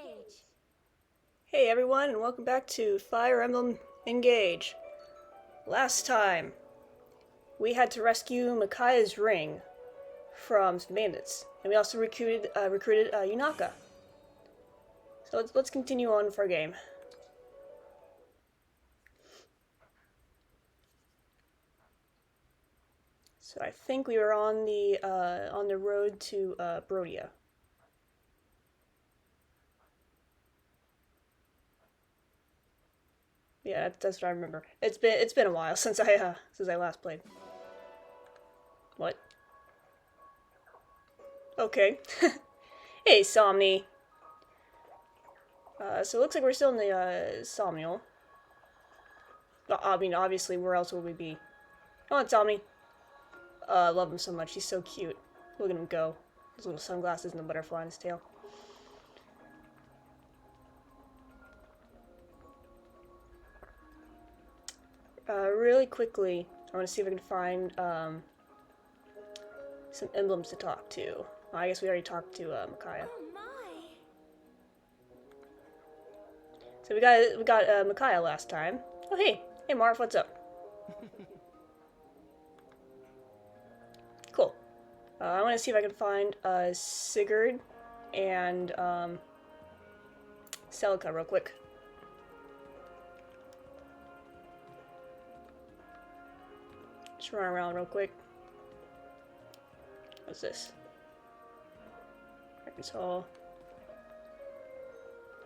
engage. Hey everyone, and welcome back to Fire Emblem Engage. Last time, we had to rescue Micaiah's ring from some bandits, and we also recruited Yunaka. So let's continue on with our game. So I think we were on the road to Brodia. Yeah, that's what I remember. It's been a while since I last played. What? Okay. Hey, Somni. So it looks like we're still in the Somnial. I mean, obviously, where else would we be? Come on, Somni. I love him so much. He's so cute. Look at him go. His little sunglasses and the butterfly on his tail. Really quickly, I want to see if I can find some emblems to talk to. I guess we already talked to Micaiah. Oh my! So we got Micaiah last time. Oh hey Marv, what's up? Cool. I want to see if I can find Sigurd and Celica real quick. Just run around real quick. What's this? Arkansas.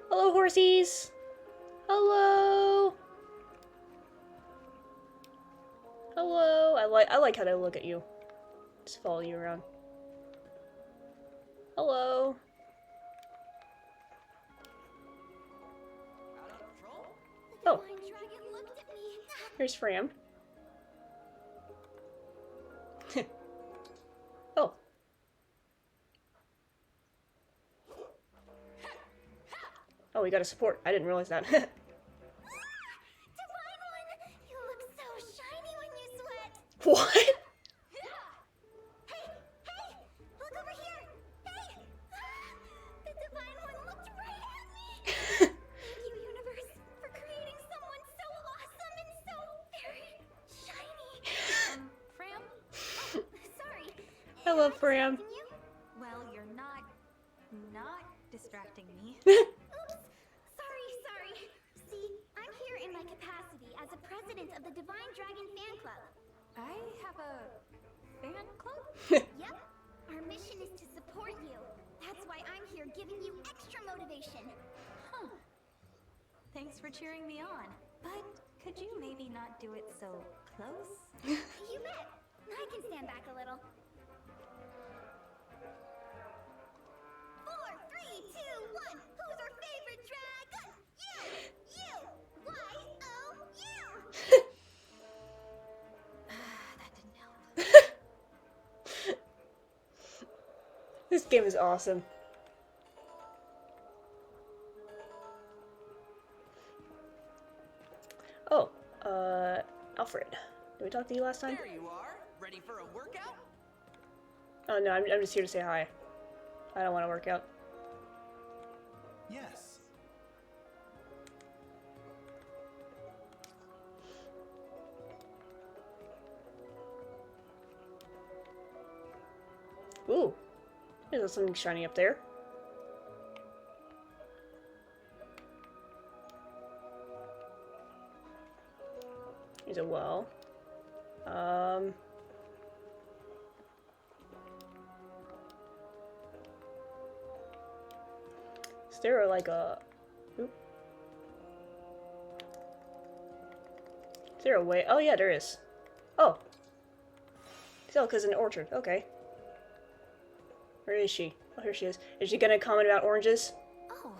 Hello, horsies! Hello! Hello! I like how they look at you. Just follow you around. Hello! Oh, here's Fram. Oh. Oh, we got a support. I didn't realize that. Divine one! You look so shiny when you sweat! What? Hey! Hey! Look over here! Hey! The Divine One looked right at me! Thank you, Universe, for creating someone so awesome and so very shiny! Fram? Oh, sorry. I love Fram. You? Well, you're not distracting me. Oops! Sorry. See, I'm here in my capacity as a president of the Divine Dragon Fan Club. I have a fan club? Yep. Our mission is to support you. That's why I'm here giving you extra motivation. Huh. Thanks for cheering me on. But could you maybe not do it so close? You bet. I can stand back a little. 4, 3, 2, 1. Who's our favorite dragon? You! Y-O-U! That didn't help. This game is awesome. Oh, Alfred. Did we talk to you last time? There you are. Ready for a workout? Oh no, I'm just here to say hi. I don't want to work out. Yes. Ooh, there's something shiny up there. There's a well. Is there like a... Oop. Is there a way? Oh yeah, there is. Oh. Celica's in the orchard. Okay. Where is she? Oh, here she is. Is she gonna comment about oranges? Oh.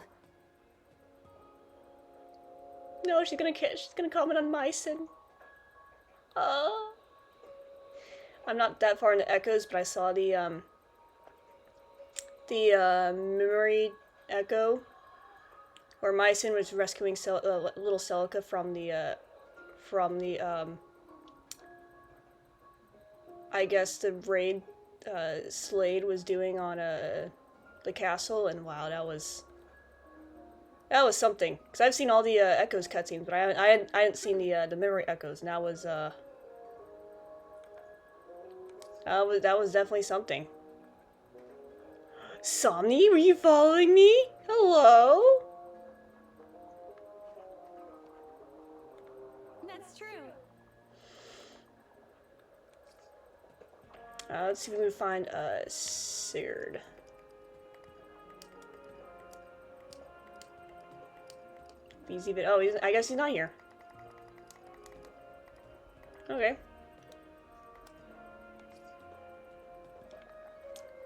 No, she's gonna comment on Mycen. Oh. I'm not that far in the echoes, but I saw the memory echo where Mycen was rescuing little Celica from the I guess the raid Slade was doing on the castle, and wow, That was something. Because I've seen all the Echoes cutscenes, but I hadn't seen the memory Echoes, and that was definitely something. Somni, were you following me? Hello? That's true. Let's see if we can find Sigurd. He's even. Oh, I guess he's not here. Okay.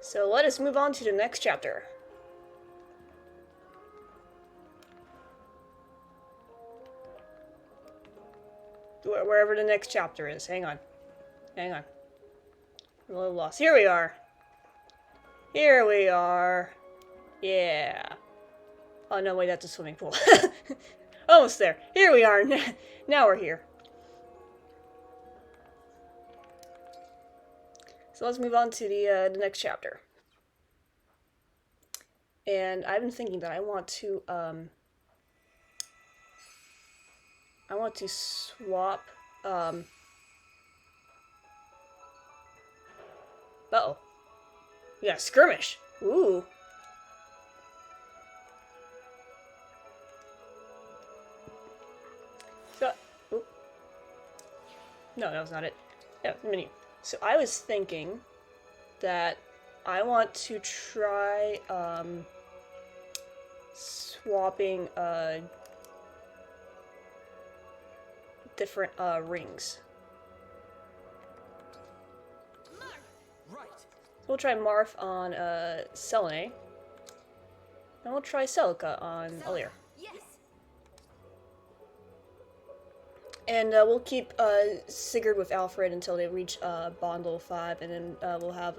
So let us move on to the next chapter. Wherever the next chapter is. Hang on. Hang on. I'm a little lost. Here we are. Here we are. Yeah. Oh, no, wait, that's a swimming pool. Almost there. Here we are. Now we're here. So let's move on to the next chapter. And I've been thinking that I want to swap, uh-oh. We got a skirmish. Ooh. So, ooh. No, that was not it. Yeah, menu. So I was thinking that I want to try, swapping, different, rings. Right. So we'll try Marth on, Selene. And we'll try Celica on Alir. Yes. And we'll keep Sigurd with Alfred until they reach bond level 5, and then we'll have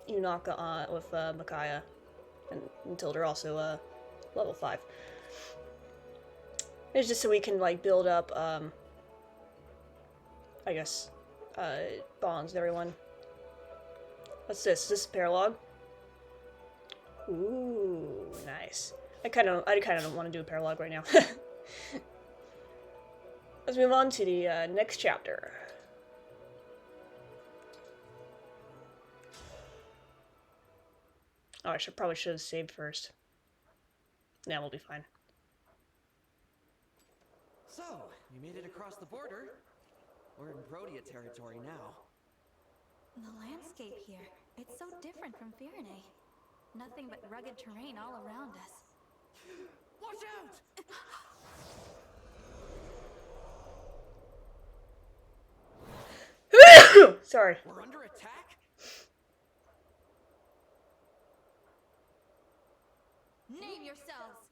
Yunaka on with Micaiah, and until they're also level 5. It's just so we can like build up, I guess, bonds with everyone. What's this? Is this a paralog? Ooh, nice. I kind of don't want to do a paralog right now. Let's move on to the next chapter. Oh, I probably should have saved first. Yeah, we'll be fine. So, you made it across the border. We're in Brodia territory now. The landscape here, it's so different from Firene. Nothing but rugged terrain all around us. Watch out! Sorry. We're under attack? Name yourselves!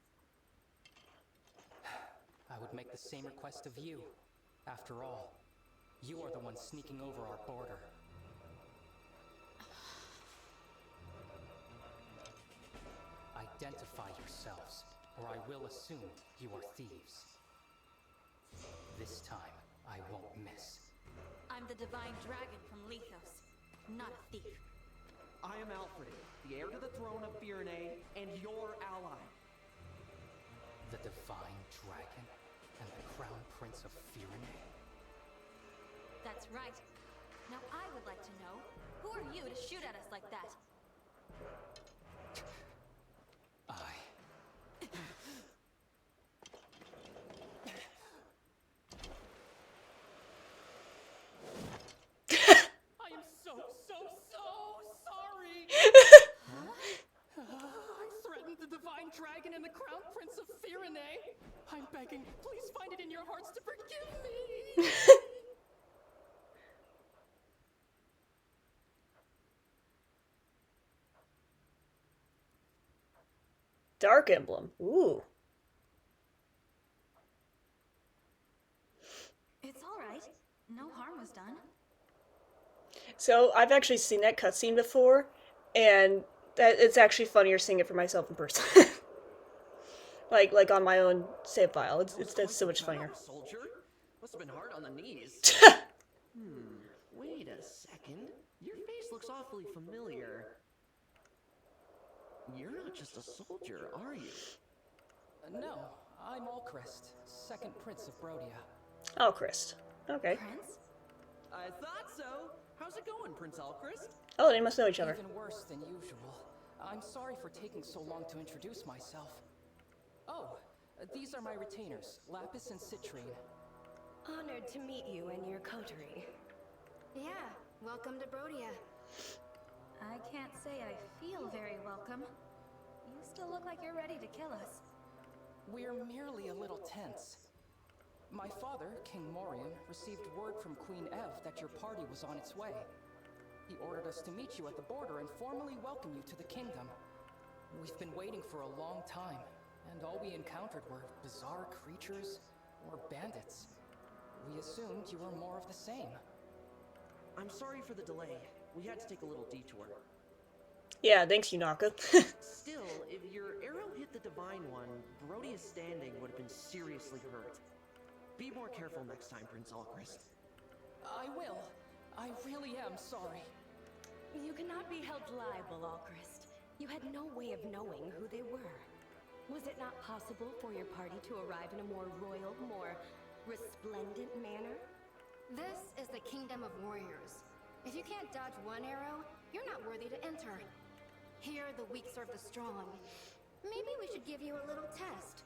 I would make the same request of you. After all, you are the one sneaking over our border. Identify yourselves, or I will assume you are thieves. This time, I won't miss. I'm the divine dragon from Lethos, not a thief. I am Alfred, the heir to the throne of Firene, and your ally. The divine dragon and the crown prince of Firene? That's right. Now I would like to know, who are you to shoot at us like that? I am so sorry! I threatened the divine dragon and the crown prince of Firene. I'm begging, please find it in your hearts to forgive me! Dark Emblem. Ooh. It's alright. No harm was done. So I've actually seen that cutscene before, and it's actually funnier seeing it for myself in person. like on my own save file. It's so much funnier. Soldier? Must have been hard on the knees. Wait a second. Your face looks awfully familiar. You're not just a soldier, are you? No, I'm Alchrist, second prince of Brodia. Oh, Chris. Okay. Prince? I thought so. How's it going, Prince Alchrist? Oh, they must know each other. Even worse than usual. I'm sorry for taking so long to introduce myself. Oh, these are my retainers, Lapis and Citrine. Honored to meet you in your coterie. Yeah, welcome to Brodia. I can't say I feel very welcome. You still look like you're ready to kill us. We're merely a little tense. My father, King Morion, received word from Queen Ev that your party was on its way. He ordered us to meet you at the border and formally welcome you to the kingdom. We've been waiting for a long time, and all we encountered were bizarre creatures or bandits. We assumed you were more of the same. I'm sorry for the delay. We had to take a little detour. Yeah, thanks, Yunaka. Still, if your arrow hit the Divine One, Brodia's standing would have been seriously hurt. Be more careful next time, Prince Alchrist. I will. I really am sorry. You cannot be held liable, Alchrist. You had no way of knowing who they were. Was it not possible for your party to arrive in a more royal, more resplendent manner? This is the Kingdom of Warriors. If you can't dodge one arrow, you're not worthy to enter. Here, the weak serve the strong. Maybe we should give you a little test.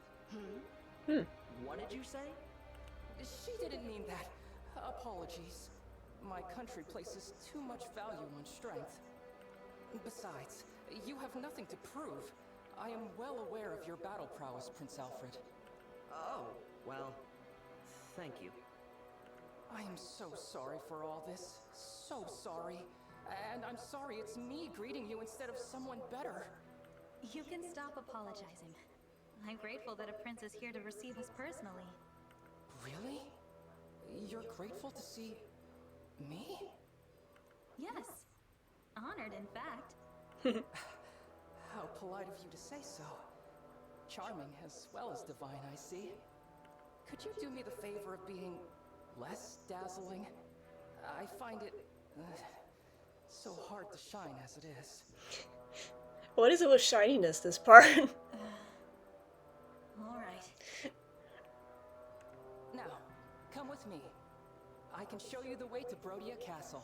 What did you say? She didn't mean that. Apologies. My country places too much value on strength. Besides, you have nothing to prove. I am well aware of your battle prowess, Prince Alfred. Oh, well, thank you. I am so sorry for all this. So sorry. And I'm sorry it's me greeting you instead of someone better. You can stop apologizing. I'm grateful that a prince is here to receive us personally. Really? You're grateful to see me? Yes. Honored, in fact. How polite of you to say so. Charming as well as divine, I see. Could you do me the favor of being less dazzling? I find it so hard to shine as it is. What is it with shininess, this part? All right. Now, come with me. I can show you the way to Brodia Castle.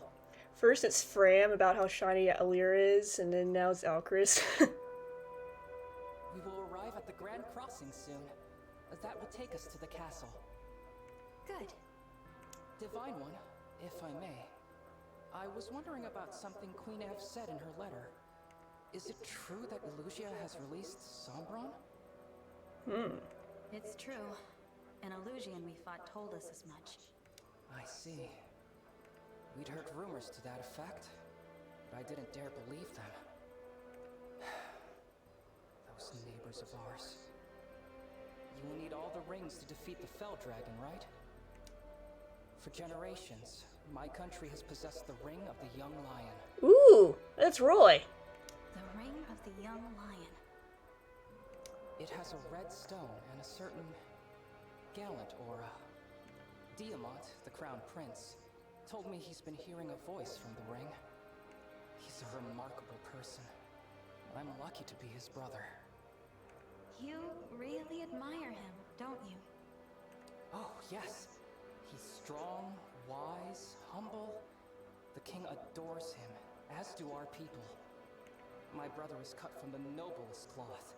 First it's Fram about how shiny Alir is, and then now it's Alchrist. We will arrive at the Grand Crossing soon. That will take us to the castle. Good. Divine One, if I may. I was wondering about something Queen Ev said in her letter. Is it true that Elusia has released Sombron? It's true. An Illusion we fought told us as much. I see. We'd heard rumors to that effect, but I didn't dare believe them. Those neighbors of ours. You will need all the rings to defeat the Fell Dragon, right? For generations, my country has possessed the Ring of the Young Lion. Ooh, that's Roy. The Ring of the Young Lion. It has a red stone and a certain gallant aura. Diamant, the Crown Prince, told me he's been hearing a voice from the ring. He's a remarkable person. I'm lucky to be his brother. You really admire him, don't you? Oh, yes. He's strong, wise, humble. The king adores him, as do our people. My brother is cut from the noblest cloth.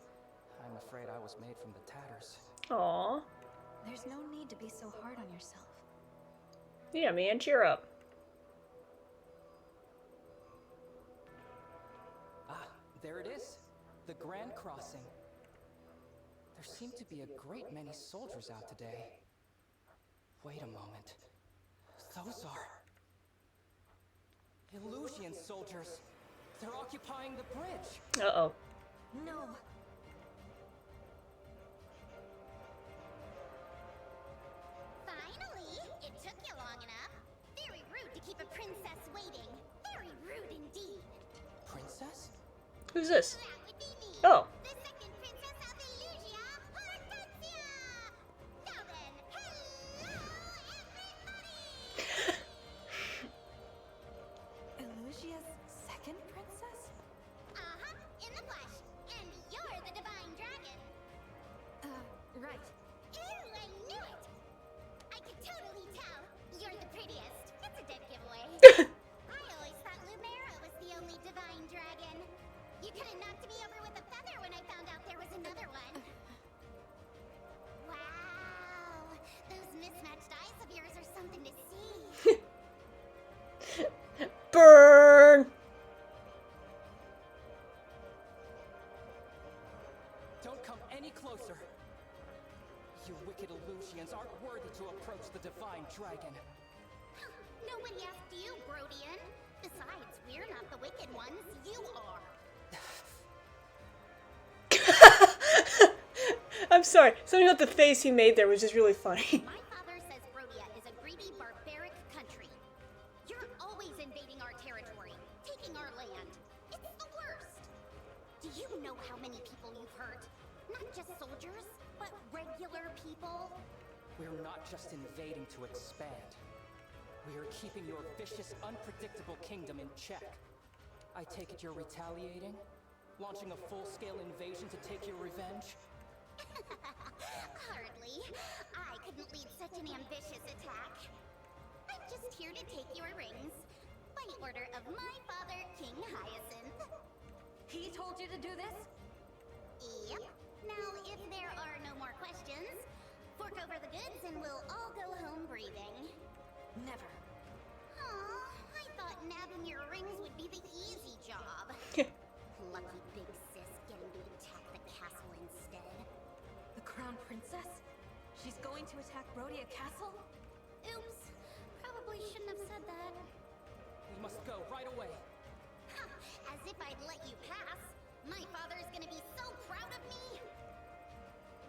I'm afraid I was made from the tatters. Aww. There's no need to be so hard on yourself. Yeah, man, cheer up. Ah, there it is. The Grand Crossing. There seem to be a great many soldiers out today. Wait a moment. Those are Illusion soldiers. They're occupying the bridge. Uh-oh. No. Finally! It took you long enough. Very rude to keep a princess waiting. Very rude indeed. Princess? Who's this? That would be me. Oh. The second princess of Illusia, Hortensia! Now then, hello everybody! Illusia's second princess? Uh-huh, in the flesh. And you're the divine dragon. Don't come any closer. You wicked Illusians aren't worthy to approach the Divine Dragon. Nobody asked you, Brodian. Besides, we're not the wicked ones. You are. I'm sorry. Something about the face he made there was just really funny. My father says Brodia is a greedy, barbaric country. You're always invading our territory, taking our land. It's the worst. Do you know how many people you've hurt? Not just soldiers, but regular people. We're not just invading to expand. We are keeping your vicious, unpredictable kingdom in check. I take it you're retaliating? Launching a full-scale invasion to take your revenge? Hardly. I couldn't lead such an ambitious attack. I'm just here to take your rings. By order of my father, King Hyacinth. He told you to do this? Yep. Now, if there are no more questions, fork over the goods and we'll all go home breathing. Never. Aw, I thought nabbing your rings would be the easy job. Lucky big sis getting to attack the castle instead. The Crown Princess? She's going to attack Brodia Castle? Oops. Probably shouldn't have said that. We must go right away. Ha! As if I'd let you pass. My father's gonna be so proud of me.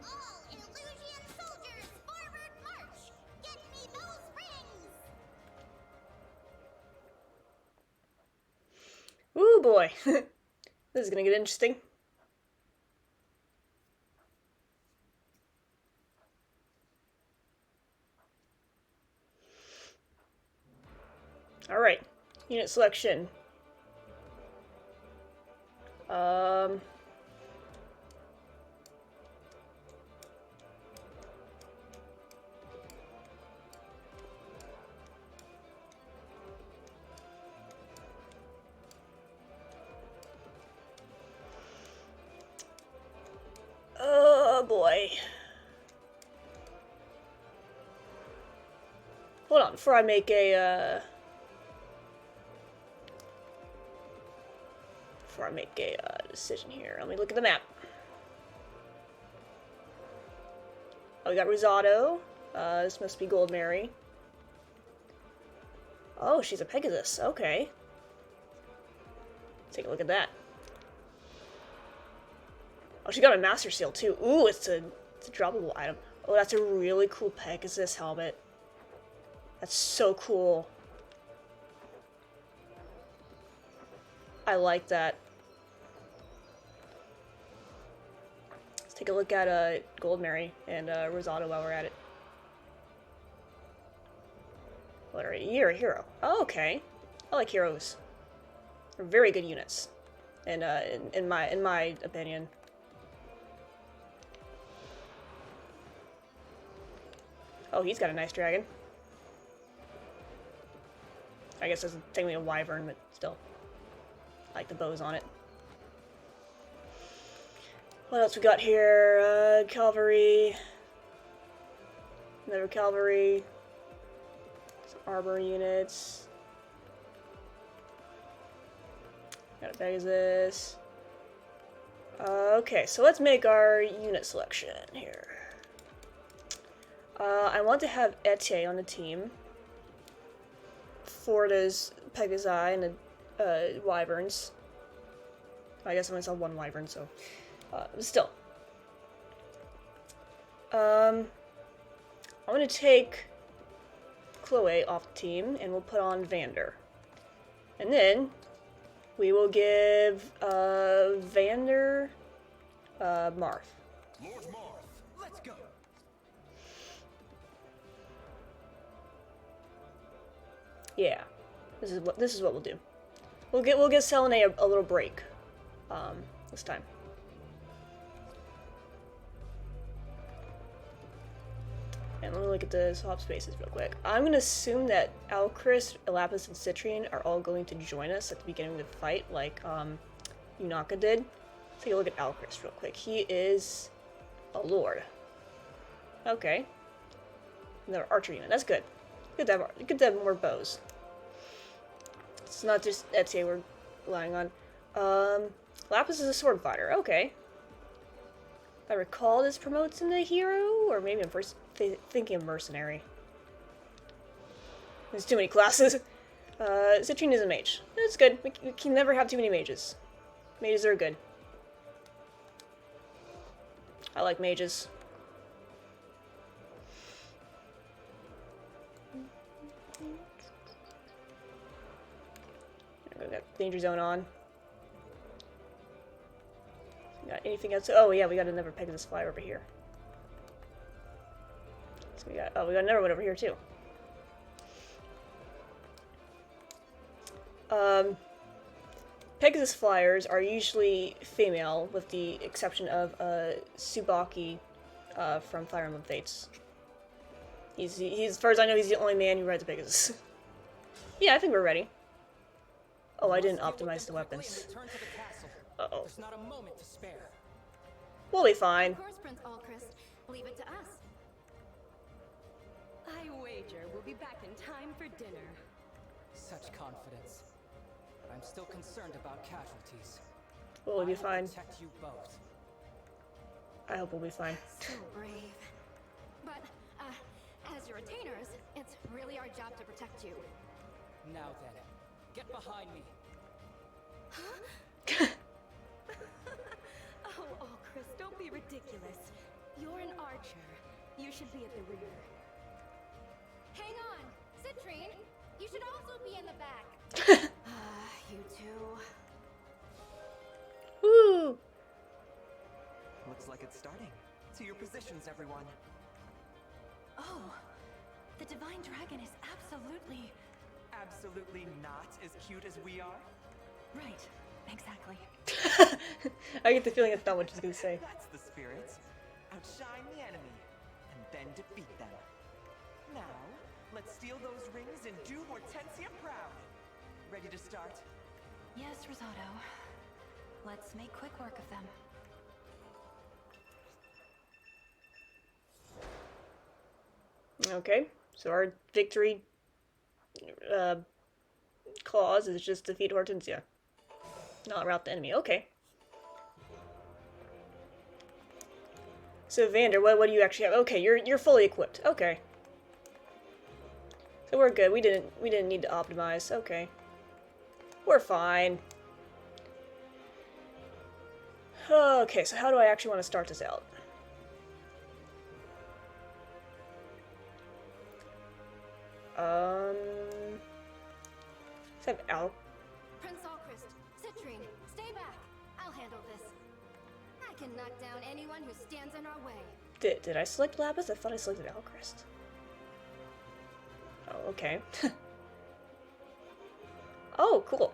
All Illusion soldiers, forward march! Get me those rings! Ooh boy. This is gonna get interesting. Alright. Unit selection. Oh boy. Hold on, before I make a, decision here, let me look at the map. Oh, we got Rosado. This must be Gold Mary. Oh, she's a Pegasus. Okay. Take a look at that. Oh, she got a Master Seal too. Ooh, it's a droppable item. Oh, that's a really cool Pegasus helmet. That's so cool. I like that. Let's take a look at Gold Mary and Rosado while we're at it. What are you? You're a hero. Oh, okay. I like heroes. They're very good units, and in my opinion. Oh, he's got a nice dragon. I guess it's technically a wyvern, but still. I like the bows on it. What else we got here? Cavalry. Another cavalry. Some armor units. Got a Pegasus. Okay, so let's make our unit selection here. I want to have Etienne on the team. Florida's Pegasi and the wyverns. I guess I only saw one wyvern, so still. I'm gonna take Chloe off the team, and we'll put on Vander. And then we will give Vander Marth. Lord Marth, let's go. Yeah, this is what we'll do. We'll get Selene a little break, this time. And let me look at the swap spaces real quick. I'm gonna assume that Alcris, Elapis, and Citrian are all going to join us at the beginning of the fight, like Yunaka did. Let's take a look at Alcris real quick. He is a lord. Okay. Another archer unit. That's good. Good to have more bows. It's not just Etienne we're relying on. Lapis is a sword fighter. Okay. If I recall, this promotes him to hero, or maybe I'm first thinking of mercenary. There's too many classes. Citrine is a mage. That's good. We can never have too many mages. Mages are good. I like mages. We got danger zone on. Got anything else? Oh yeah, we got another Pegasus flyer over here. So we got another one over here too. Pegasus flyers are usually female, with the exception of Tsubaki from Fire Emblem Fates. He's as far as I know, he's the only man who rides a Pegasus. Yeah, I think we're ready. Oh, I didn't optimize the weapons. Uh-oh. There's not a moment to spare. We'll be fine. Of course, Prince Alchrist. Leave it to us. I wager we'll be back in time for dinner. Such confidence. But I'm still concerned about casualties. We'll be fine. Protect you both. I hope we'll be fine. So brave. But, as your retainers, it's really our job to protect you. Now then, get behind me. Oh, Chris, don't be ridiculous. You're an archer. You should be at the rear. Hang on! Citrine, you should also be in the back. You two. Woo! Looks like it's starting. To your positions, everyone. Oh, the Divine Dragon is absolutely... Absolutely not as cute as we are. Right, exactly. I get the feeling that's not what she's gonna say. That's the spirit. Outshine the enemy, and then defeat them. Now, let's steal those rings and do Hortensia proud. Ready to start? Yes, Risotto. Let's make quick work of them. Okay, so our victory clause is just defeat Hortensia. Not rout the enemy. Okay. So Vander, what do you actually have? Okay, you're fully equipped. Okay. So we're good. We didn't need to optimize. Okay. We're fine. Okay, so how do I actually want to start this out? Let's have Al. Prince Alchrist, Citrine, stay back. I'll handle this. I can knock down anyone who stands in our way. Did I select Lapis? I thought I selected Alchrist. Oh, okay. Oh, cool.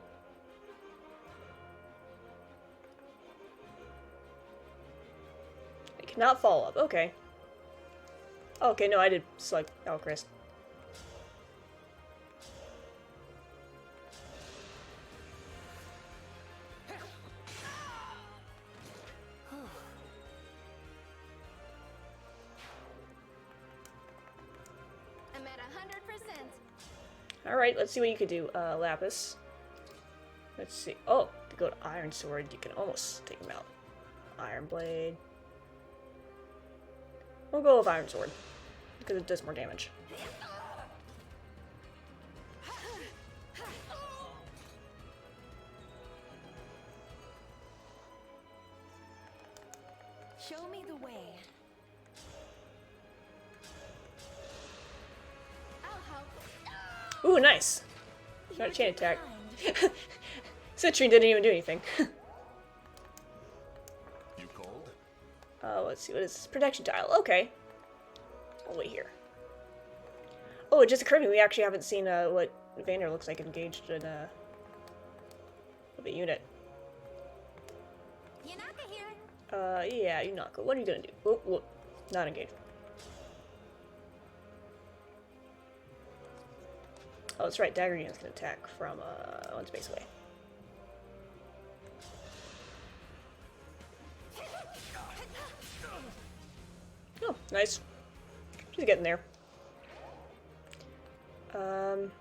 I cannot follow up. Okay. Okay, no, I did select Alchrist. I'm at 100%. Alright, let's see what you could do, Lapis. Let's see. Oh, to go to Iron Sword, you can almost take him out. Iron Blade. We'll go with Iron Sword, because it does more damage. Show me the way. I'll help. Ooh, nice! Got a chain attack. Kind. Citrine didn't even do anything. You cold? Let's see, what is this? Protection tile. Okay. I'll wait here. Oh, it just occurred to me we actually haven't seen what Vander looks like engaged in with a unit. Yanaka here. Yeah, you're not good. What are you gonna do? Oh, whoop. Not engaged. Oh, that's right. Dagger units can attack from one space away. Oh, nice. She's getting there. I'm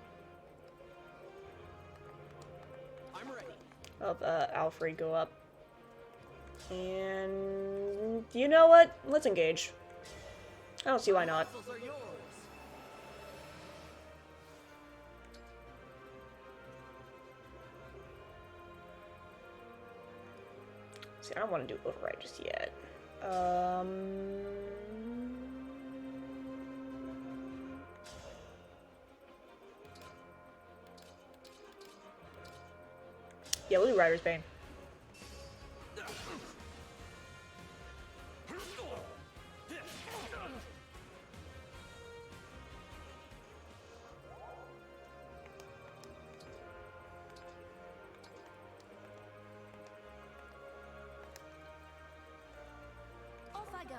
ready. I'll have Alfred go up. And You know what? Let's engage. I don't see why not. Castles are yours. See, I don't want to do override just yet. Yeah, we'll do Rider's Bane. Off I go.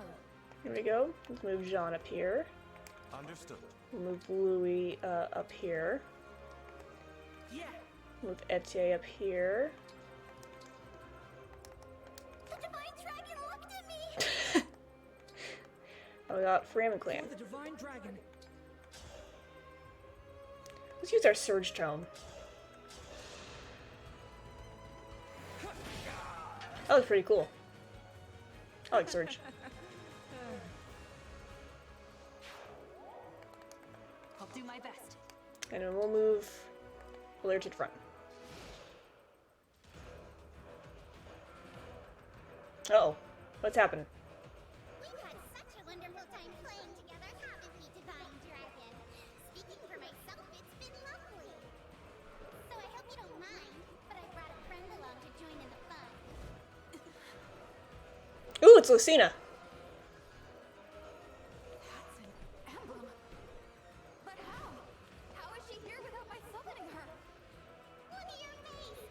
Here we go. Let's move Jean up here. Understood. We'll move Louis up here. Yeah. Move Etier up here. The Divine Dragon looked at me! And we got Freeman Clan. For the Divine Dragon. Let's use our Surge Tome. That was pretty cool. I like Surge. I'll do my best. And then we'll move Blair to the front. Uh-oh. What's happened? We've had such a wonderful time playing together, haven't we, Divine Dragon? Speaking for myself, it's been lovely. So I hope you don't mind, but I brought a friend along to join in the fun. Ooh, it's Lucina. That's an emblem. But how? How is she here without my summoning her? Look at your face!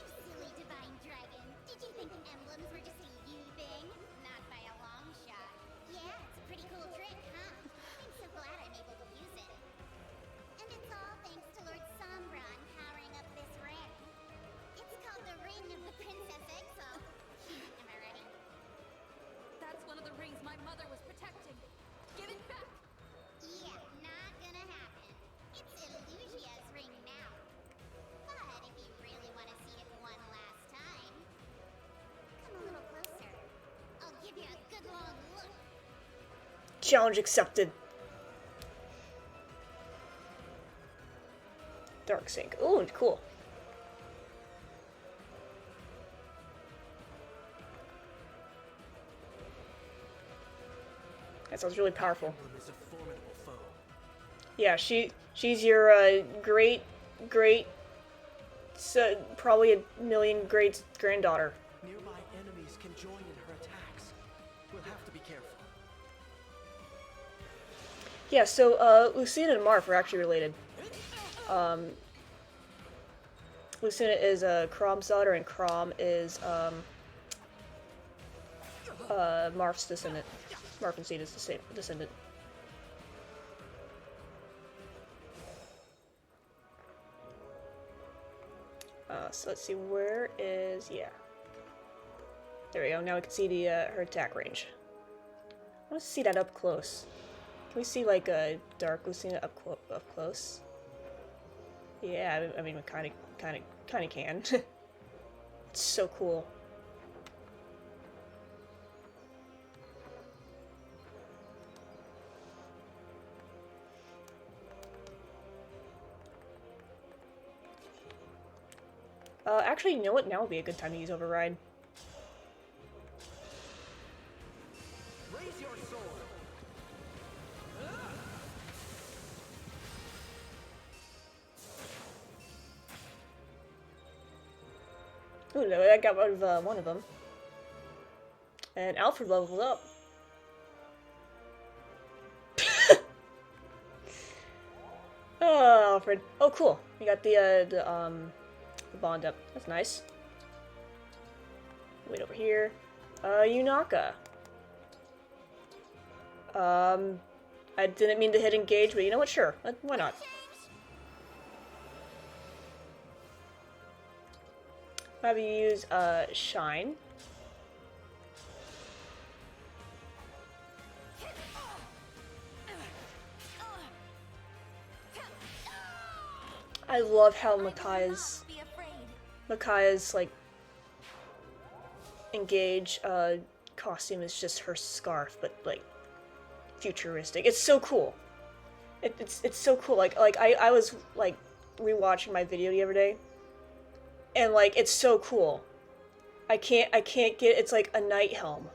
You silly Divine Dragon. Did you think emblems were just a you thing? Not by a long shot. Yeah, it's a pretty cool trick, huh? I'm so glad I'm able to use it. And it's all thanks to Lord Sombron powering up this ring. It's called the Ring of the Princess Exile. Am I right? That's one of the rings my mother was protecting. Give it back! Yeah, not gonna happen. It's Illusia's ring now. But if you really want to see it one last time, come a little closer. I'll give you a good long look. Challenge accepted. Dark Sync. Ooh, cool. That sounds really powerful. Emblem is a formidable foe. Yeah, she's your probably a million great granddaughter. Nearby enemies can join in her attacks. We'll have to be careful. Yeah, so Lucina and Marth are actually related. Lucina is Crom's daughter, and Crom is Marth's descendant. Marth and Seed is the same descendant. So let's see, where is, yeah. There we go, now we can see the her attack range. I want to see that up close. Can we see like a dark Lucina up close? Yeah, I mean, we kind of can. It's so cool. Actually, you know what? Now would be a good time to use Override. Raise your sword. Ooh, no, I got rid of one of them. And Alfred leveled up. Oh, Alfred. Oh, cool. You got the bond up. That's nice. Wait over here. Yunaka. I didn't mean to hit engage, but you know what? Sure. Why not? Have you use Shine. I love how Micaiah's like engage costume is just her scarf, but like futuristic. It's so cool. It's so cool. Like I was like rewatching my video the other day, and like it's so cool. I can't get it's like a night helm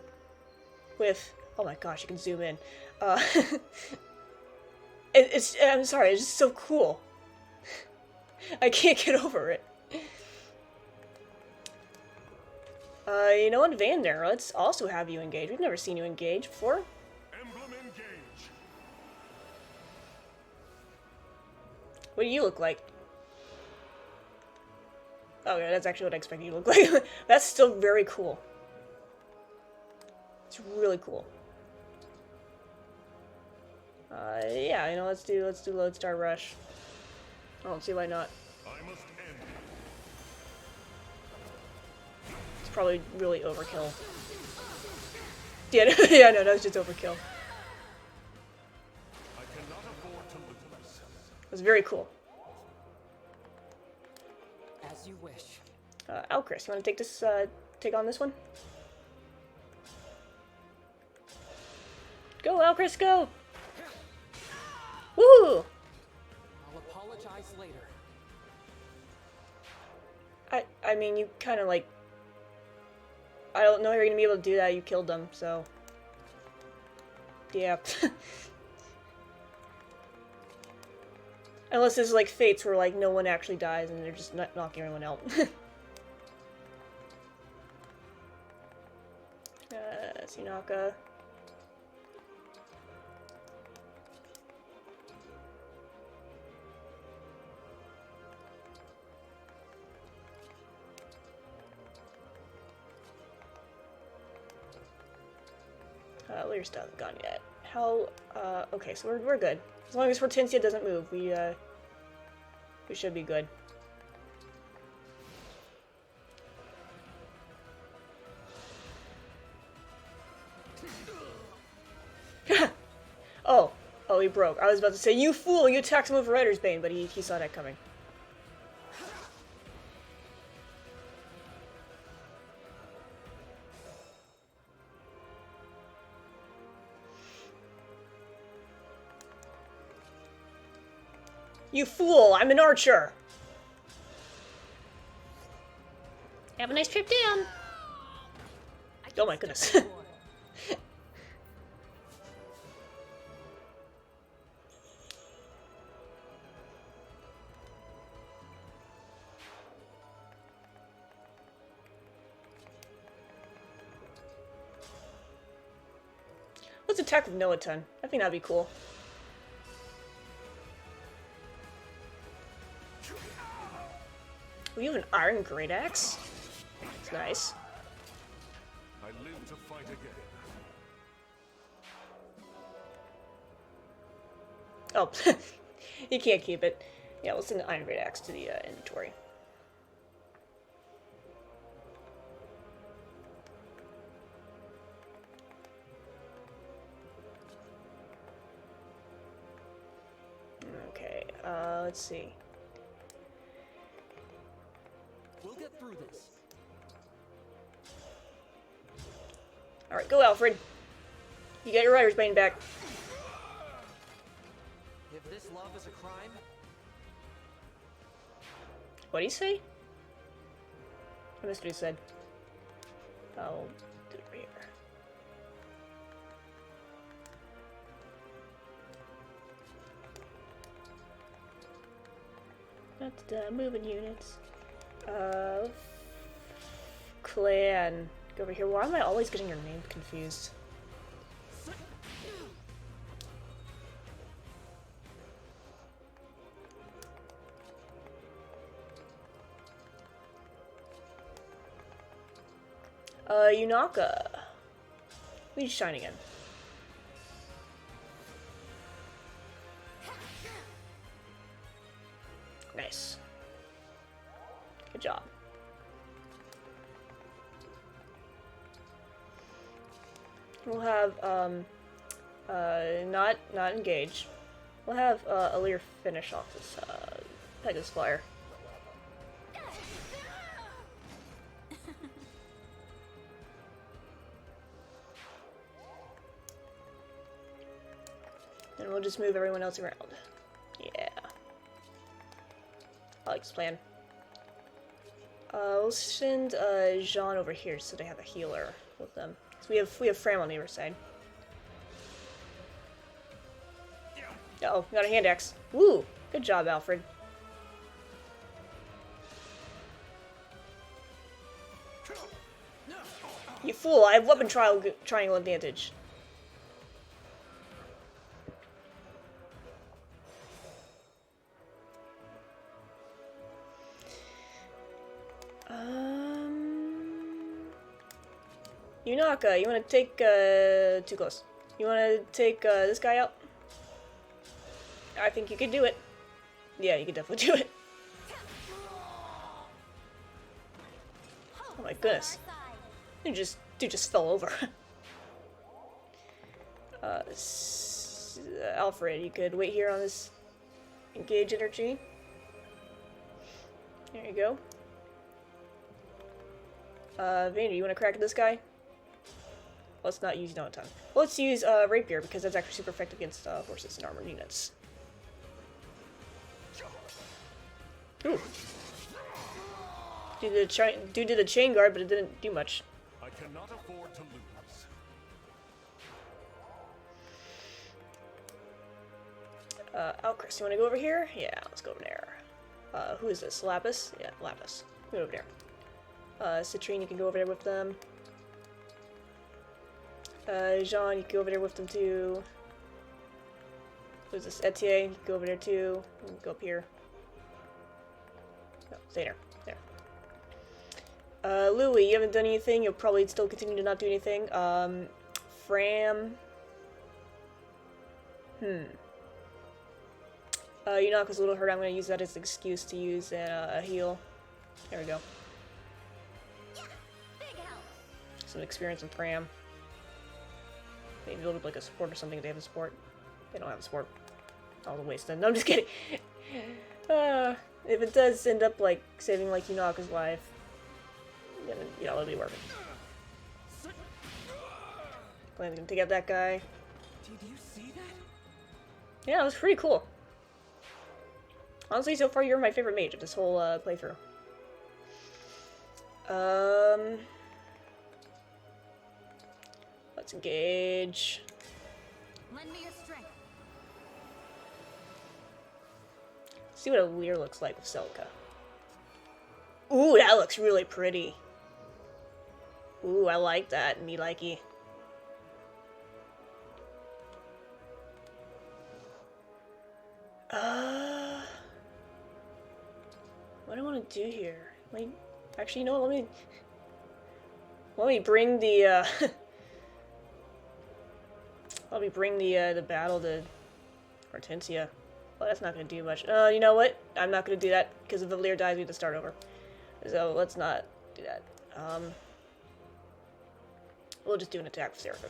with, oh my gosh, you can zoom in. I'm sorry, it's just so cool. I can't get over it. You know what, Vander, let's also have you engage. We've never seen you engage before. Emblem engage. What do you look like? Oh yeah, that's actually what I expected you to look like. That's still very cool. It's really cool. Yeah, you know, let's do Lodestar Rush. I don't see why not. I must end. It's probably really overkill. Yeah, yeah, no, that's just overkill. I cannot afford to lose. It was very cool. As you wish. Alchris, you want to take this, take on this one? Go, Alchris, go! Woohoo! I'll apologize later. I mean, you kind of like... I don't know how you're gonna be able to do that, you killed them, so... Yeah. Unless it's like Fates where like no one actually dies and they're just knocking everyone out. Tsunaka. Lear's still hasn't gone yet. How, okay, so we're good. As long as Hortensia doesn't move, we should be good. Oh, he broke. I was about to say, you fool, you attacked him with Rider's Bane, but he saw that coming. You fool, I'm an archer! Have a nice trip down! Oh my goodness. Let's attack with Noaton. I think that'd be cool. We have an iron great axe. It's nice. I live to fight again. Oh, you can't keep it. Yeah, we'll send the iron great axe to the inventory. Okay, let's see. We'll get through this. Alright, go Alfred. You got your Rider's Bane back. If this love is a crime, What'd he say? I missed what he said. I'll do it right here. Not moving units. Clan. Go over here. Why am I always getting your name confused? Yunaka. Please shine again. Nice. Good job. We'll have, not engage. We'll have, Alir finish off this, Pegasus Flyer. And we'll just move everyone else around. Yeah. I like this plan. We'll send Jean over here so they have a healer with them. So we have Fram on the other side. Uh-oh, got a hand axe. Woo! Good job, Alfred. You fool, I have weapon triangle advantage. Yunaka, you wanna take, too close. You wanna take, this guy out? I think you could do it. Yeah, you could definitely do it. Oh my goodness. Dude just fell over. Alfred, you could wait here on this engage energy. There you go. Vandy, you want to crack this guy? Let's not use no time. Well, let's use rapier because that's actually super effective against horses and armored units. Ooh. Dude did the chain guard, but it didn't do much. I cannot afford to lose. Chris, you want to go over here? Yeah, let's go over there. Who is this? Lapis? Yeah, Lapis. Go over there. Citrine, you can go over there with them. Jean, you can go over there with them too. Who's this? Etienne, you can go over there too. You can go up here. No, stay there. There. Louis, you haven't done anything. You'll probably still continue to not do anything. Fram. Yunaka's a little hurt. I'm going to use that as an excuse to use a heal. There we go. Yeah, big help. Some experience in Fram. Maybe build up like a support or something if they have a support. They don't have a support. All the waste then. No, I'm just kidding. If it does end up like saving like Yunaka's life, then yeah, it'll be worth it. Plan's gonna take out that guy. Did you see that? Yeah, it was pretty cool. Honestly, so far you're my favorite mage of this whole playthrough. Let's engage. Lend me your strength. See what a Lear looks like with Celica. Ooh, that looks really pretty. Ooh, I like that, me likey. What do I want to do here? Wait, actually, you know what? Let me bring the let me bring the battle to Hortensia. Well, that's not gonna do much. You know what? I'm not gonna do that because if the Lear dies, we have to start over. So let's not do that. We'll just do an attack with Seraphim.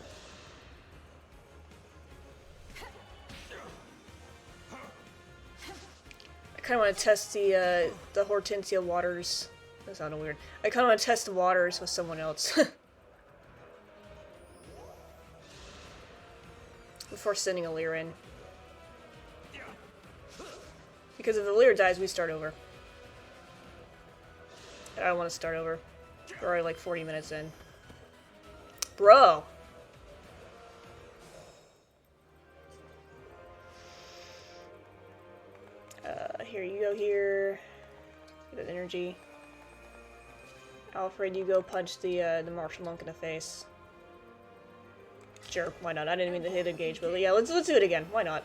I kind of want to test the Hortensia waters. That sounded weird. I kind of want to test the waters with someone else before sending a Lear in. Because if the Lear dies, we start over. And I don't want to start over. We're already like 40 minutes in. Bro! Here, you go here. Get that energy. Alfred, you go punch the martial monk in the face. Sure, why not? I didn't mean to hit engage, but yeah, let's do it again. Why not?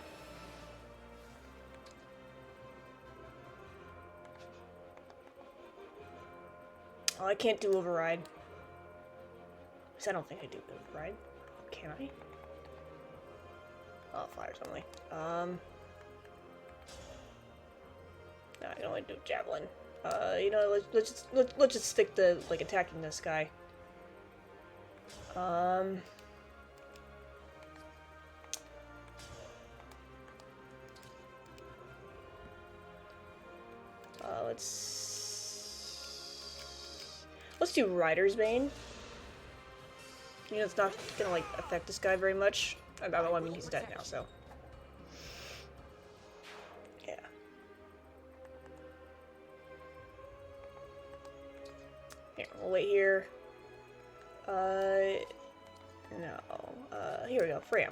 Oh, I can't do override. Because I don't think I do override. Can I? Oh, fires only. No, I can only do javelin. You know, let's just stick to like attacking this guy. Let's do Rider's Bane. You know, it's not gonna like affect this guy very much. I mean, he's dead now, so We'll wait here. No. Here we go. Freya.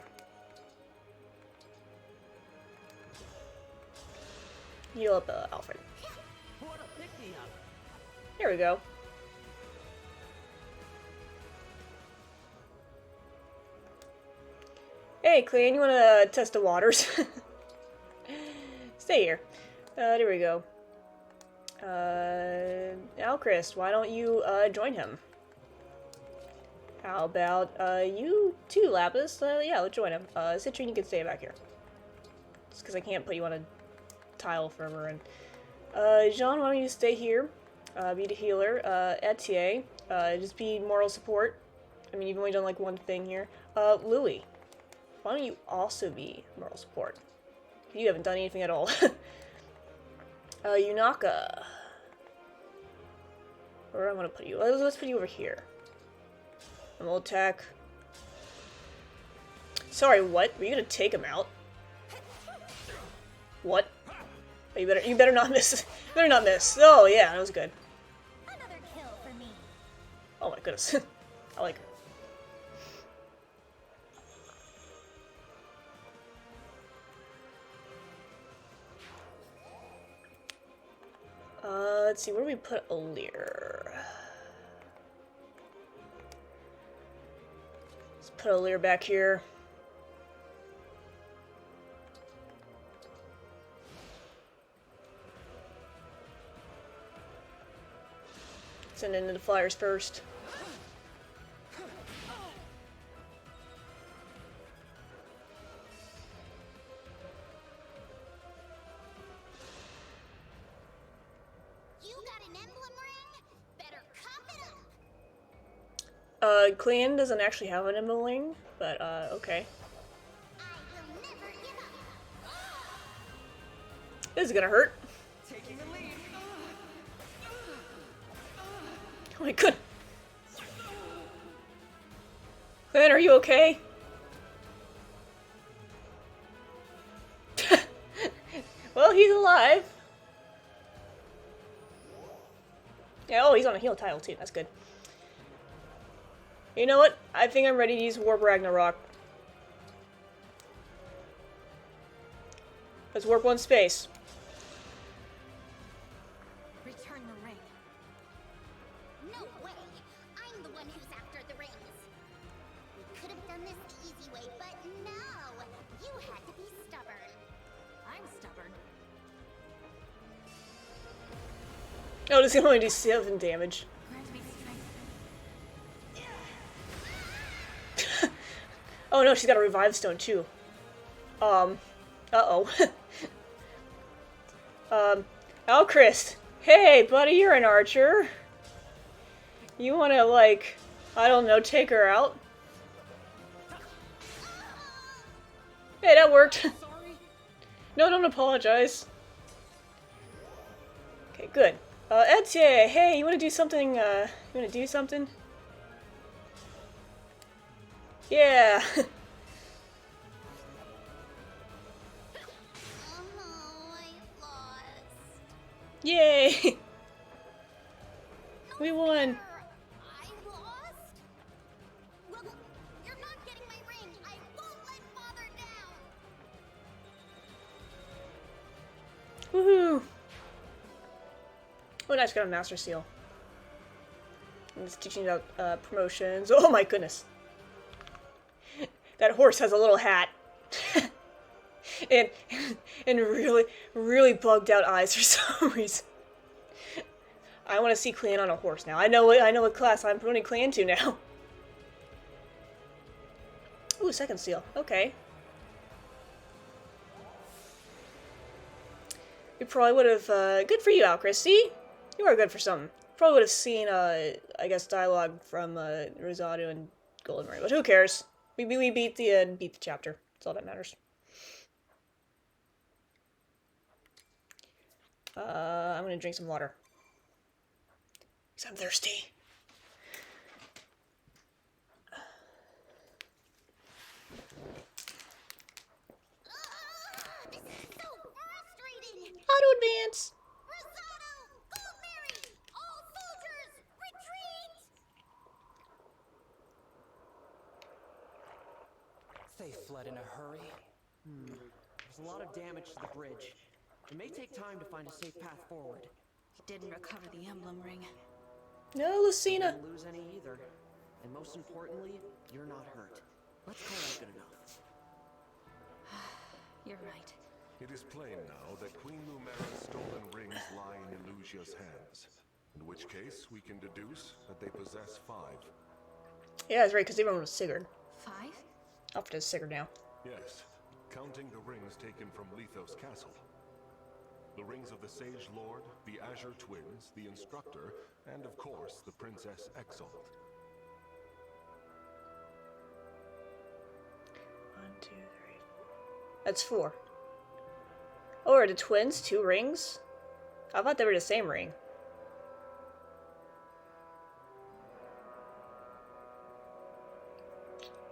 Heal up Alfred. What a pick-me-up. Here we go. Hey, Clean, you wanna test the waters? Stay here. There we go. Alchrist, why don't you, join him? How about, you too, Lapis? Yeah, let's join him. Citrine, you can stay back here. Just because I can't put you on a tile forever. And, Jean, why don't you stay here? Be the healer. Etier, just be moral support. I mean, you've only done, like, one thing here. Louis, why don't you also be moral support? You haven't done anything at all. Yunaka. Where do I want to put you? Let's put you over here. I'm old tech. Sorry, what? Were you gonna take him out? What? Oh, you better not miss. You better not miss. Oh yeah, that was good. Another kill for me. Oh my goodness. I like her. Let's see, where do we put Alir? Let's put Alir back here. Send into the flyers first. You got an emblem ring? Better cop it up. Clan doesn't actually have an emblem ring, but, okay. I will never give up. This is gonna hurt. Taking the lead. Oh my god. Clan, are you okay? Well, he's alive. Yeah, oh, he's on a heal tile too. That's good. You know what? I think I'm ready to use Warp Ragnarok. Let's warp one space. Return the ring. No way. I'm the one who's after the rings. We could have done this the easy way, but no. You had to be stubborn. I'm stubborn. Oh, this can only do 7 damage. Grant me strength. Oh no, she's got a revive stone too. Uh-oh. Alchrist. Hey, buddy, you're an archer. You wanna, like, I don't know, take her out? Hey, that worked. Sorry? No, don't apologize. Okay, good. Etier, hey, you wanna do something, Yeah. Oh, I lost. Yay! We won. I lost? Well, you're not getting my ring. I won't let Father down. Woohoo! Oh, nice, got a Master Seal. And it's teaching about promotions. Oh my goodness. That horse has a little hat. and really bugged out eyes for some reason. I want to see Clan on a horse now. I know what class I'm promoting Clan to now. Ooh, second seal. Okay. You probably would have, good for you, Alchrist. See? You are good for something. Probably would have seen, I guess, dialogue from, Rosado and Goldenberry, but who cares? We beat the chapter. That's all that matters. I'm gonna drink some water. Because I'm thirsty. This is so frustrating. Auto advance! Rosado! Goldberry! All soldiers, retreat! They fled in a hurry. There's a lot of damage to the bridge. It may take time to find a safe path forward. He didn't recover the emblem ring. No, Lucina. Didn't lose any either. And most importantly, you're not hurt. Let's call that good enough. You're right. It is plain now that Queen Lumera's stolen rings lie in Elusia's hands. In which case, we can deduce that they possess 5. Yeah, that's right, because everyone was Sigurd. 5? Up to Sigurd now. Yes, counting the rings taken from Lethos Castle. The rings of the Sage Lord, the Azure Twins, the Instructor, and of course, the Princess Exalt. 1, 2, 3. That's 4. Oh, are the twins 2 rings? I thought they were the same ring.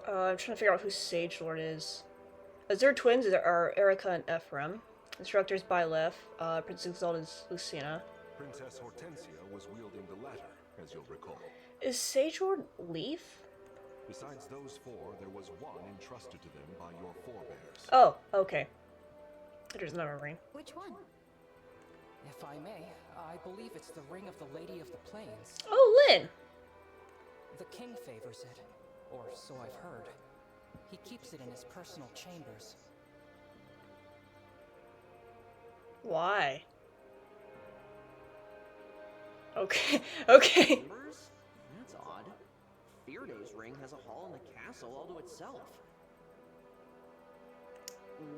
I'm trying to figure out who Sage Lord is. As their twins are Erica and Ephraim. Instructors Byleth. Princess Exalt is Lucina. Princess Hortensia was wielding the latter, as you'll recall. Is Sage Lord Leaf? Besides those 4, there was one entrusted to them by your forebears. Oh, okay. There's another ring. Which one? If I may, I believe it's the Ring of the Lady of the Plains. Oh, Lynn! The king favors it, or so I've heard. He keeps it in his personal chambers. Why? Okay, okay. Chambers? That's odd. Firdo's ring has a hall in the castle all to itself.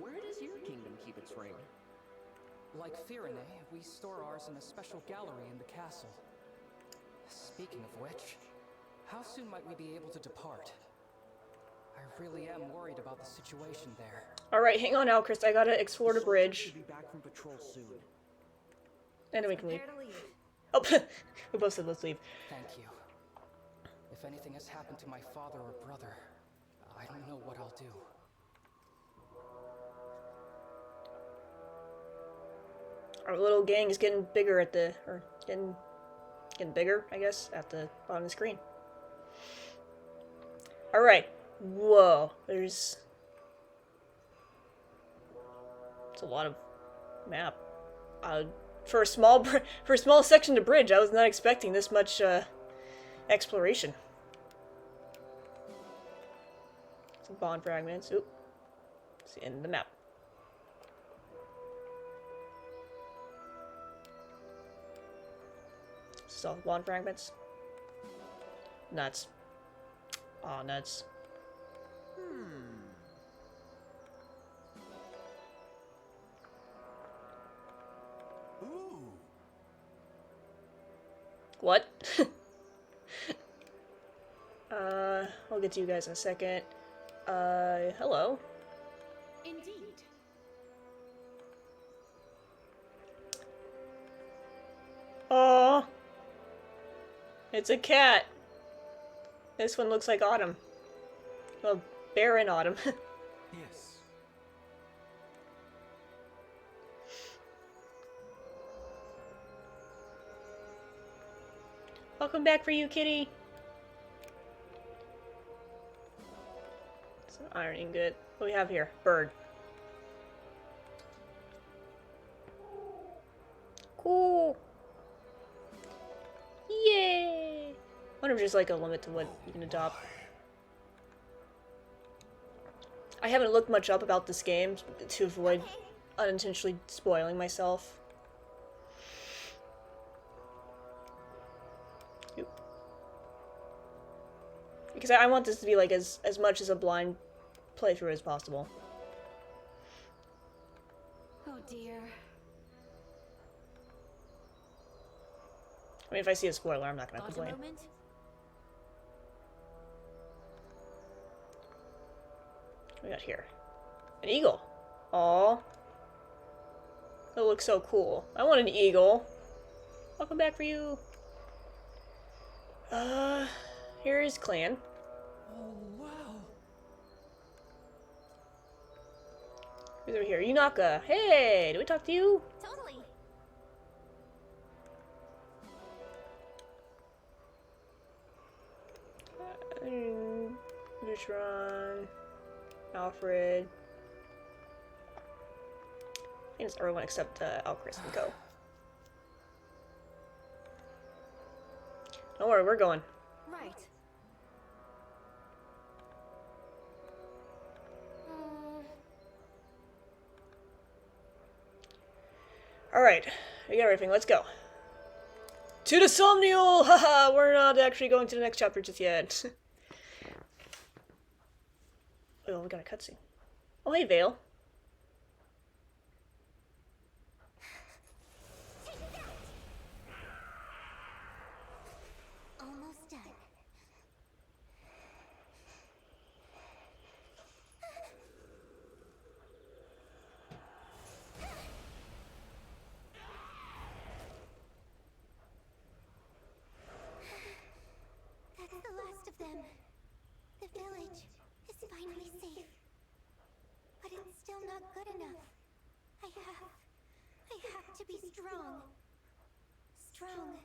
Where does your kingdom keep its ring? Like Firene, we store ours in a special gallery in the castle. Speaking of which, how soon might we be able to depart? I really am worried about the situation there. Alright, hang on now, Chris. I gotta explore the bridge. Should be back from patrol soon. And then we can leave. Prepare to leave. Oh, we both said let's leave. Thank you. If anything has happened to my father or brother, I don't know what I'll do. Our little gang is getting bigger at the, or getting bigger, I guess, at the bottom of the screen. Alright. Whoa. It's a lot of map. For a small section of bridge, I was not expecting this much exploration. Some bond fragments. Oop. It's the end of the map. Stealth bond fragments. Nuts. Aw, nuts. Ooh. What? I'll get to you guys in a second. Hello. Indeed. Aw. It's a cat. This one looks like Autumn. Well, Bear in Autumn. Yes. Welcome back for you, kitty. It's an ironing good. What do we have here? Bird. Cool. Yay! I wonder if there's like a limit to what you can adopt. I haven't looked much up about this game to avoid unintentionally spoiling myself. Oop. Because I want this to be like as much as a blind playthrough as possible. Oh dear. I mean, if I see a spoiler, I'm not gonna Got a complain. moment? What we got here? An eagle. Aw. That looks so cool. I want an eagle. Welcome back for you. Here is Clan. Oh, wow. Who's over here? Yunaka. Hey, do we talk to you? Totally. Neutron. Alfred. I think it's everyone except Alchrist can go. Don't worry, we're going. Right. Alright, we got everything, let's go. To the Somnial! Haha, we're not actually going to the next chapter just yet. Oh, we got a cutscene. Oh, hey, Vale. Almost done. That's the last of them. The village is finally safe. But it's still not good enough. I have to be strong. Strong.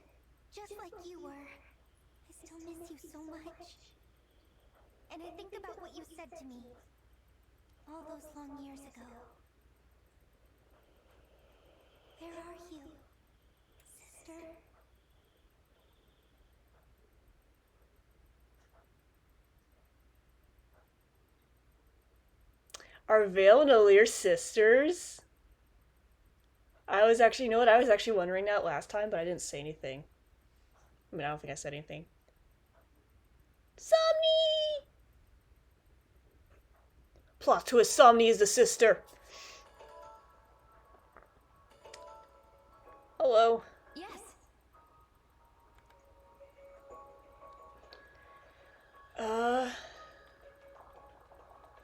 Just like you were. I still miss you so much. And I think about what you said to me. All those long years ago. Where are you, sister? Are Vale and Alear sisters? I was actually, you know what? I was actually wondering that last time, but I didn't say anything. I mean, I don't think I said anything. Somni! Plot twist, Somni is the sister. Hello. Yes.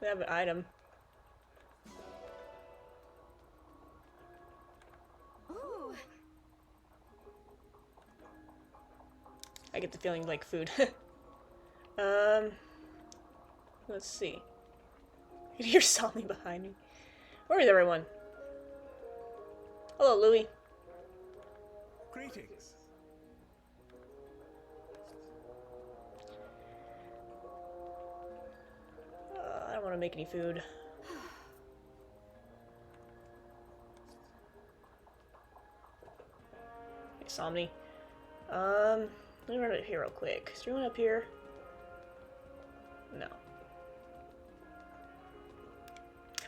We have an item. Ooh. I get the feeling like food. Let's see. I can hear Somni behind me. Where is everyone? Hello, Louis. Greetings. I don't want to make any food. Hey, Somni. Let me run up here real quick. Is there anyone up here? No.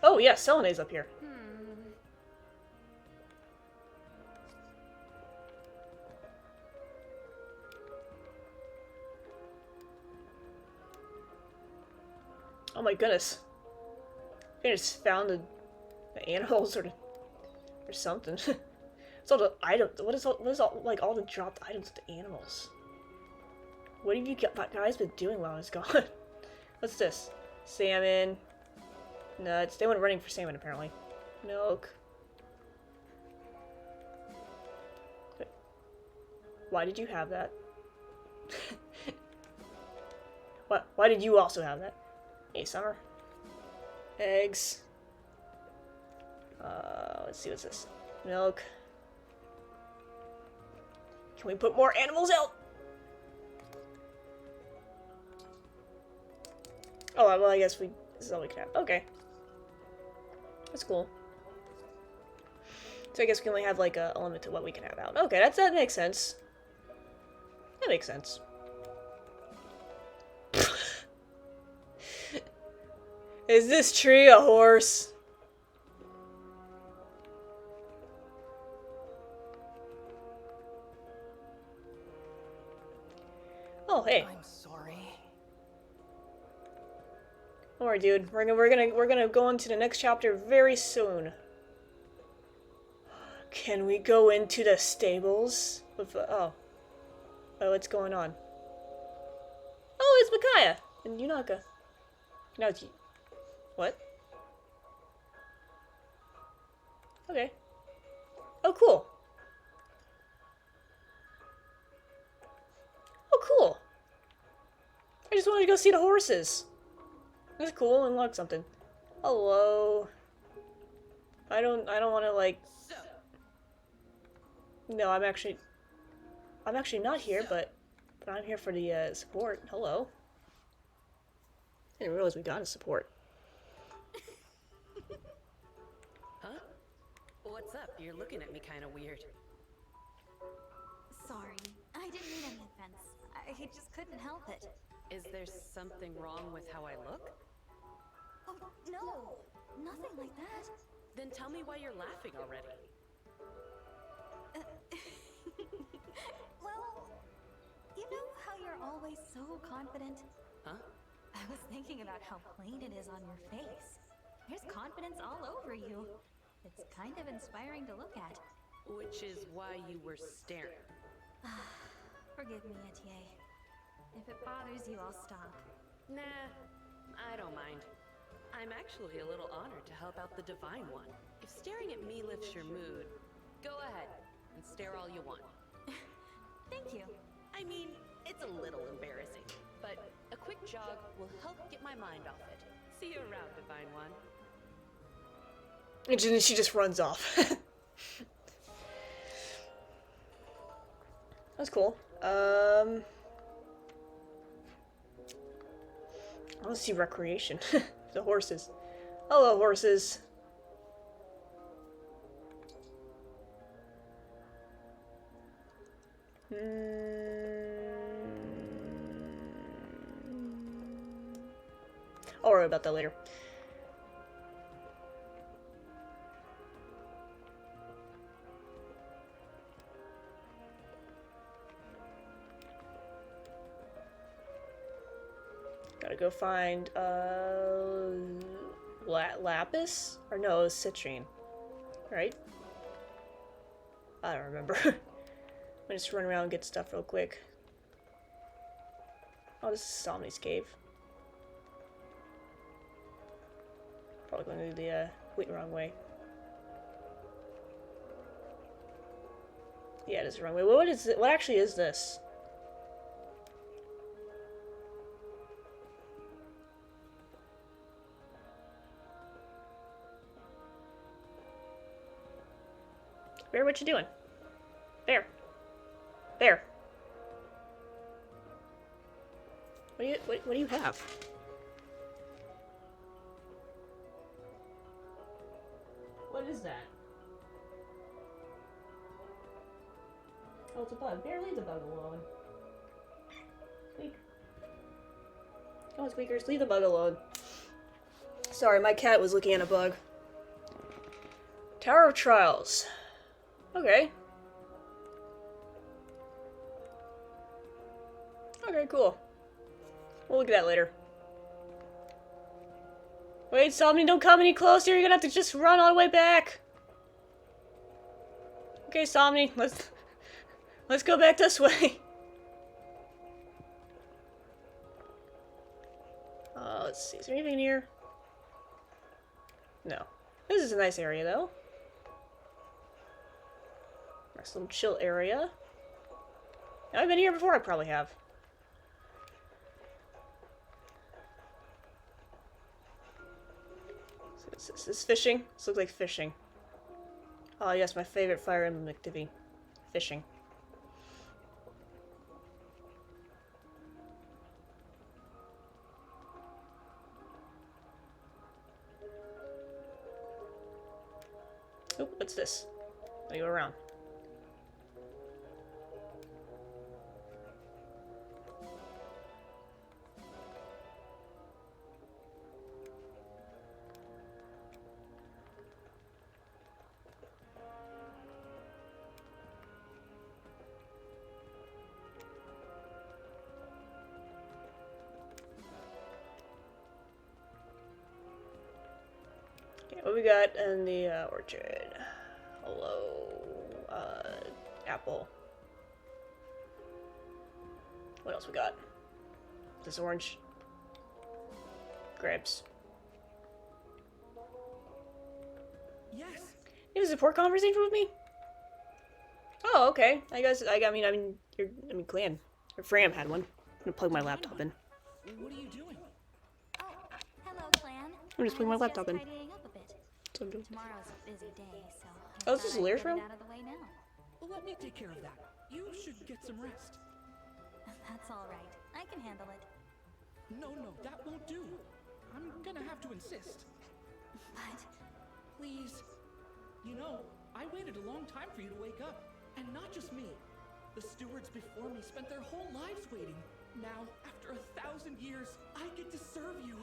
Oh, yeah, Selena's up here. Oh my goodness. I just found the animals or something. It's all the items. What is all like all the dropped items of the animals? What have you guys been doing while I was gone? What's this? Salmon. Nuts. They went running for salmon apparently. Milk. Why did you have that? What? Why did you also have that? Hey, Summer. Eggs. Let's see, what's this? Milk. Can we put more animals out? Oh, well, I guess this is all we can have. Okay. That's cool. So I guess we can only have, like, a limit to what we can have out. Okay, that makes sense. That makes sense. Is this tree a horse? Oh, hey. I'm sorry. Don't worry, dude. We're gonna go into the next chapter very soon. Can we go into the stables? With oh, what's going on? Oh, it's Micaiah and Yunaka. No, it's what? Okay. Oh, cool. Oh, cool. I just wanted to go see the horses. That's cool. Unlock something. Hello. I don't want to like. No, I'm actually not here, but I'm here for the support. Hello. I didn't realize we got a support. What's up? You're looking at me kind of weird. Sorry, I didn't mean any offense. I just couldn't help it. Is there something wrong with how I look? Oh, no, nothing like that. Then tell me why you're laughing already. Well, you know how you're always so confident? Huh? I was thinking about how plain it is on your face. There's confidence all over you. It's kind of inspiring to look at. Which is why you were staring. Forgive me, Etienne. If it bothers you, I'll stop. Nah, I don't mind. I'm actually a little honored to help out the Divine One. If staring at me lifts your mood, go ahead and stare all you want. Thank you. I mean, it's a little embarrassing, but a quick jog will help get my mind off it. See you around, Divine One. And then she just runs off. That's cool. I want to see recreation. The horses. Hello, horses. I'll worry about that later. Gotta go find, lapis? Or no, it was citrine. Right? I don't remember. I'm gonna just run around and get stuff real quick. Oh, this is Somni's cave. Probably going to the, went the wrong way. Yeah, it is the wrong way. What is it? What actually is this? Bear, what you doing? Bear. Bear. What do you have? What is that? Oh, it's a bug. Bear, leave the bug alone. Squeak. Come on, Squeakers, leave the bug alone. Sorry, my cat was looking at a bug. Tower of Trials. Okay. Okay, cool. We'll look at that later. Wait, Somni, don't come any closer. You're gonna have to just run all the way back. Okay, Somni, let's go back this way. Let's see. Is there anything here? No. This is a nice area, though. Nice little chill area. I've been here before. I probably have. Is this fishing? This looks like fishing. Oh yes, my favorite Fire Emblem activity. Fishing. Oh, what's this? Let me go around. What we got in the orchard? Hello, apple. What else we got? This orange. Grapes. Yes. You have a support conversation with me? Oh, okay. I guess Clan or Fram had one. I'm gonna plug my laptop in. What are you doing? Oh, hello, Clan. I'm just putting my laptop in. Tidying up a bit. That's what I'm doing. Tomorrow's a busy day, so Oh, this is Lear's room? out of the way now. Well, let me take care of that. You should get some rest. That's all right. I can handle it. No, that won't do. I'm gonna have to insist. But Please, You know, I waited a long time for you to wake up. And not just me. The stewards before me spent their whole lives waiting. Now, after 1,000 years, I get to serve you.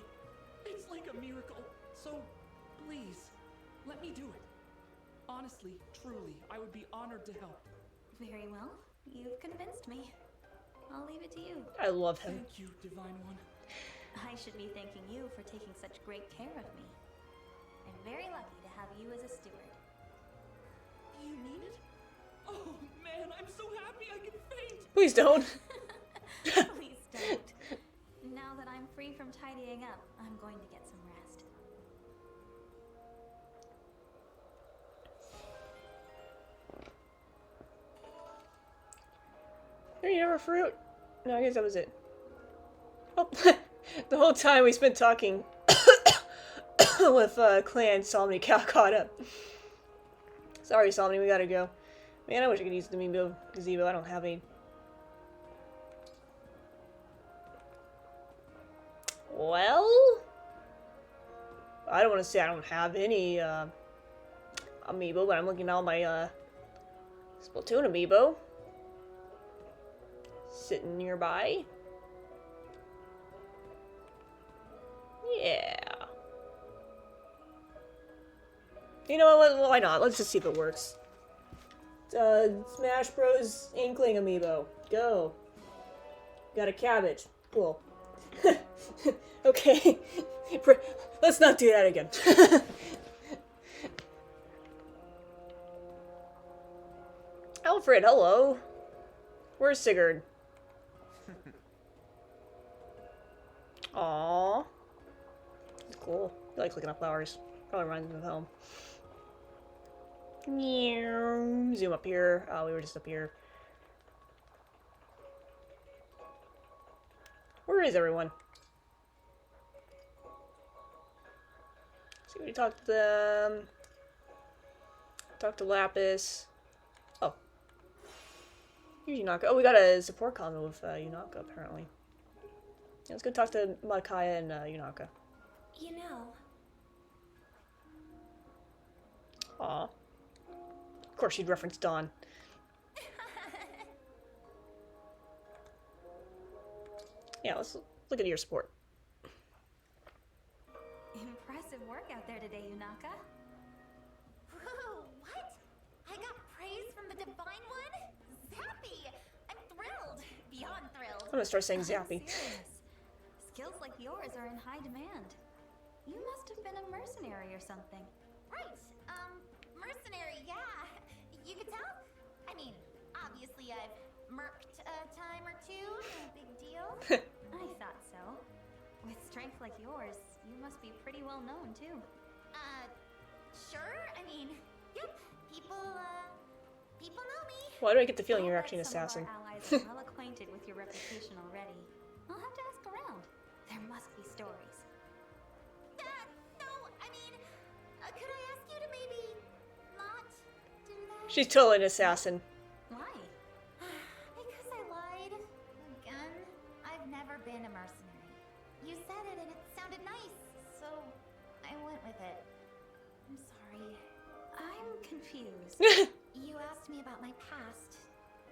It's like a miracle. So, please, let me do it. Honestly, truly, I would be honored to help. Very well. You've convinced me. I'll leave it to you. I love him. Thank you, Divine One. I should be thanking you for taking such great care of me. I'm very lucky to have you as a steward. You mean it? Oh man, I'm so happy I can faint! Please don't. Please don't. Now that I'm free from tidying up, I'm going to get some rest. Are you ever fruit? No, I guess that was it. Oh, the whole time we spent talking with Clan, Somni got caught up. Sorry, Somni, we gotta go. Man, I wish I could use the Amiibo gazebo. I don't have any. Well, I don't want to say I don't have any Amiibo, but I'm looking at all my Splatoon Amiibo sitting nearby. Yeah. You know what? Why not? Let's just see if it works. Smash Bros. Inkling Amiibo. Go. Got a cabbage. Cool. Okay. Let's not do that again. Alfred, hello. Where's Sigurd? Aww. That's cool. He likes looking at flowers. Probably reminds him of home. Zoom up here. Oh, we were just up here. Where is everyone? So we talked to them. Talk to Lapis. Oh. Here's Yunaka. Oh, we got a support comment with Yunaka, apparently. Yeah, let's go talk to Makaya and Yunaka. You know, Aw. Of course she'd reference Dawn. Yeah, let's look at your support. impressive work out there today, Yunaka. Whoa, what? I got praise from the Divine One? Zappy! I'm thrilled. Beyond thrilled. I'm gonna start saying I'm Zappy. serious. Skills like yours are in high demand. You must have been a mercenary or something. Right. Mercenary, yeah. You could tell? I mean, obviously I've merked a time or two. No big deal. I thought so. With strength like yours, you must be pretty well known too. Sure. I mean, yep. People know me. Why do I get the feeling I'll you're bet actually an some of assassin? our allies are well acquainted with your reputation already. I'll have to ask around. There must be stories. No, I mean, could I ask you to maybe not do that? She's totally an assassin. Why? Because I lied. Again, I've never been a mercenary. You said it and it sounded nice, so I went with it. I'm sorry. I'm confused. You asked me about my past.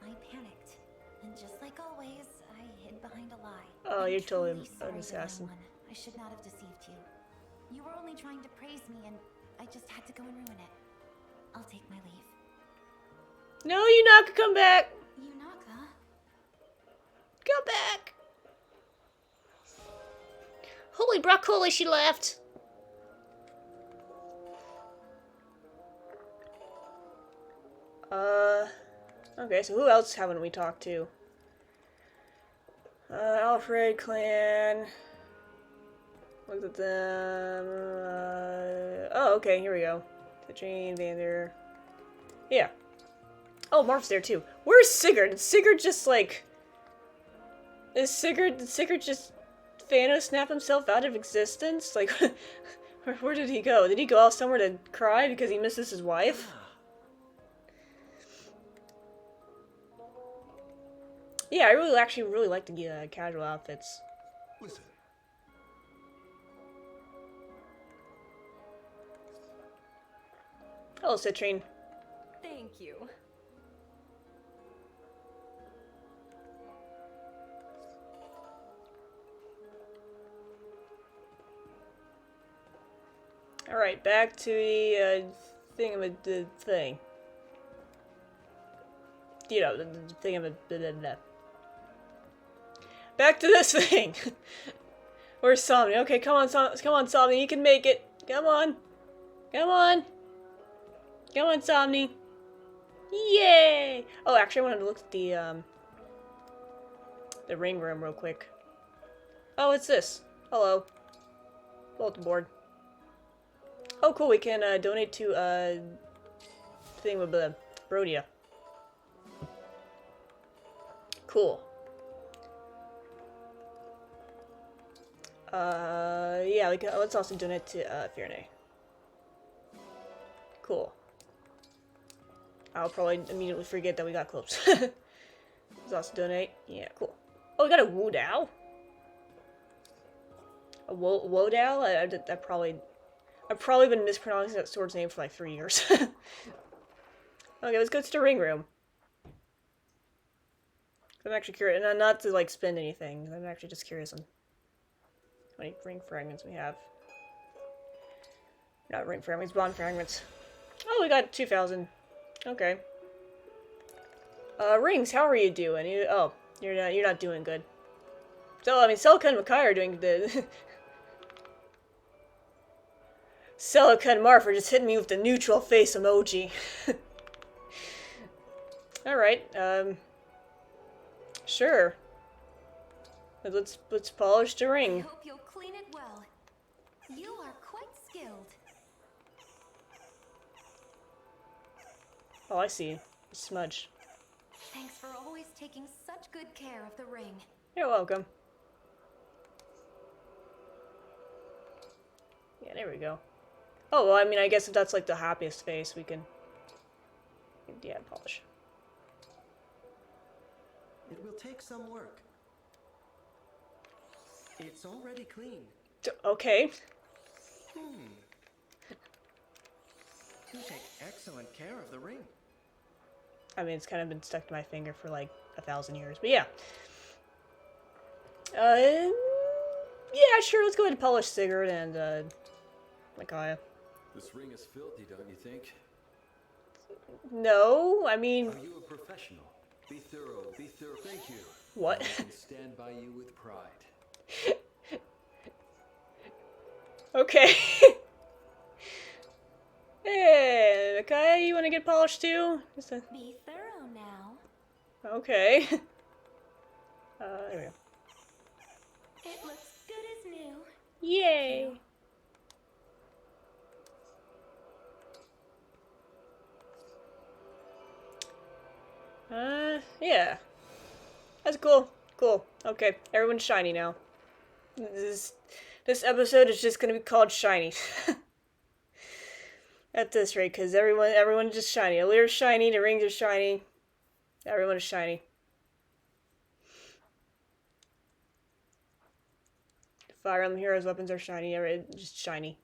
I panicked. And just like always, I hid behind a lie. Oh, I'm you're totally truly sorry, an assassin. Divine One. I should not have deceived you. You were only trying to praise me and I just had to go and ruin it. I'll take my leave. No, Yunaka, come back! Yunaka? Come back! Holy broccoli, she left! Okay, so who else haven't we talked to? Alfred, Clan. Looked at them. Oh, okay, here we go. Jane, Vander. Yeah. Oh, Marv's there too. Where's Sigurd? Did Sigurd just like... Did Sigurd just Thanos snap himself out of existence? Like, where did he go? Did he go off somewhere to cry because he misses his wife? Yeah, I really like the casual outfits. Listen. Hello, Citrine. Thank you. Alright, back to the the thing. You know, the thing of the back to this thing. Where's Somni? Okay, come on, Somni, you can make it. Come on. Come on. Come on, Somni. Yay! Oh, actually, I wanted to look at the ring room real quick. Oh, it's this. Hello. Bulletin board. Oh, cool. We can donate to thing with the Brodia. Cool. Yeah. We can. Let's also donate to Fierne. Cool. I'll probably immediately forget that we got clips. Let's also donate. Yeah. Cool. Oh, we got a Wu Dao. A Wo Dao. I've probably been mispronouncing that sword's name for like 3 years. Okay, let's go to the ring room. I'm actually curious, and not to like spend anything. I'm actually just curious on how many ring fragments we have. Not ring fragments, bond fragments. Oh, we got 2,000. Okay. Rings, how are you doing? You're not doing good. So I mean, Celica and Makai are doing the. Celica and Marf are just hitting me with the neutral face emoji. Alright, sure. Let's polish the I ring. hope you'll clean it well. You are quite skilled. Oh, I see. A smudge. Thanks for always taking such good care of the ring. You're welcome. Yeah, there we go. Oh, well, I mean, I guess if that's like the happiest face, we can... Yeah, polish. It will take some work. It's already clean. Okay. You take excellent care of the ring. I mean, it's kind of been stuck to my finger for like 1,000 years, but yeah. Yeah, sure, let's go ahead and polish Sigurd and, Micaiah. This ring is filthy, don't you think? No, I mean... Are you a professional? Be thorough, be thorough. Thank you. What? I can stand by you with pride. Okay. Hey, Micaiah, you want to get polished too? Be thorough now. Okay. There we go. It looks good as new. Yay! Yeah. That's cool. Cool. Okay, everyone's shiny now. This episode is just gonna be called Shiny. At this rate, because everyone's just shiny. Alira's shiny, the rings are shiny. Everyone is shiny. Fire Emblem Heroes weapons are shiny, just shiny.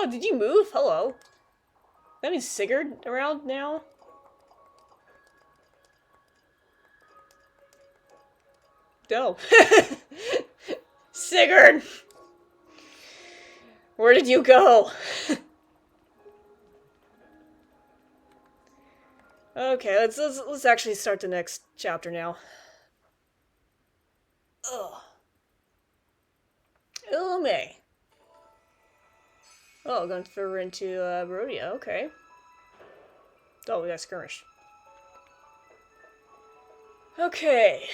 Oh, did you move? Hello. That means Sigurd around now? No. Sigurd! Where did you go? Okay, let's actually start the next chapter now. Ugh. May. Oh, going further into Barodia, okay. Oh, we got skirmish. Okay.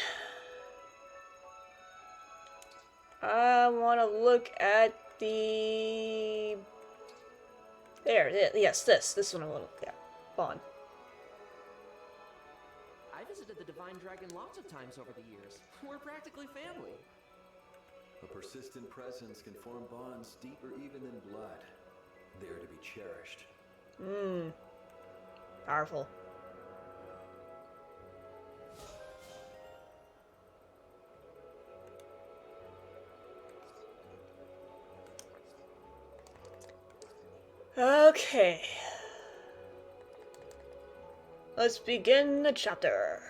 I want to look at the... There, yes, this one I want to look at. Bond. I visited the Divine Dragon lots of times over the years. We're practically family. A persistent presence can form bonds deeper even than blood. They are to be cherished. Powerful. Okay. Let's begin the chapter.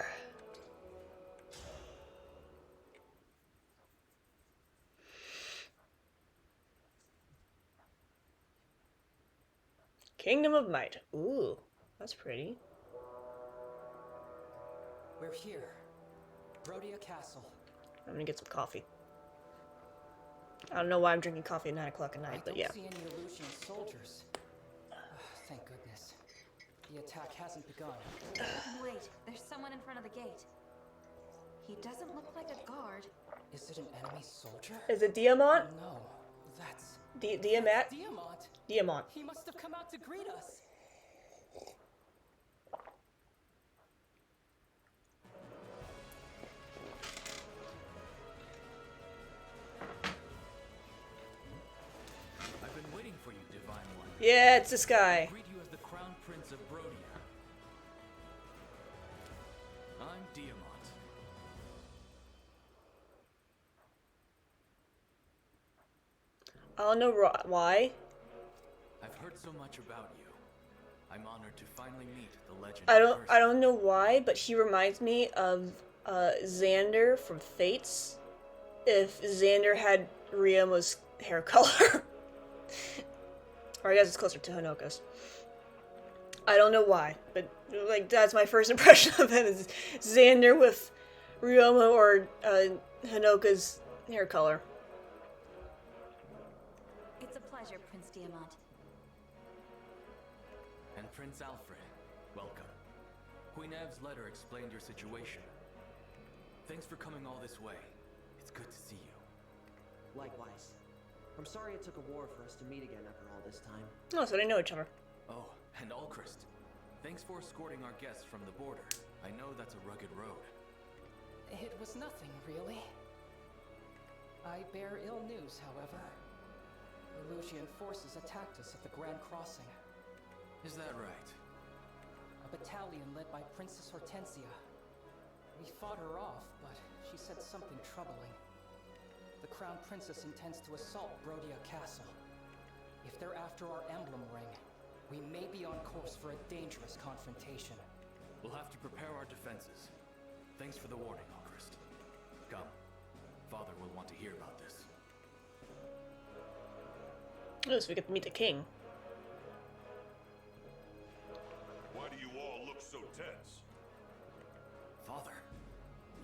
Kingdom of Might. Ooh, that's pretty. We're here. Rhodia Castle. I'm gonna get some coffee. I don't know why I'm drinking coffee at 9 o'clock at night, but yeah. I don't see any Illusion soldiers. Thank goodness. The attack hasn't begun. Wait, there's someone in front of the gate. He doesn't look like a guard. Is it an enemy soldier? Is it Diamant? No, that's... Diamant? Diamant! Diamant. He must have come out to greet us! I've been waiting for you, Divine One. Yeah, it's this guy. I greet you as the Crown Prince of Brodia. I'm Diamant. I don't know why. I've heard so much about you. I'm honored to finally meet the legend. I don't know why, but he reminds me of Xander from Fates. If Xander had Ryoma's hair color. Or I guess it's closer to Hanoka's. I don't know why, but like that's my first impression of him is Xander with Ryoma or Hanoka's hair color. It's a pleasure, Prince Diamant. And Prince Alfred, welcome. Queen Ev's letter explained your situation. Thanks for coming all this way. It's good to see you. Likewise. I'm sorry it took a war for us to meet again after all this time. Oh, so they know each other. Oh, and Alchrist. Thanks for escorting our guests from the border. I know that's a rugged road. It was nothing, really. I bear ill news, however. Illusian forces attacked us at the Grand Crossing. Is that right? A battalion led by Princess Hortensia. We fought her off, but she said something troubling. The Crown Princess intends to assault Brodia Castle. If they're after our emblem ring, we may be on course for a dangerous confrontation. We'll have to prepare our defenses. Thanks for the warning, Alchrist. Come. Father will want to hear about this. Oh, so we get to meet the king. Why do you all look so tense? Father,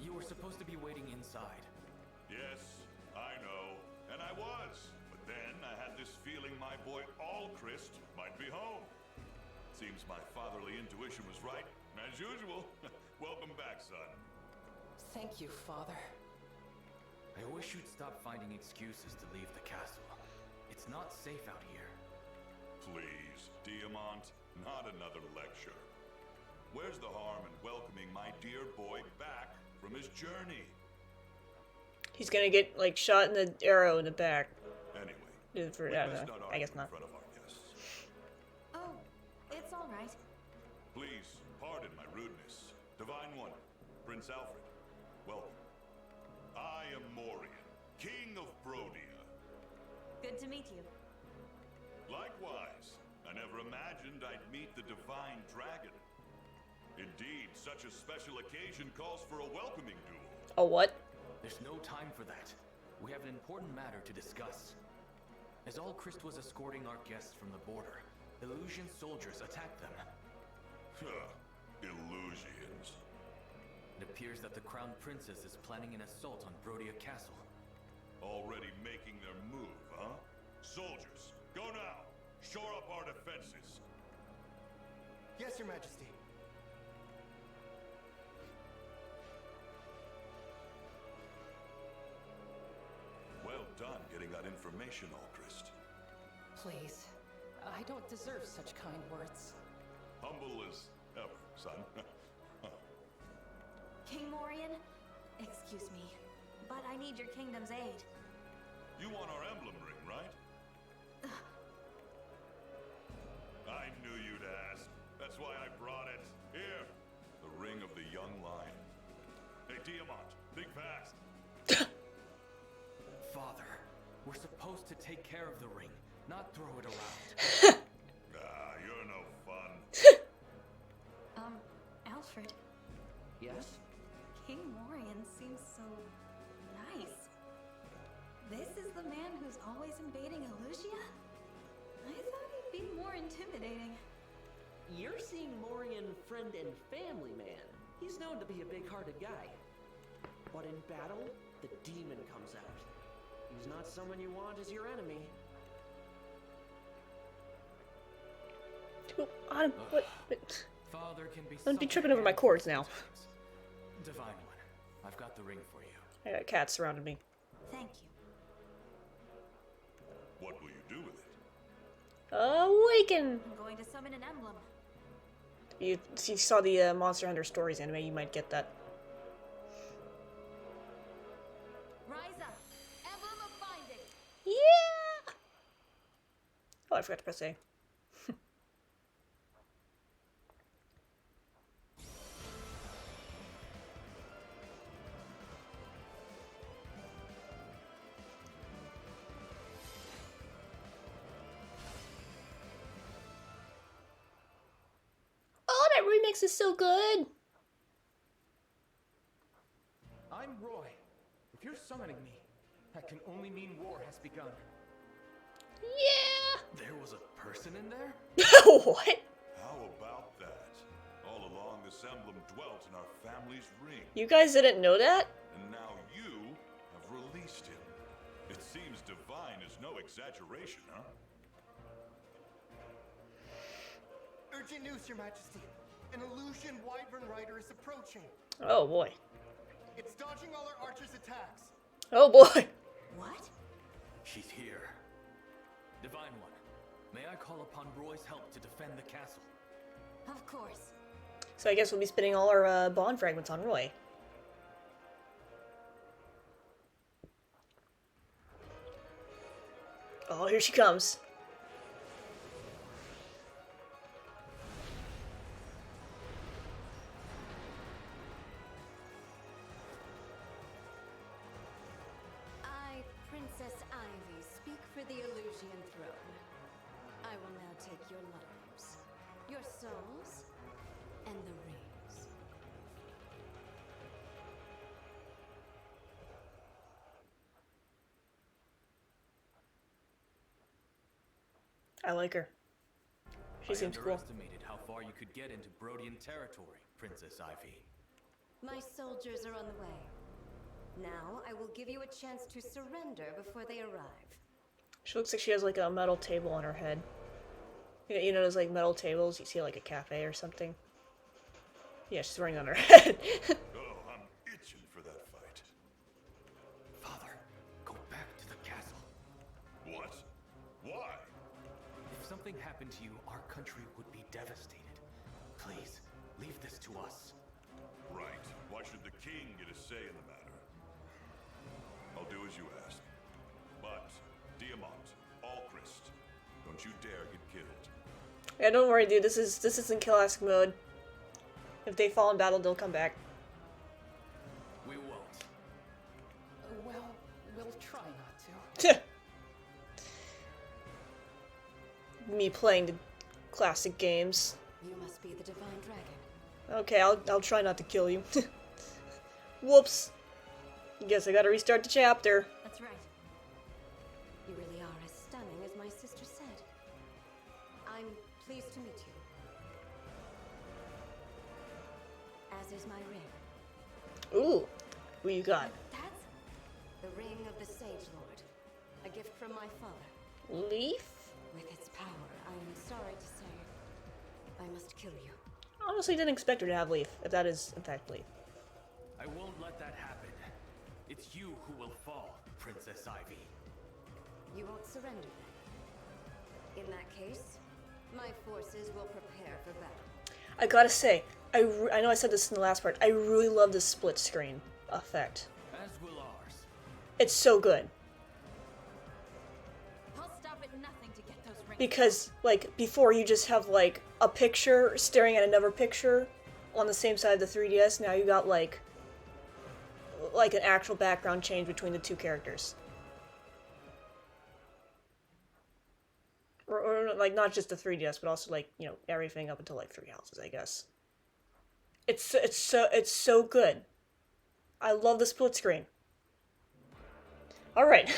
you were supposed to be waiting inside. Yes, I know, and I was. But then I had this feeling my boy Alchrist might be home. Seems my fatherly intuition was right, as usual. Welcome back, son. Thank you, Father. I wish you'd stop finding excuses to leave the castle. It's not safe out here. Please, Diamant, not another lecture. Where's the harm in welcoming my dear boy back from his journey? He's gonna get like shot in the arrow in the back. Anyway, I don't know. I guess not. in front of our guests. Oh, it's all right. Please, pardon my rudeness. Divine One, Prince Alfred, welcome. I am Morian, King of Brodia. Good to meet you. Likewise, I never imagined I'd meet the Divine Dragon. Indeed, such a special occasion calls for a welcoming duel. A what? There's no time for that. We have an important matter to discuss. As Alchrist was escorting our guests from the border, Illusion soldiers attacked them. Illusions. It appears that the Crown Princess is planning an assault on Brodia Castle. Already making their move, huh? Soldiers, go now! Shore up our defenses! Yes, Your Majesty. Well done getting that information, Alchrist. Please. I don't deserve such kind words. Humble as ever, son. King Morian, excuse me, but I need your kingdom's aid. You want our emblem ring, right? I knew you'd ask. That's why I brought it. Here, the ring of the young lion. Hey, Diamant, think fast. Father, we're supposed to take care of the ring, not throw it around. Alfred. Yes? King Morian seems so nice. This is the man who's always invading Elusia? I thought he'd be more intimidating. You're seeing Morian friend and family man. He's known to be a big-hearted guy. But in battle, the demon comes out. He's not someone you want as your enemy. What? Father can be I'll be such a tripping over my handful cords now. sometimes. Divine One, I've got the ring for you. I got cats surrounding me. Thank you. What will you do with it? Awaken! I'm going to summon an emblem. If you saw the Monster Hunter Stories anime, you might get that. Rise up! Emblem of binding! Yeah! Oh, I forgot to press A. Oh, that remix is so good! I'm Roy. If you're summoning me, that can only mean war has begun. Yeah! There was a person in there? What? How about that? All along, this emblem dwelt in our family's ring. You guys didn't know that? And now you have released him. It seems divine is no exaggeration, huh? Urgent news, Your Majesty. An illusion Wyvern Rider is approaching. Oh boy. It's dodging all our archers' attacks. Oh boy. What? She's here. Divine One, may I call upon Roy's help to defend the castle? Of course. So I guess we'll be spinning all our bond fragments on Roy. Oh, here she comes. I, Princess Ivy, speak for the Illusion throne. I will now take your lives, your souls, and the rings. I like her. She seems I cool. underestimated how far you could get into Brodian territory, Princess Ivy. My soldiers are on the way. Now I will give you a chance to surrender before they arrive. She looks like she has like a metal table on her head. You know those like metal tables you see at like a cafe or something? Yeah, she's wearing it on her head. Oh, I'm itching for that fight. Father, go back to the castle. What? Why? If something happened to you, our country would be devastated. Please, leave this to us. Right. Why should the king get a say in the matter? I'll do as you ask. But, Diamant, Alchrist, don't you dare get killed. Yeah, don't worry, dude. This isn't kill-ask mode. If they fall in battle, they'll come back. We won't. Well, we'll try not to. Me playing the classic games. You must be the Divine Dragon. Okay, I'll try not to kill you. Whoops. Guess I gotta restart the chapter. That's right. You really are as stunning as my sister said. I'm pleased to meet you. As is my ring. Ooh, who you got? That's the ring of the Sage Lord. A gift from my father. Leaf? With its power, I'm sorry to say, I must kill you. Honestly, didn't expect her to have Leaf, if that is in fact Leaf. I won't let that happen. It's you who will fall, Princess Ivy. You won't surrender then. In that case, my forces will prepare for battle. I gotta say, I know I said this in the last part, I really love this split screen effect. As will ours. It's so good. I'll stop at nothing to get those rings. Because, like, before you just have, like, a picture staring at another picture on the same side of the 3DS, now you got, like an actual background change between the two characters. Or like, not just the 3DS, but also, like, you know, everything up until, like, 3 houses, I guess. It's so good. I love the split screen. All right,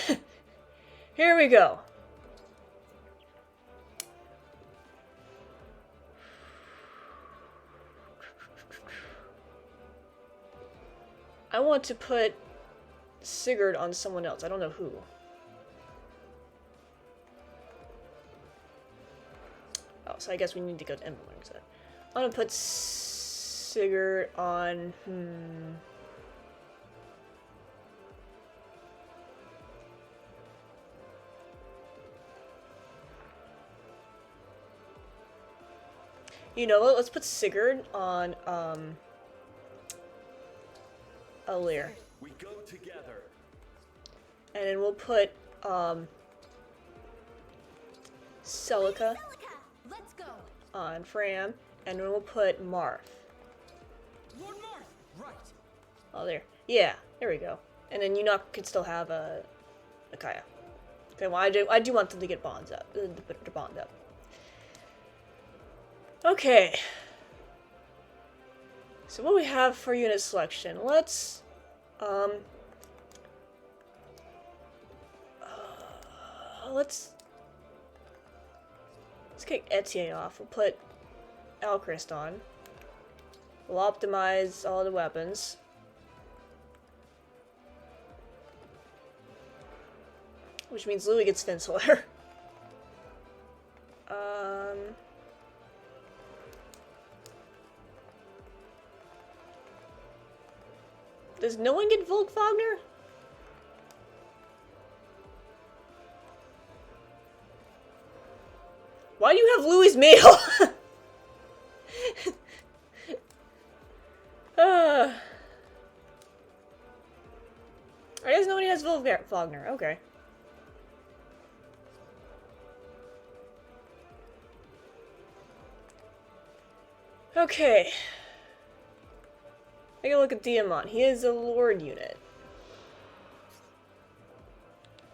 here we go. I want to put Sigurd on someone else. I don't know who. Oh, so I guess we need to go to Emblems. I'm gonna put Sigurd on. You know what? Let's put Sigurd on Alir. We go together. And then we'll put Celica Let's go. on Fram, and then we'll put Marth. Lord Marth! Right. Oh, there. Yeah, there we go. And then Unok could still have Akaya. Okay, well, I do want them to get bonds up, to bond up. Okay. So what we have for unit selection? Let's kick Etier off. We'll put Alchrist on. We'll optimize all the weapons. Which means Louis gets Finslayer. Does no one get Volkfogner? Why do you have Louis' mail? I guess nobody has Volkfogner. Okay. Okay. Take a look at Diamant. He is a Lord unit.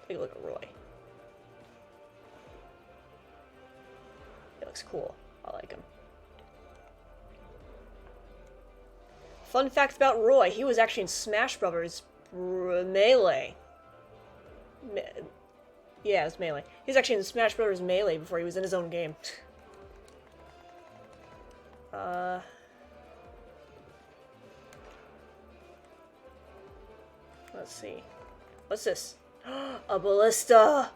Take a look at Roy. He looks cool. I like him. Fun fact about Roy, he was actually in Smash Brothers Melee. Yeah, it's Melee. He's actually in Smash Brothers Melee before he was in his own game. Let's see. What's this? A ballista!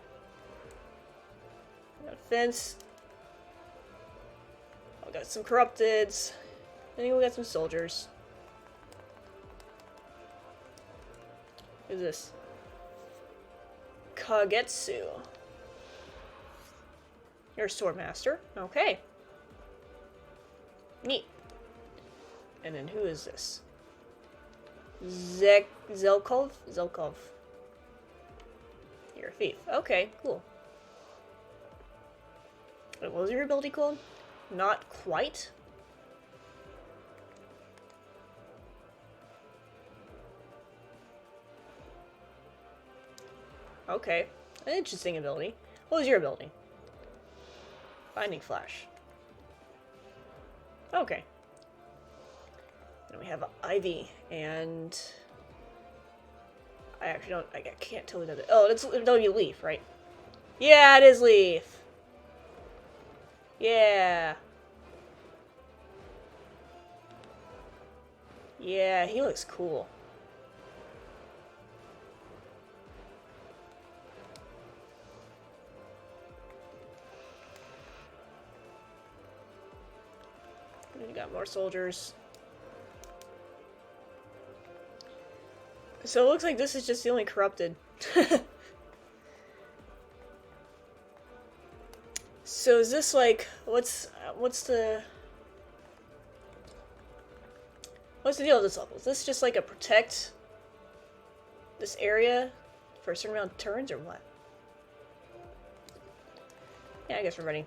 Got a fence. Oh, got some corrupteds. I think we got some soldiers. Who's this? Kagetsu. You're a swordmaster. Okay. Neat. And then who is this? Zelkov? Zelkov. You're a thief. Okay, cool. Wait, what was your ability called? Not quite? Okay. An interesting ability. What was your ability? Binding Flash. Okay. Then we have Ivy, and I actually don't, I can't tell who that is. Oh, that'll be Leaf, right? Yeah, it is Leaf! Yeah! Yeah, he looks cool. We got more soldiers. So it looks like this is just the only corrupted. So is this like, what's the deal with this level? Is this just like a protect this area for a certain amount of turns or what? Yeah, I guess we're ready.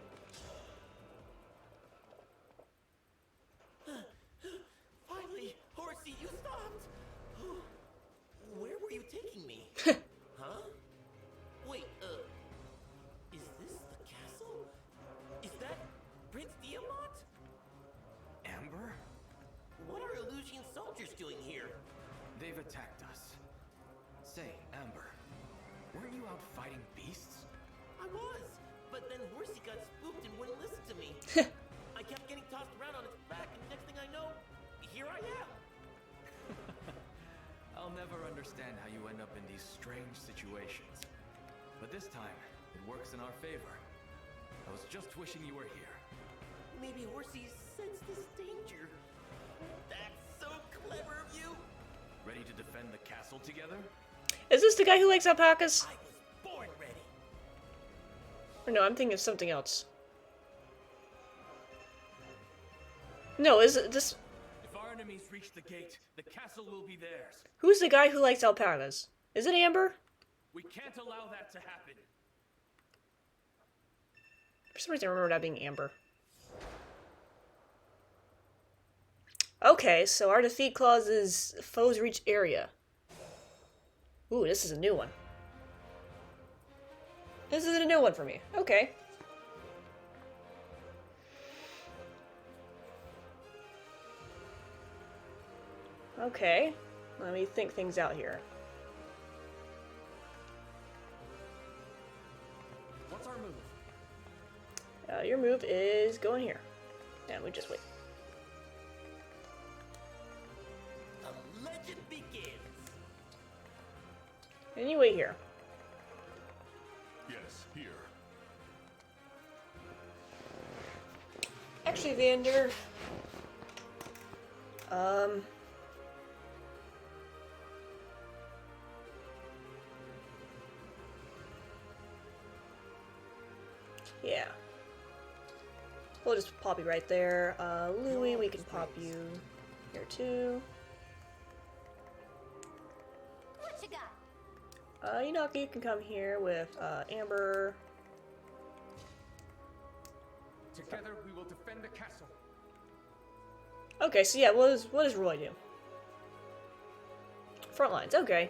Finally, Horsey, you stopped! Where were you taking me? Huh? Wait, is this the castle? Is that Prince Diamant? Amber? What out fighting beasts? I was, but then Horsey got spooked and wouldn't listen to me. I kept getting tossed around on its back, and next thing I know, here I am. I'll never understand how you end up in these strange situations. But this time, it works in our favor. I was just wishing you were here. Maybe Horsey sensed this danger. That's so clever of you. Ready to defend the castle together? Is this the guy who likes alpacas? I was born ready. Or no, I'm thinking of something else. No, is it this? If our enemies reach the gate, the castle will be theirs. Who's the guy who likes alpacas? Is it Amber? We can't allow that to happen. For some reason I remember that being Amber. Okay, so our defeat clause is foes reach area. Ooh, this is a new one. This is a new one for me. Okay. Okay. Let me think things out here. What's our move? Your move is going here. And we just wait. The legend begins. And you wait here. Yes, here. Actually, Vander. Yeah. We'll just pop you right there. Louis, we can pop you here too. What you got? Inaki can come here with Amber. Together we will defend the castle. Okay, so yeah, what does Roy do? Front lines, okay.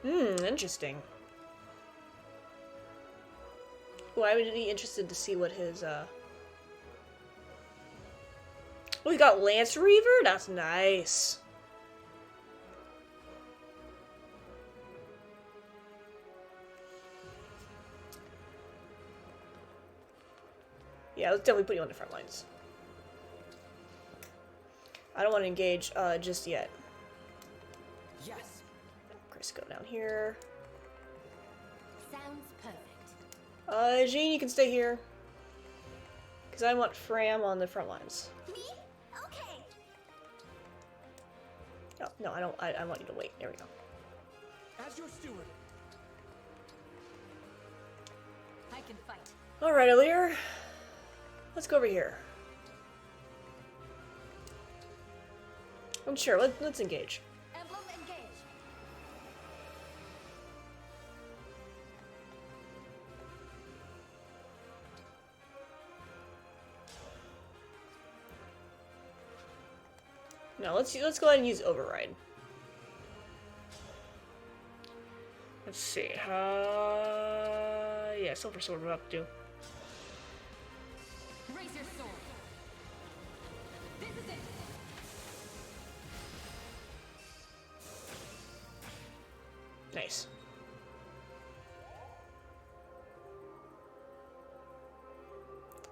Interesting. Well, I would be interested to see what his, Oh, we got Lance Reaver? That's nice. Yeah, let's definitely put you on the front lines. I don't want to engage, just yet. Yes. Chris, go down here. Sounds perfect. Jean, you can stay here. Because I want Fram on the front lines. Me? Okay. Oh, no, I don't. I want you to wait. There we go. As your steward. I can fight. Alright, Alir. Let's go over here. I'm sure. Let's engage. Emblem engage. No, let's go ahead and use override. Let's see. Yeah, Silver Sword we're up to. Raise your sword. This is it. Nice.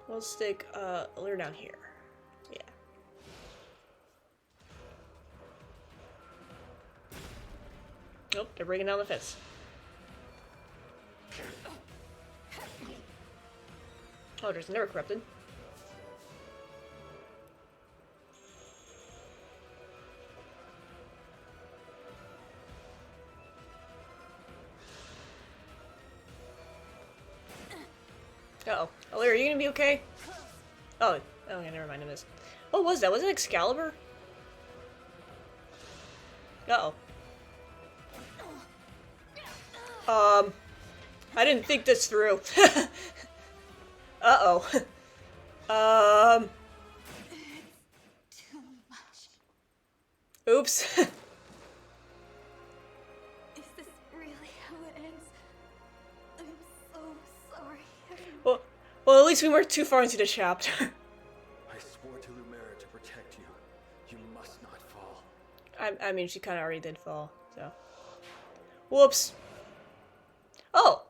We'll stick Alir down here. Yeah. Nope, they're breaking down the fence. Oh, there's never corrupted. Uh-oh. Alir, are you gonna be okay? Oh, okay, never mind, it is. What was that? Was it Excalibur? Uh-oh. I didn't think this through. Uh-oh. Too much. Oops. Is this really how it ends? I'm so sorry. Well, at least we weren't too far into the chapter. I swore to Lumera to protect you. You must not fall. I mean, she kind of already did fall, so. Whoops. Oh.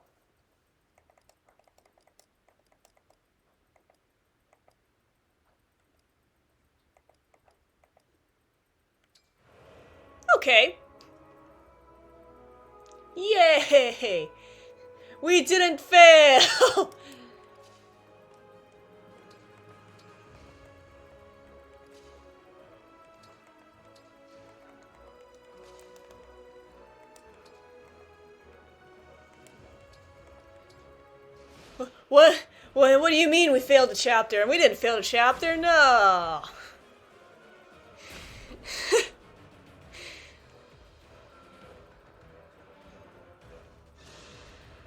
Okay. Yay! We didn't fail! What? What do you mean we failed the chapter? We didn't fail the chapter? No!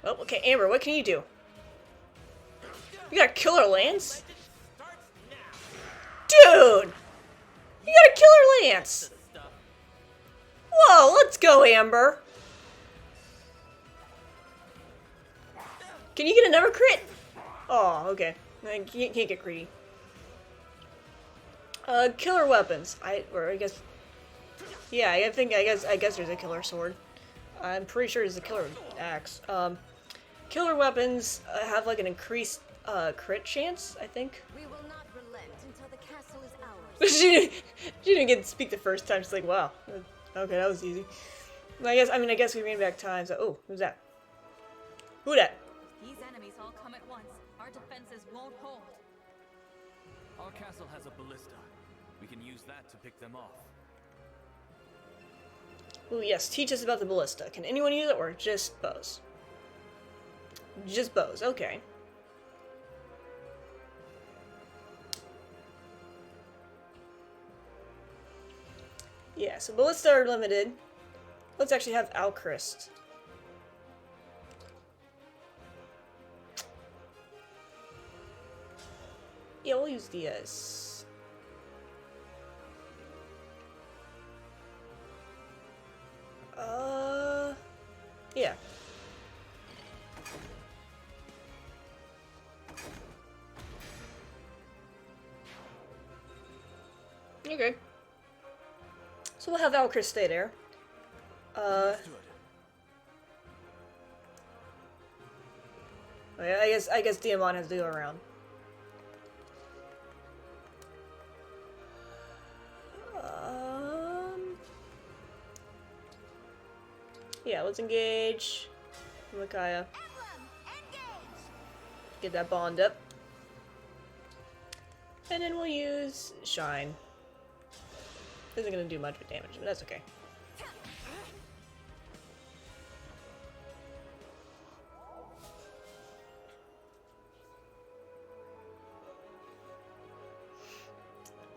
Well, okay, Amber, what can you do? You got a killer lance? Dude! You got a killer lance! Whoa, let's go, Amber! Can you get another crit? Oh, okay. I can't get greedy. Killer weapons. I guess. Yeah, I guess there's a killer sword. I'm pretty sure there's a killer axe. Killer weapons have like an increased crit chance, I think. We will not relent until the castle is ours. she didn't get to speak the first time. She's like, wow, okay, that was easy. I guess we ran back time. So, oh, who's that? Who that? These enemies all come at once. Our defenses won't hold. Our castle has a ballista. We can use that to pick them off. Ooh, yes, teach us about the ballista. Can anyone use it or just bows? Just bows, okay. Yeah, so ballista are limited. Let's actually have Alchrist. Yeah, we'll use the yeah. Okay. So we'll have Alchrist stay there. I guess Diamond has to go around. Yeah, let's engage Micaiah. Get that bond up. And then we'll use Shine. Isn't gonna do much damage, but that's okay.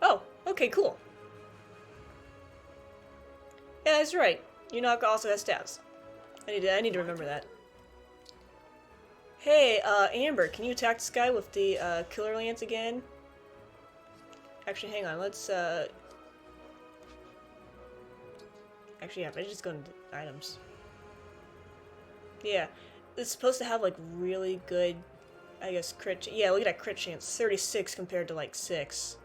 Oh, okay, cool. Yeah, that's right. Unaka also has stabs. I need to remember that. Hey, Amber, can you attack this guy with the killer lance again? Actually, hang on. Let's actually, yeah, I just go into items. Yeah, it's supposed to have like really good, I guess, crit. Yeah, look at that crit chance. 36 compared to like 6.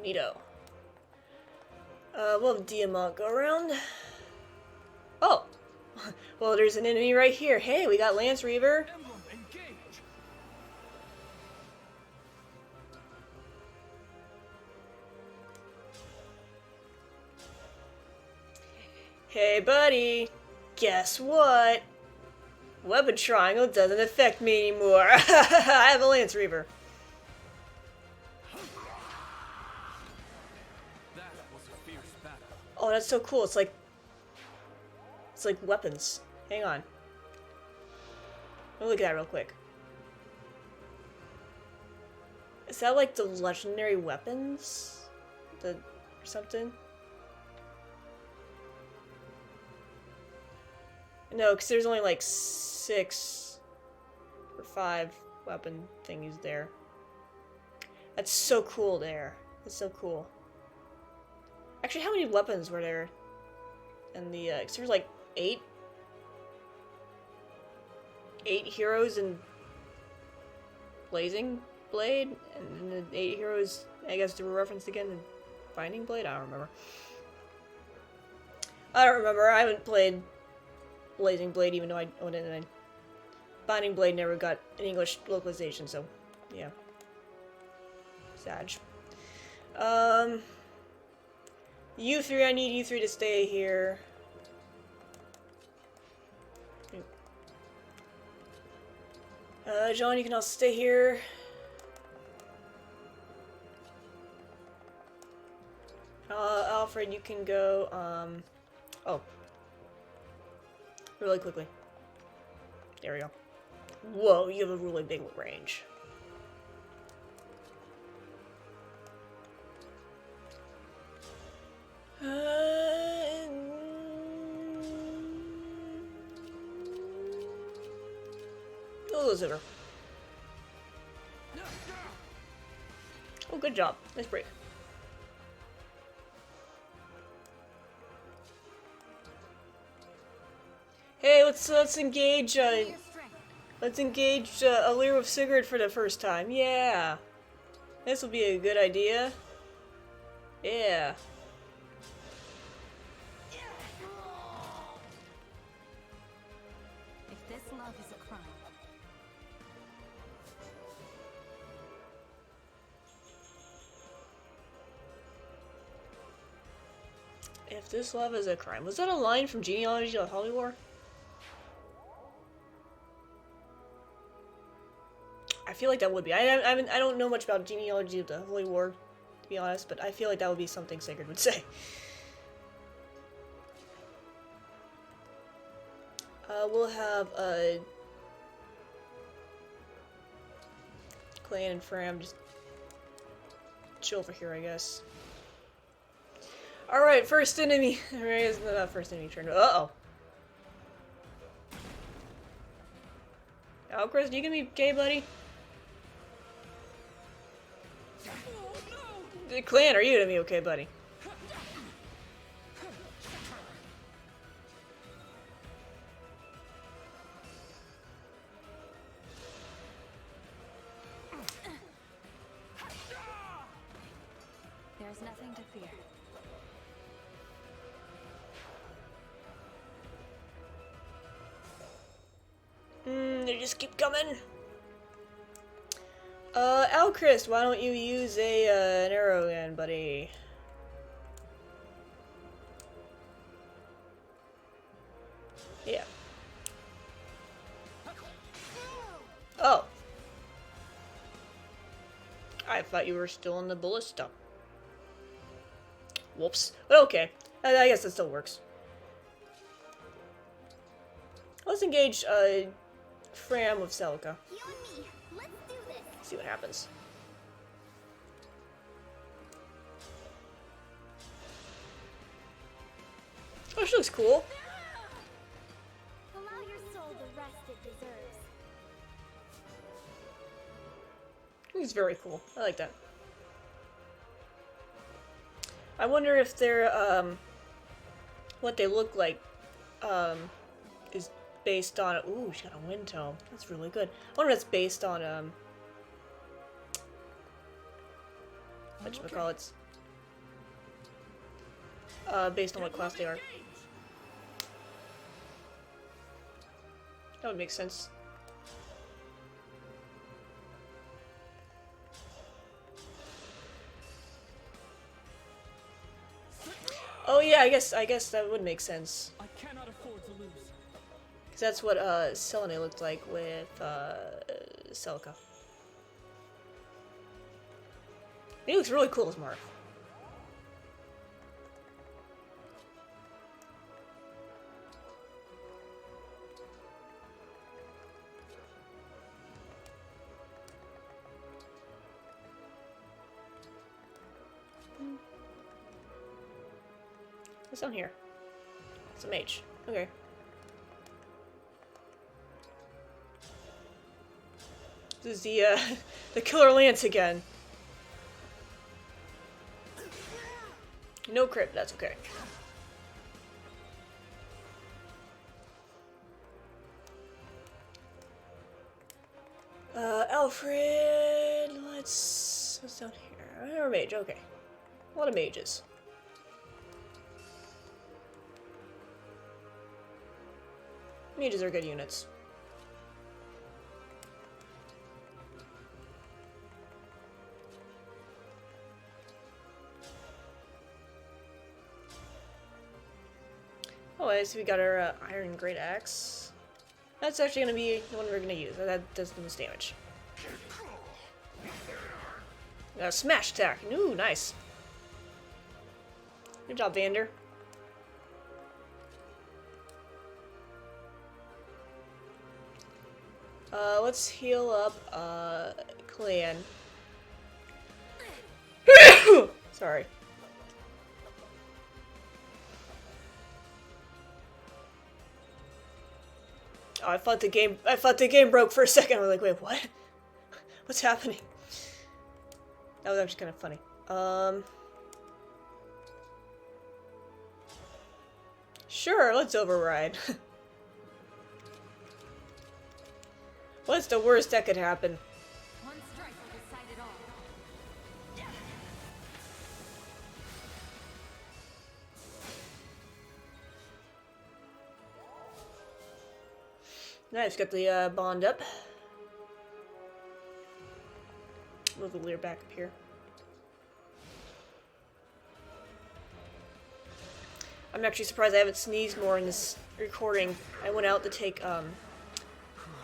Neato. We'll have Diamant go around. Oh! Well, there's an enemy right here. Hey, we got Lance Reaver. Emblem, engage! Hey, buddy. Guess what? Weapon Triangle doesn't affect me anymore. I have a Lance Reaver. That was a fierce battle. Oh, that's so cool. It's like weapons. Hang on. Let me look at that real quick. Is that like the legendary weapons? Or something? No, because there's only like 6 or 5 weapon thingies there. That's so cool there. That's so cool. Actually, how many weapons were there in the, 'cause there's like 8? 8 heroes in Blazing Blade, and then the 8 heroes, I guess, to reference again in Binding Blade? I don't remember. I haven't played Blazing Blade, even though I owned it, and Binding Blade never got an English localization, so yeah. Sag. You three, I need you three to stay here. John, you can also stay here. Alfred, you can go, oh. Really quickly. There we go. Whoa, you have a really big range. Elizabeth. Oh, good job. Nice break. Hey, let's engage. Let's engage Alir with Sigurd for the first time. Yeah, this will be a good idea. Yeah. If this love is a crime. If this love is a crime. Was that a line from Genealogy of Holy War? I feel like that would be. I don't know much about Genealogy of the Holy War, to be honest, but I feel like that would be something Sigurd would say. We'll have Clan and Fram just chill over here, I guess. Alright, first enemy. Alright, it's not first enemy turn. Uh-oh. Oh, Chris, you gonna be okay, buddy? Clan, are you gonna be okay, buddy? There's nothing to fear. They just keep coming. Alchrist, why don't you use an arrow again, buddy? Yeah. Oh. I thought you were still in the ballista. Whoops. But okay. I guess it still works. Let's engage, Fram with Celica. You and me, let's do this. See what happens. Oh, she looks cool. Allow your soul the rest it deserves. He's very cool. I like that. I wonder if they're, what they look like, is based on... Ooh, she got a wind tome. That's really good. I wonder if it's based on, whatchamacallits. Based on what class they are. That would make sense. Oh yeah, I guess that would make sense. I cannot afford to lose. Cause that's what Selene looked like with Celica. He looks really cool as Marth. What's on here? It's a mage. Okay. This is the the Killer Lance again. No crit, that's okay. Alfred, what's down here? Or mage, okay. A lot of mages. Mages are good units. Oh, I see we got our iron great axe. That's actually gonna be the one we're gonna use. That does the most damage. Smash attack. Ooh, nice. Good job, Vander. Let's heal up, Clan. Sorry. Oh, I thought the game broke for a second. I was like, wait, what? What's happening? That was actually kind of funny. Sure, let's override. What's the worst that could happen? One strike will decide it all. Nice, got the bond up. Move the leer back up here. I'm actually surprised I haven't sneezed more in this recording. I went out to take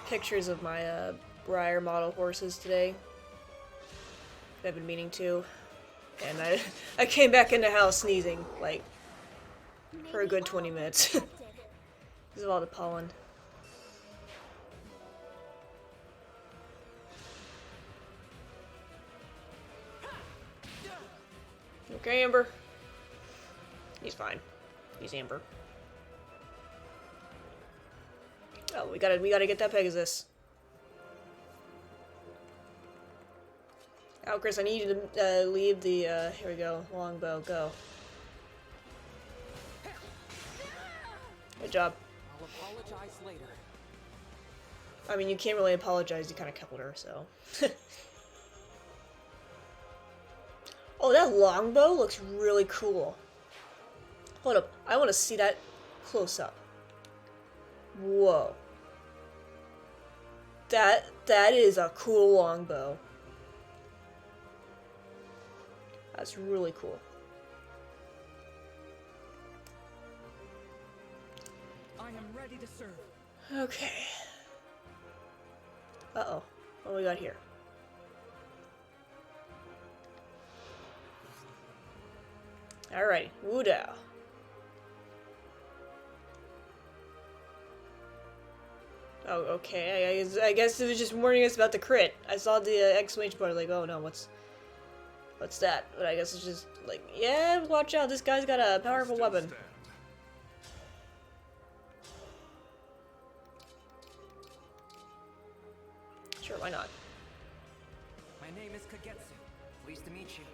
pictures of my Briar model horses today. I've been meaning to. And I came back in the house sneezing, like, for a good 20 minutes. Because of all the pollen. Okay, Amber. He's fine. He's Amber. Oh, we gotta get that Pegasus. Oh, Chris, I need you to leave the, here we go, longbow, go. Good job. I'll apologize later. I mean, you can't really apologize, you kind of killed her, so. Oh, that longbow looks really cool. Hold up, I want to see that close up. Whoa. That is a cool longbow. That's really cool. I am ready to serve. Okay. Uh-oh. What do we got here? Alright, Wudao. Oh, okay. I guess it was just warning us about the crit. I saw the exclamation point, like, oh no, what's that? But I guess it's just like, yeah, watch out, this guy's got a powerful weapon. Sure, why not? My name is Kagetsu. Pleased to meet you.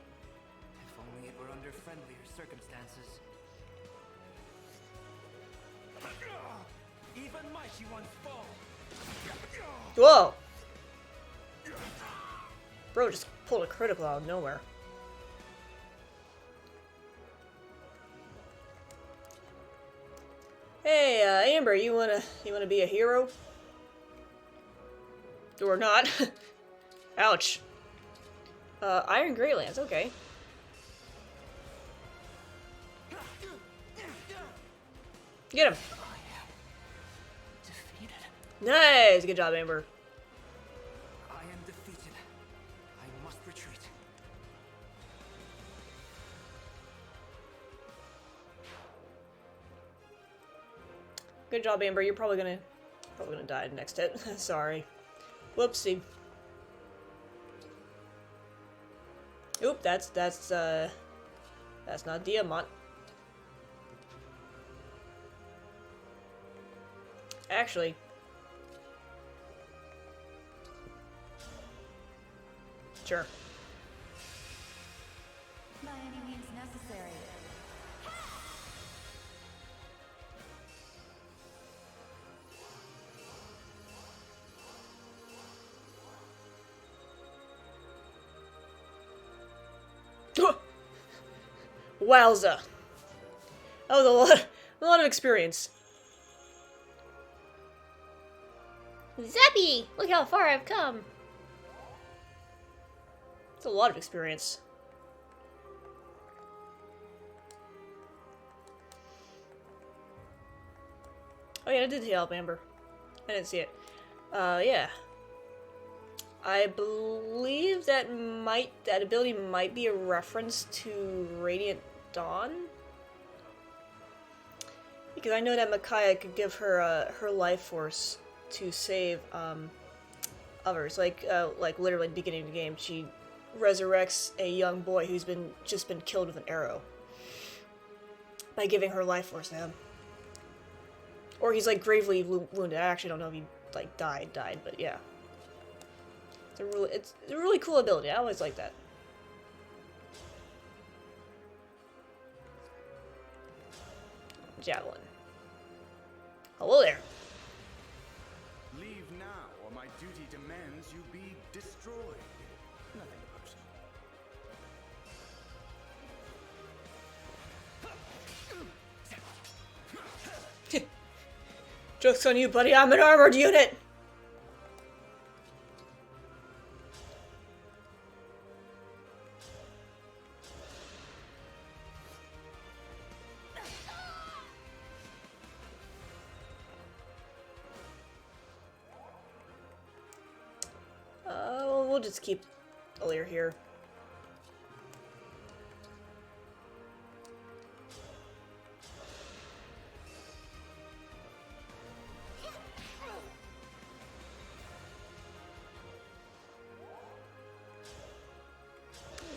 If only it were under friendlier circumstances. Even mighty ones fall. Whoa! Bro just pulled a critical out of nowhere. Hey, Amber, you wanna be a hero? Or not? Ouch. Iron Greylands, okay. Get him. Nice, good job, Amber. I am defeated. I must retreat. Good job, Amber. You're probably gonna die next hit. Sorry. Whoopsie. Oop, that's not Diamant. Actually. Sure. By any means necessary. Wowza. That was a lot of experience. Zappy! Look how far I've come. It's a lot of experience. Oh yeah, I did help Amber. I didn't see it. Yeah. I believe that ability might be a reference to Radiant Dawn. Because I know that Micaiah could give her her life force to save others. Like literally at the beginning of the game, she resurrects a young boy who's just been killed with an arrow by giving her life force to him. Or he's like gravely wounded. I actually don't know if he like died, but yeah. It's a really cool ability. I always like that. Javelin. Hello there. Leave now, or my duty demands you be destroyed. Nothing personal. Joke's on you, buddy. I'm an armored unit. We'll just keep Alir here.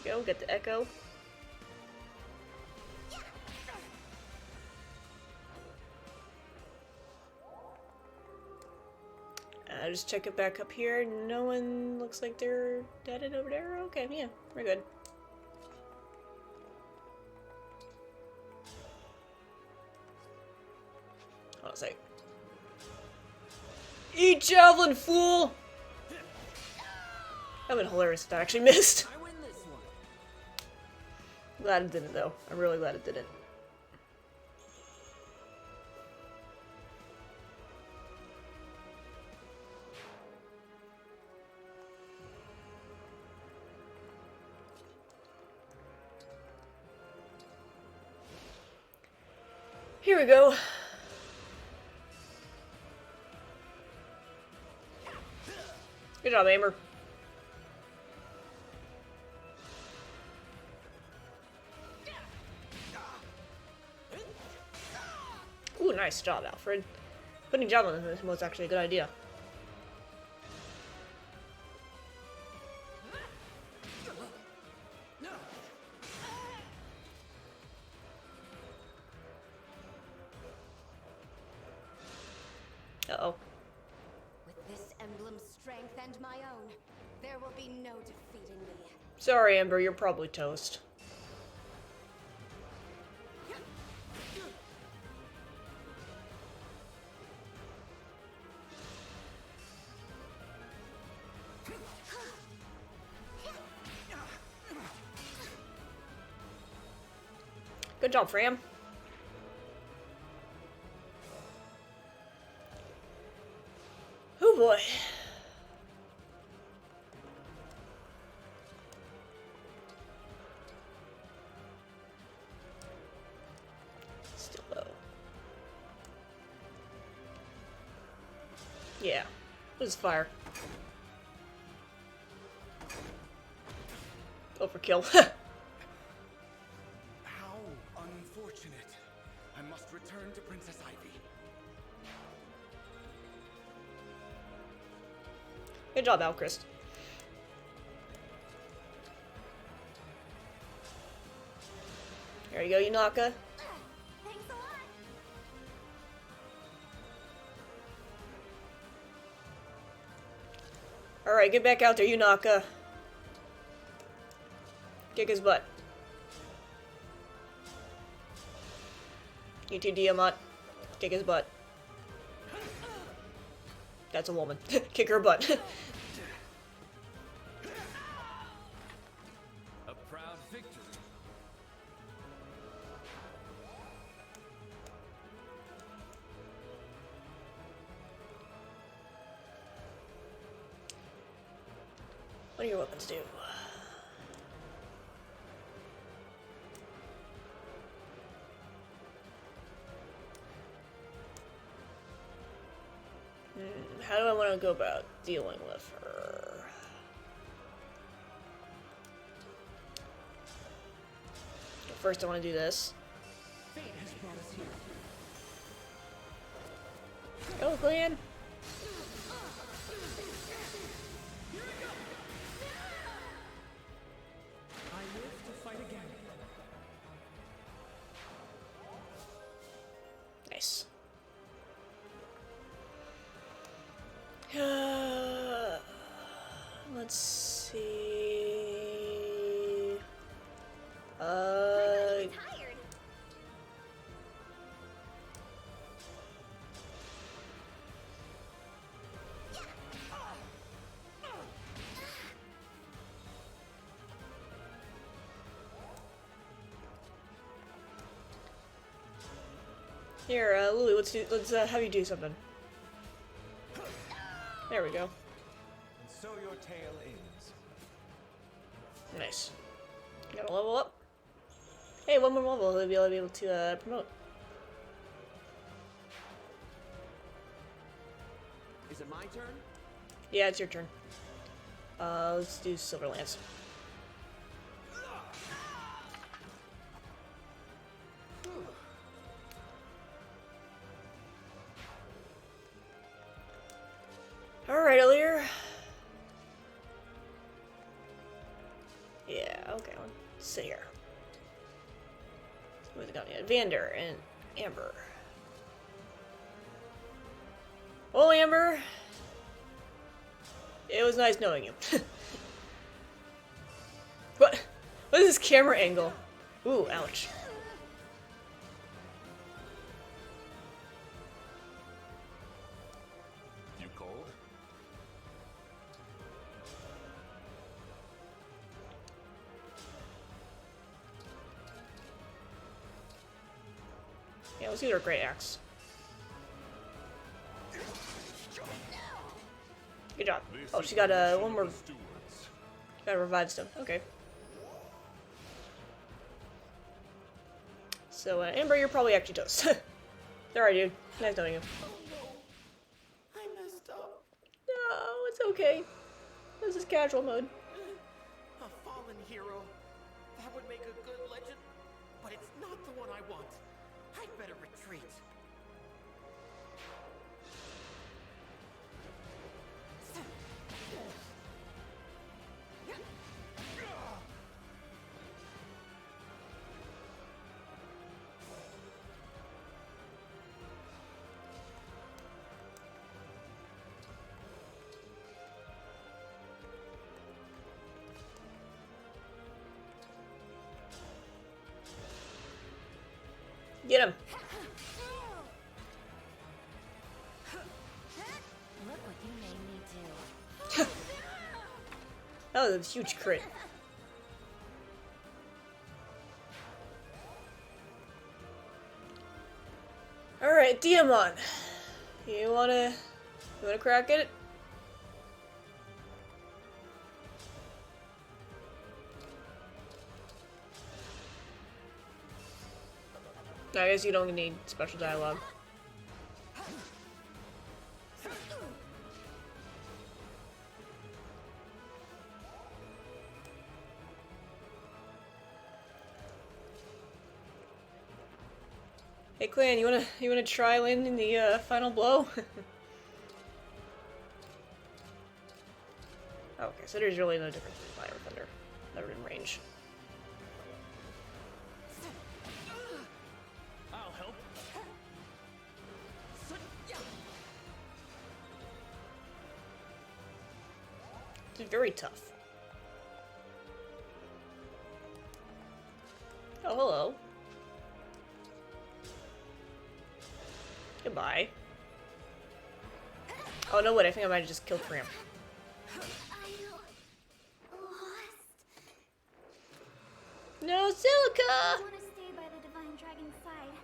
There we go, get the echo. Just check it back up here. No one looks like they're dead over there. Okay, yeah, we're good. Hold on a sec. Eat javelin, fool! That would have been hilarious if that actually missed. I win this one. Glad it didn't, though. I'm really glad it didn't. Here we go. Good job, Amber. Ooh, nice job, Alfred. Putting javelin in this was actually a good idea. Uh-oh. With this emblem's strength and my own, there will be no defeating me. Sorry, Amber, you're probably toast. Good job, Fram. Oh boy. Still low. Yeah. It was fire. Overkill. How unfortunate. I must return to Princess Ivy. Good job, Alchrist. There you go, Yunaka. Thanks a lot. Alright, get back out there, Yunaka. Kick his butt. You too, Diamant. Kick his butt. That's a woman. Kick her butt. A proud victory. What do your weapons do? How do I want to go about dealing with her? First, I want to do this. Fate has brought us here. Go, Glenn! I live to fight again. Nice. Let's see. I'm tired. Here, Lily, let's have you do something. There we go. And so your tale ends. Nice. Gotta level up. Hey, one more level, they'll be able to promote. Is it my turn? Yeah, it's your turn. Let's do Silverlands. Alright, Earlier. Yeah, okay, let's sit here. Who's got me? Vander and Amber. Well, Amber, it was nice knowing you. What? What is this camera angle? Ooh, ouch. You cold? Yeah, let's use our great axe. Good job. Oh, she got one more. Got a revive stone. Okay. So, Amber, you're probably actually toast. Alright, dude. Nice knowing you. I messed up. No, it's okay. This is casual mode. A fallen hero. That would make a good legend, but it's not the one I want. I'd better retreat. Get him. Look what you made me do. That was a huge crit. Alright, Diamond. You wanna crack at it? I guess you don't need special dialogue. Hey Clan, you wanna try landing the final blow? Okay, so there's really no difference between fire and thunder. They're in range. I'll help. It's very tough. Oh, hello. Goodbye. Oh, no, wait, I think I might have just killed Cram. No, Silica! I want to stay by the Divine Dragon's side,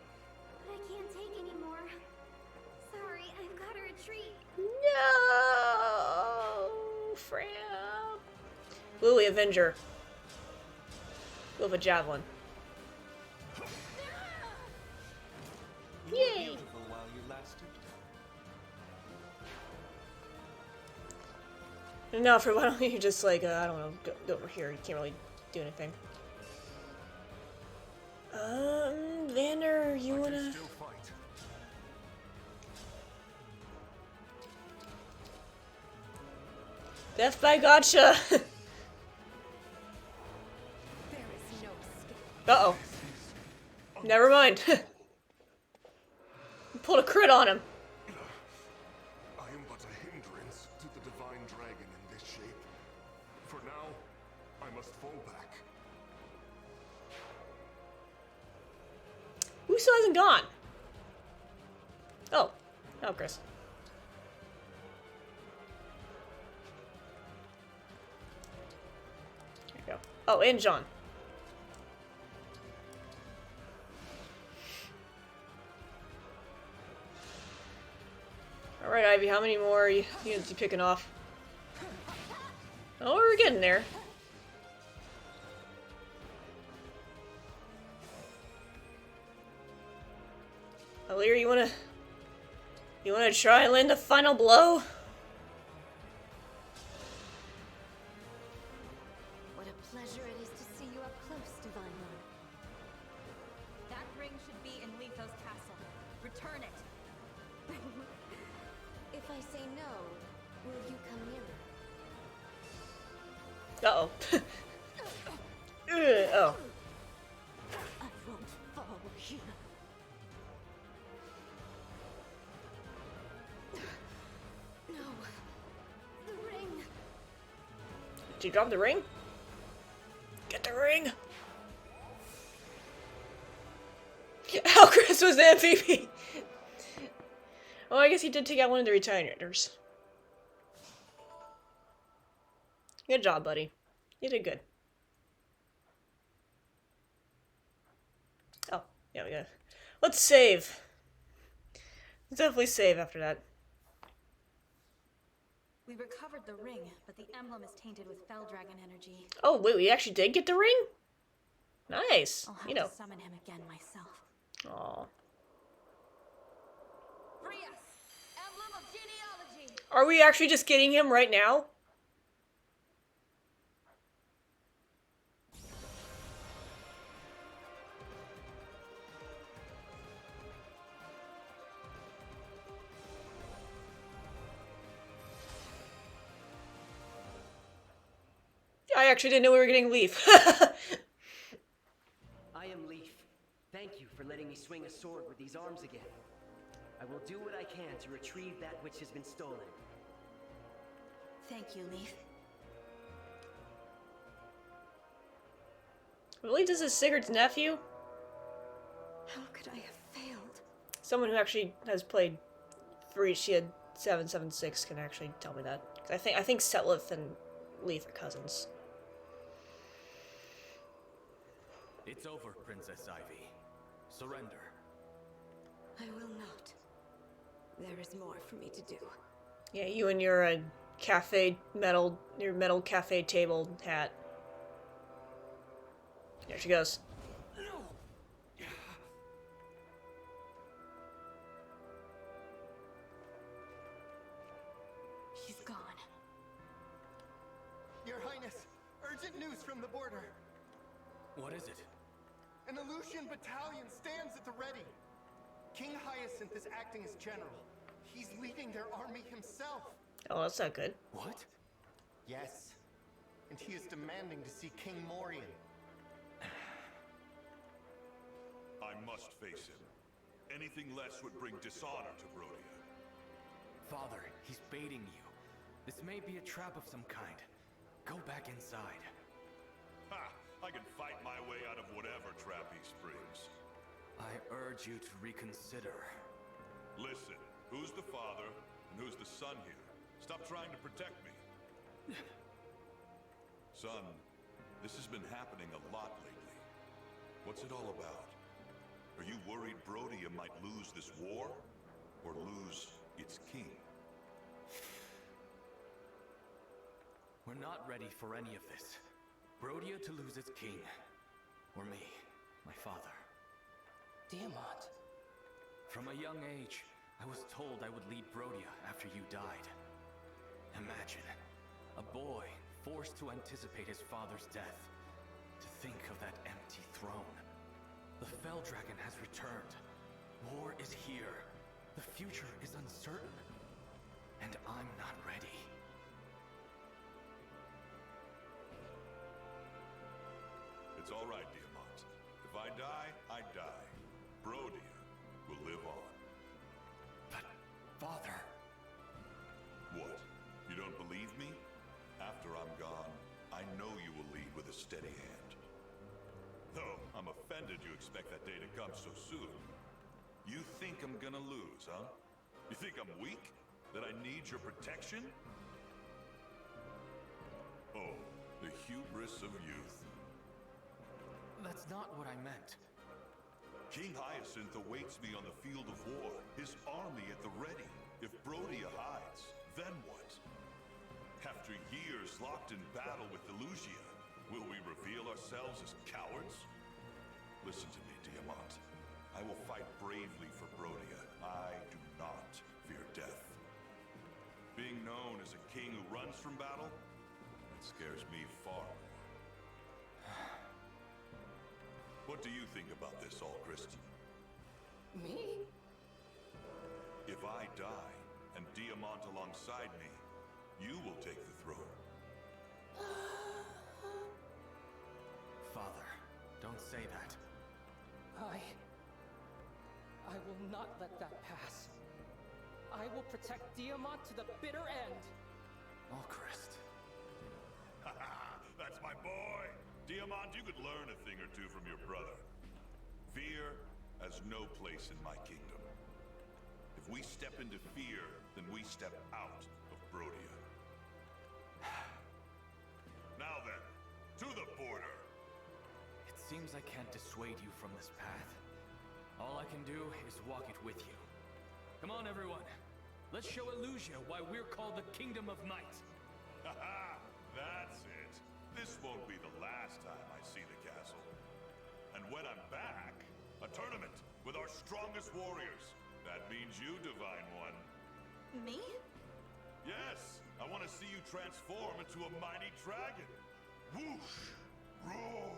but I can't take anymore. Sorry, I've got to retreat. No, Fram. Lily Avenger. With a javelin. You were beautiful while you lasted. No, for why don't you just like, I don't know, go over here. You can't really do anything. Vander, you wanna... Still fight. Death by gotcha! Uh-oh. Never mind. Pulled a crit on him. I am but a hindrance to the divine dragon in this shape. For now, I must fall back. Who still hasn't gone? Oh. Oh, Chris. There you go. Oh, and John. Alright, Ivy, how many more units you picking off? Oh, we're getting there. Alir, you wanna try and land a final blow? What a pleasure it is to see you up close, Divine One. That ring should be in Letho's castle. Return it. If I say no, will you come nearer? Uh-oh. Oh. I won't fall here. No. The ring. Did you drop the ring? Get the ring! Oh, Chris was the MVP! Oh, I guess he did take out one of the retirators. Good job, buddy. You did good. Oh, yeah, we got. Let's save. Let's definitely save after that. We recovered the ring, but the emblem is tainted with fell dragon energy. Oh, wait, we actually did get the ring? Nice. I'll have You know. to summon him again myself. Aw. Free us! Emblem of genealogy! Are we actually just getting him right now? I actually didn't know we were getting Leaf. I am Leaf. Thank you for letting me swing a sword with these arms again. I will do what I can to retrieve that which has been stolen. Thank you, Leaf. Really, this is Sigurd's nephew? How could I have failed? Someone who actually has played 3, she had 776 can actually tell me that. I think Setlith and Leaf are cousins. It's over, Princess Ivy. Surrender. I will not. There is more for me to do. Yeah, you and your metal cafe table hat. There she goes. He's gone. Your Highness, urgent news from the border. What is it? An Aleutian battalion stands at the ready. King Hyacinth is acting as general. He's leading their army himself. Oh, that's not good. What? Yes. And he is demanding to see King Morian. I must face him. Anything less would bring dishonor to Brodia. Father, he's baiting you. This may be a trap of some kind. Go back inside. Ha! I can fight my way out of whatever trap he springs. I urge you to reconsider. Listen, who's the father and who's the son here? Stop trying to protect me. Son, this has been happening a lot lately. What's it all about? Are you worried Brodia might lose this war? Or lose its king? We're not ready for any of this. Brodia to lose its king. Or me, my father. Diamant. From a young age, I was told I would lead Brodia after you died. Imagine, a boy forced to anticipate his father's death. To think of that empty throne. The Fell Dragon has returned. War is here. The future is uncertain. And I'm not ready. It's all right, Diamant. If I die, I die. Brodia will live on. But, Father... What? You don't believe me? After I'm gone, I know you will lead with a steady hand. Though, I'm offended you expect that day to come so soon. You think I'm gonna lose, huh? You think I'm weak? That I need your protection? Oh, the hubris of youth. That's not what I meant. King Hyacinth awaits me on the field of war, his army at the ready. If Brodia hides, then what? After years locked in battle with Delusia, will we reveal ourselves as cowards? Listen to me, Diamant. I will fight bravely for Brodia. I do not fear death. Being known as a king who runs from battle, it scares me far more. What do you think about this, Allchrist? Me? If I die, and Diamant alongside me, you will take the throne. Father, don't say that. I will not let that pass. I will protect Diamant to the bitter end. Allchrist. That's my boy! Diamant, you could learn a thing or two from your brother. Fear has no place in my kingdom. If we step into fear, then we step out of Brodia. Now then, to the border! It seems I can't dissuade you from this path. All I can do is walk it with you. Come on, everyone. Let's show Illusia why we're called the Kingdom of Might. Haha, that's it. This won't be the last time I see the castle. And when I'm back, a tournament with our strongest warriors. That means you, Divine One. Me? Yes, I want to see you transform into a mighty dragon. Whoosh! Roar!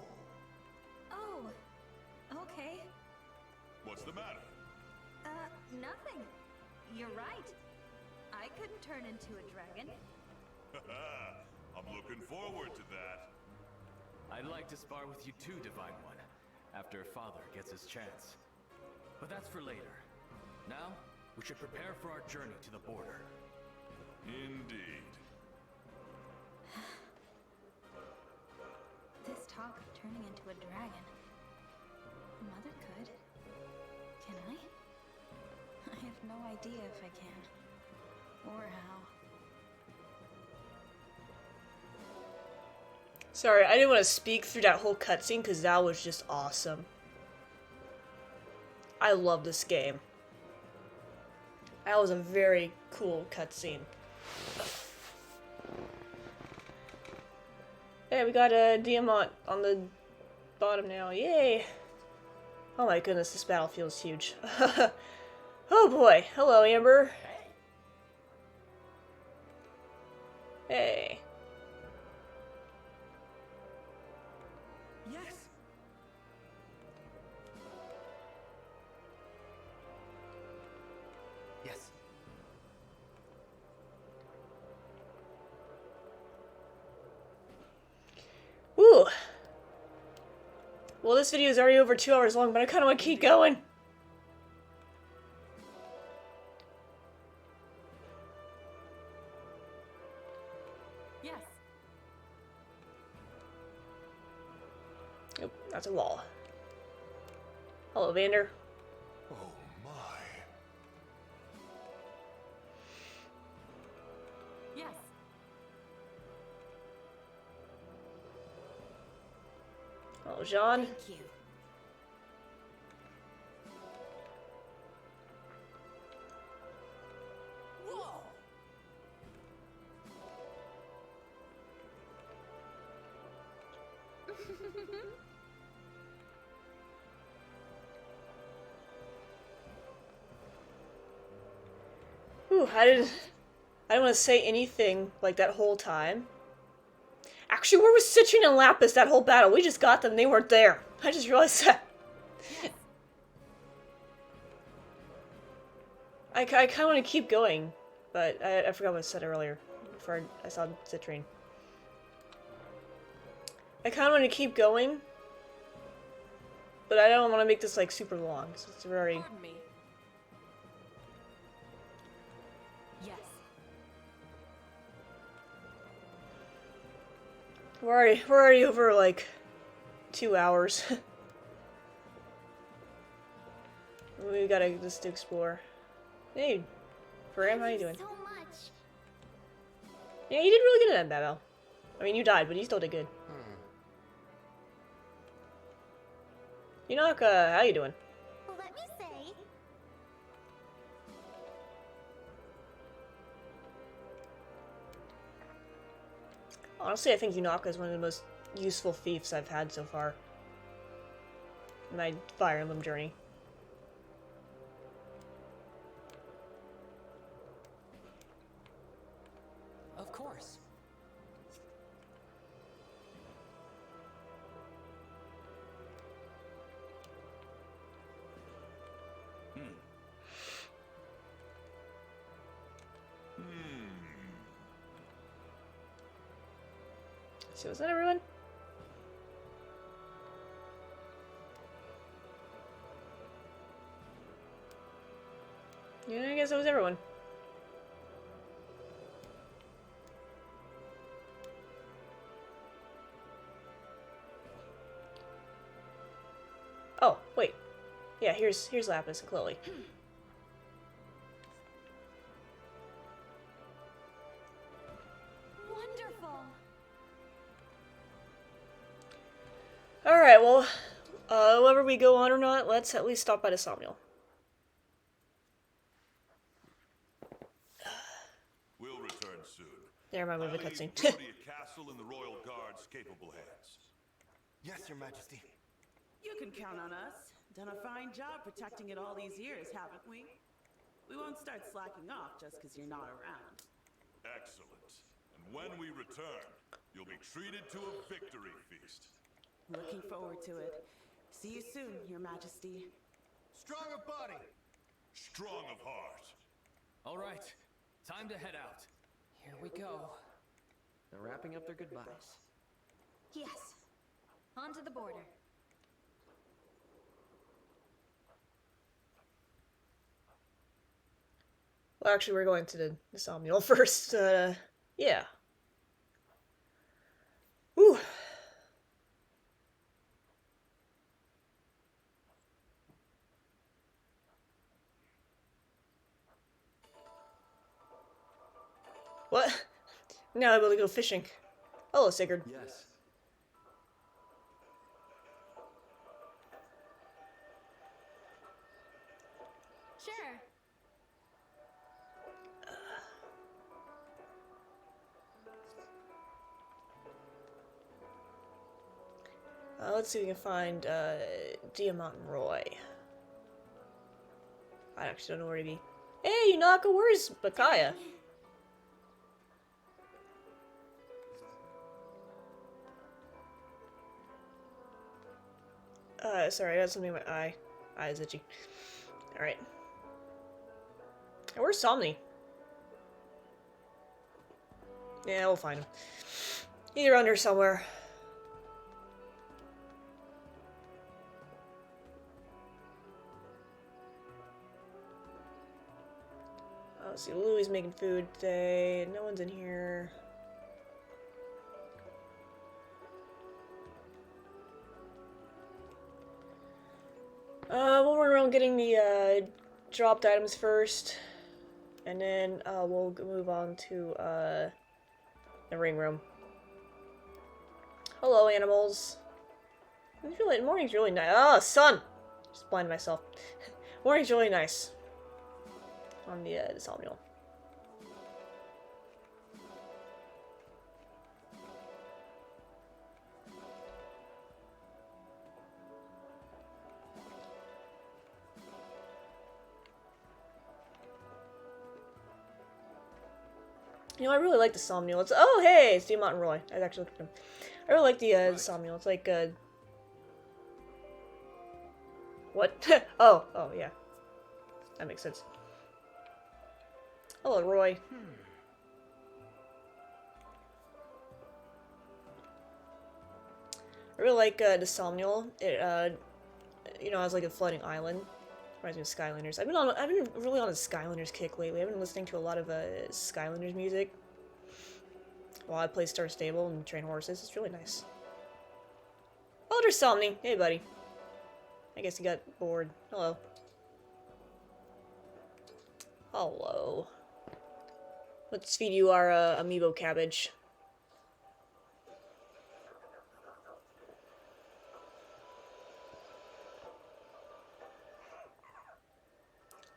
Oh, okay. What's the matter? Nothing. You're right. I couldn't turn into a dragon. I'm looking forward to that. I'd like to spar with you too, Divine One, after Father gets his chance. But that's for later. Now, we should prepare for our journey to the border. Indeed. This talk of turning into a dragon. Mother could. Can I? I have no idea if I can. Or how. Sorry, I didn't want to speak through that whole cutscene because that was just awesome. I love this game. That was a very cool cutscene. Hey, we got a Diamant on the bottom now. Yay! Oh my goodness, this battlefield's huge. Oh boy. Hello, Amber. Hey. Yes. Yes. Woo! Well, this video is already over 2 hours long, but I kind of want to keep going. Yes. Nope, that's a wall. Hello, Vander. Oh my. Yes. Hello, Jean. Thank you. Whoa! Ooh, I didn't want to say anything like that whole time. Actually, where was Citrine and Lapis that whole battle? We just got them, they weren't there. I just realized that. I kind of want to keep going, but I forgot what I said earlier, before I saw Citrine. I kind of want to keep going, but I don't want to make this, like, super long, so it's already... Pardon me. Yes. We're already over, like, 2 hours. We gotta just explore. Hey, Graham, how you doing? So much. Yeah, you did really good at that battle. I mean, you died, but you still did good. Yunaka, how you doing? Let me say. Honestly, I think Yunaka is one of the most useful thieves I've had so far in my Fire Emblem journey. Of course. So is that everyone? Yeah, I guess that was everyone. Oh, wait. Yeah, here's Lapis and Chloe. Wonderful. Alright, well, whether we go on or not, let's at least stop by the Somnial. We'll return soon. There, my movie cutscene. Brodia Castle in the Royal Guard's capable hands. Yes, Your Majesty. You can count on us. Done a fine job protecting it all these years, haven't we? We won't start slacking off just because you're not around. Excellent. And when we return, you'll be treated to a victory feast. Looking forward to it. See you soon, Your Majesty. Strong of body. Strong of heart. All right, time to head out. Here we go. They're wrapping up their goodbyes. Yes. On to the border. Well, actually, we're going to the Somnial first. Yeah. Whew. What? Now I'm able to go fishing. Hello, Sigurd. Yes. Sure. Let's see if we can find Diamant and Roy. I actually don't know where to be. Hey, Yunaka, where's Bakaya? Sorry, I got something in my eye. Eye is itchy. Alright. Where's Somni? Yeah, we'll find him. Either under somewhere. Let's see, Louie's making food today. No one's in here. We'll run around getting the dropped items first, and then we'll move on to the ring room. Hello, animals. Morning's really nice. Oh, sun! Just blinded myself. Morning's really nice on the Somnial. You know, I really like the Somnial. It's oh hey, it's Diamant and Roy. I actually looked at him. I really like the Somnial. It's like what? oh yeah, that makes sense. Hello, Roy. I really like the Somnial. It you know, has like a floating island. Reminds me of Skylanders. I've been really on a Skylanders kick lately. I've been listening to a lot of Skylanders music while I play Star Stable and train horses. It's really nice. Oh, there's Somni. Hey, buddy. I guess he got bored. Hello. Hello. Let's feed you our amiibo cabbage.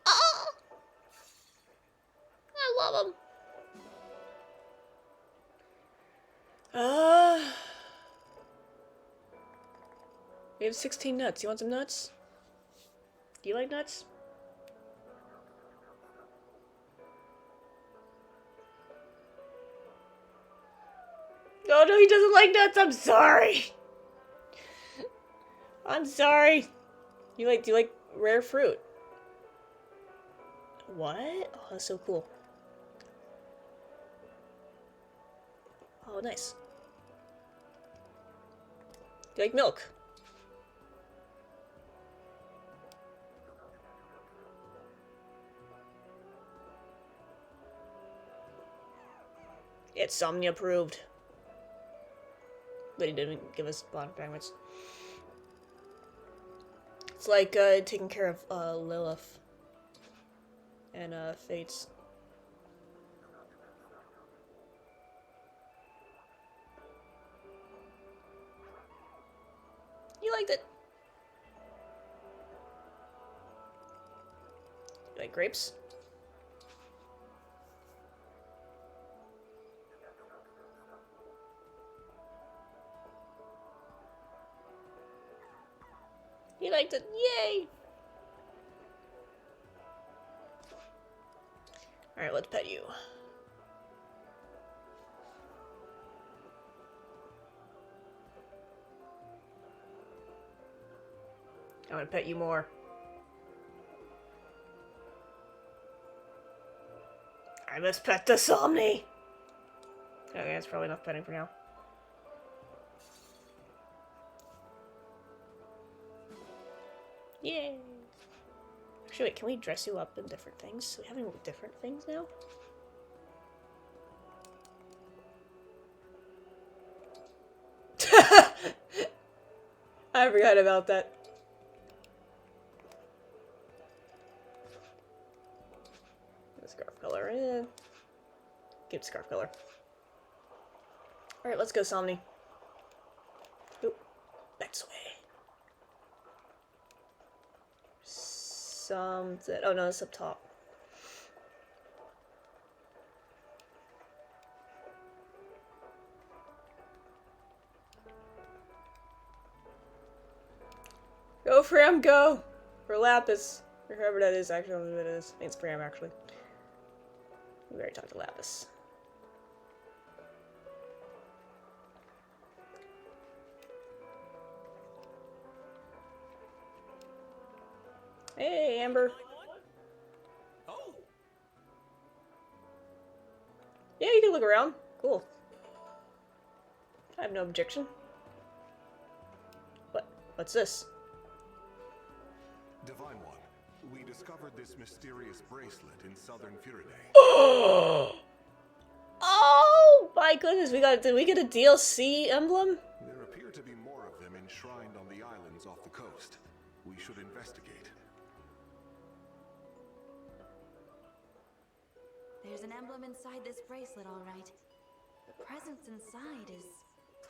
Oh! I love him. We have 16 nuts. You want some nuts? Do you like nuts? Oh no, he doesn't like nuts. I'm sorry. I'm sorry. Do you like rare fruit? What? Oh, that's so cool. Oh, nice. Do you like milk? It's Somni approved. But he didn't give us bottom penguins. It's like taking care of Lilith and Fates. You liked it. You like grapes? He liked it. Yay! Alright, let's pet you. I'm gonna pet you more. I must pet the Somni! Okay, that's probably enough petting for now. Yay! Actually, wait, can we dress you up in different things? Are we having different things now? I forgot about that. The scarf color in. Keep the scarf color. Alright, let's go, Somni. Oop. Back this way. Something. Oh no, it's up top. Go, Fram, go! For Lapis. Or whoever that is, actually, I don't know who it is. I think it's Fram, actually. We already talked to Lapis. Hey, Amber. Oh. Yeah, you can look around. Cool. I have no objection. What's this? Divine One, we discovered this mysterious bracelet in southern Furidae. Oh my goodness, did we get a DLC emblem? There appear to be more of them enshrined on the islands off the coast. We should investigate. There's an emblem inside this bracelet, all right. The presence inside is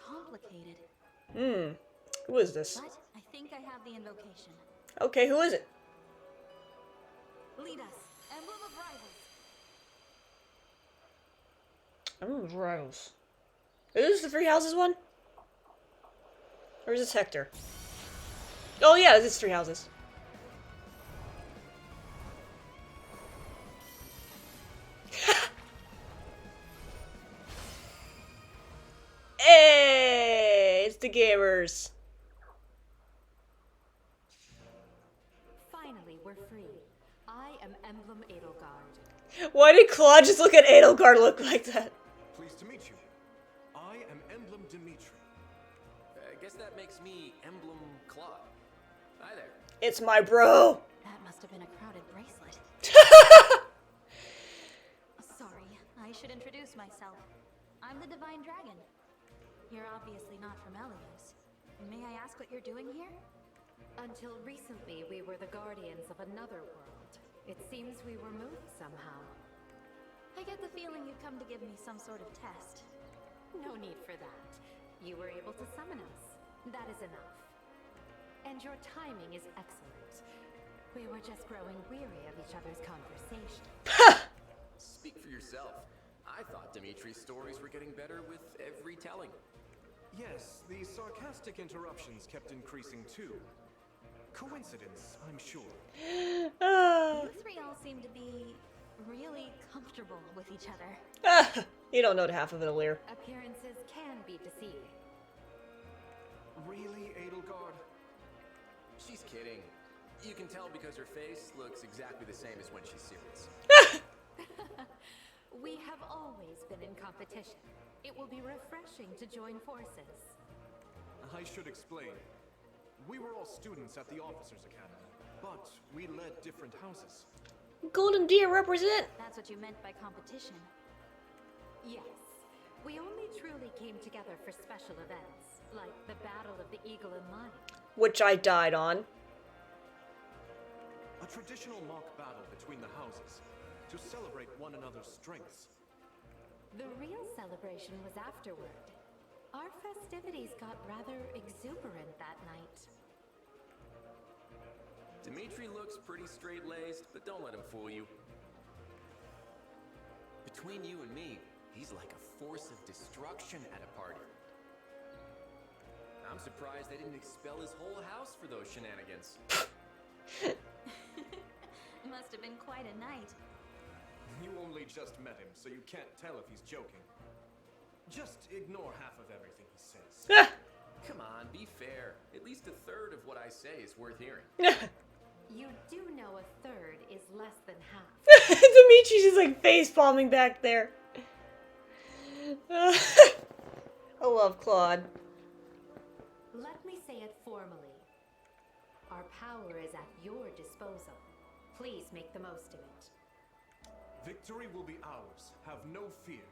complicated. Who is this? But I think I have the invocation. Okay, who is it? Lead us, Emblem of Rivals. Emblem of Rivals. Is this the Three Houses one? Or is this Hector? Oh yeah, this is Three Houses. the gamers. Finally, we're free. I am Emblem Edelgard. Why did Claude just look at Edelgard look like that? Pleased to meet you. I am Emblem Dimitri. I guess that makes me Emblem Claude. Hi there. It's my bro. That must have been a crowded bracelet. Sorry, I should introduce myself. I'm the Divine Dragon. You're obviously not from Elios. May I ask what you're doing here? Until recently, we were the guardians of another world. It seems we were moved somehow. I get the feeling you've come to give me some sort of test. No need for that. You were able to summon us. That is enough. And your timing is excellent. We were just growing weary of each other's conversation. Speak for yourself. I thought Dimitri's stories were getting better with every telling. Yes, the sarcastic interruptions kept increasing too. Coincidence, I'm sure. You three all seem to be really comfortable with each other. You don't know half of it, Alir. Appearances can be deceiving. Really, Edelgard? She's kidding. You can tell because her face looks exactly the same as when she's serious. We have always been in competition. It will be refreshing to join forces. I should explain. We were all students at the Officers' Academy, but we led different houses. Golden Deer represent. That's what you meant by competition. Yes. We only truly came together for special events, like the Battle of the Eagle and Lion. Which I died on. A traditional mock battle between the houses to celebrate one another's strengths. The real celebration was afterward. Our festivities got rather exuberant that night. Dimitri looks pretty straight-laced, but don't let him fool you. Between you and me, he's like a force of destruction at a party. I'm surprised they didn't expel his whole house for those shenanigans. Must have been quite a night. You only just met him, so you can't tell if he's joking. Just ignore half of everything he says. Come on, be fair. At least a third of what I say is worth hearing. You do know a third is less than half. Dimitri's just like face palming back there. I love Claude. Let me say it formally. Our power is at your disposal. Please make the most of it. Victory will be ours. Have no fear.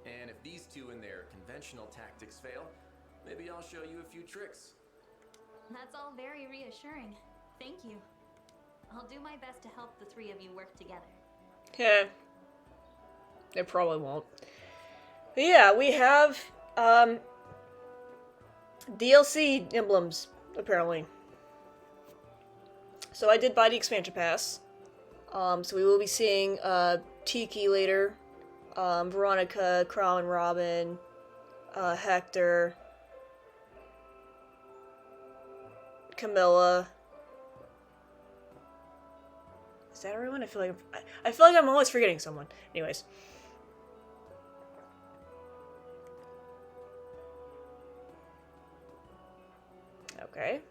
And if these two and their conventional tactics fail, maybe I'll show you a few tricks. That's all very reassuring. Thank you. I'll do my best to help the three of you work together. Yeah. They probably won't. But yeah, we have DLC emblems, apparently. So I did buy the expansion pass. So we will be seeing Tiki later, Veronica, Crow and Robin, Hector, Camilla. Is that everyone? I feel like I'm always forgetting someone. Anyways. Okay.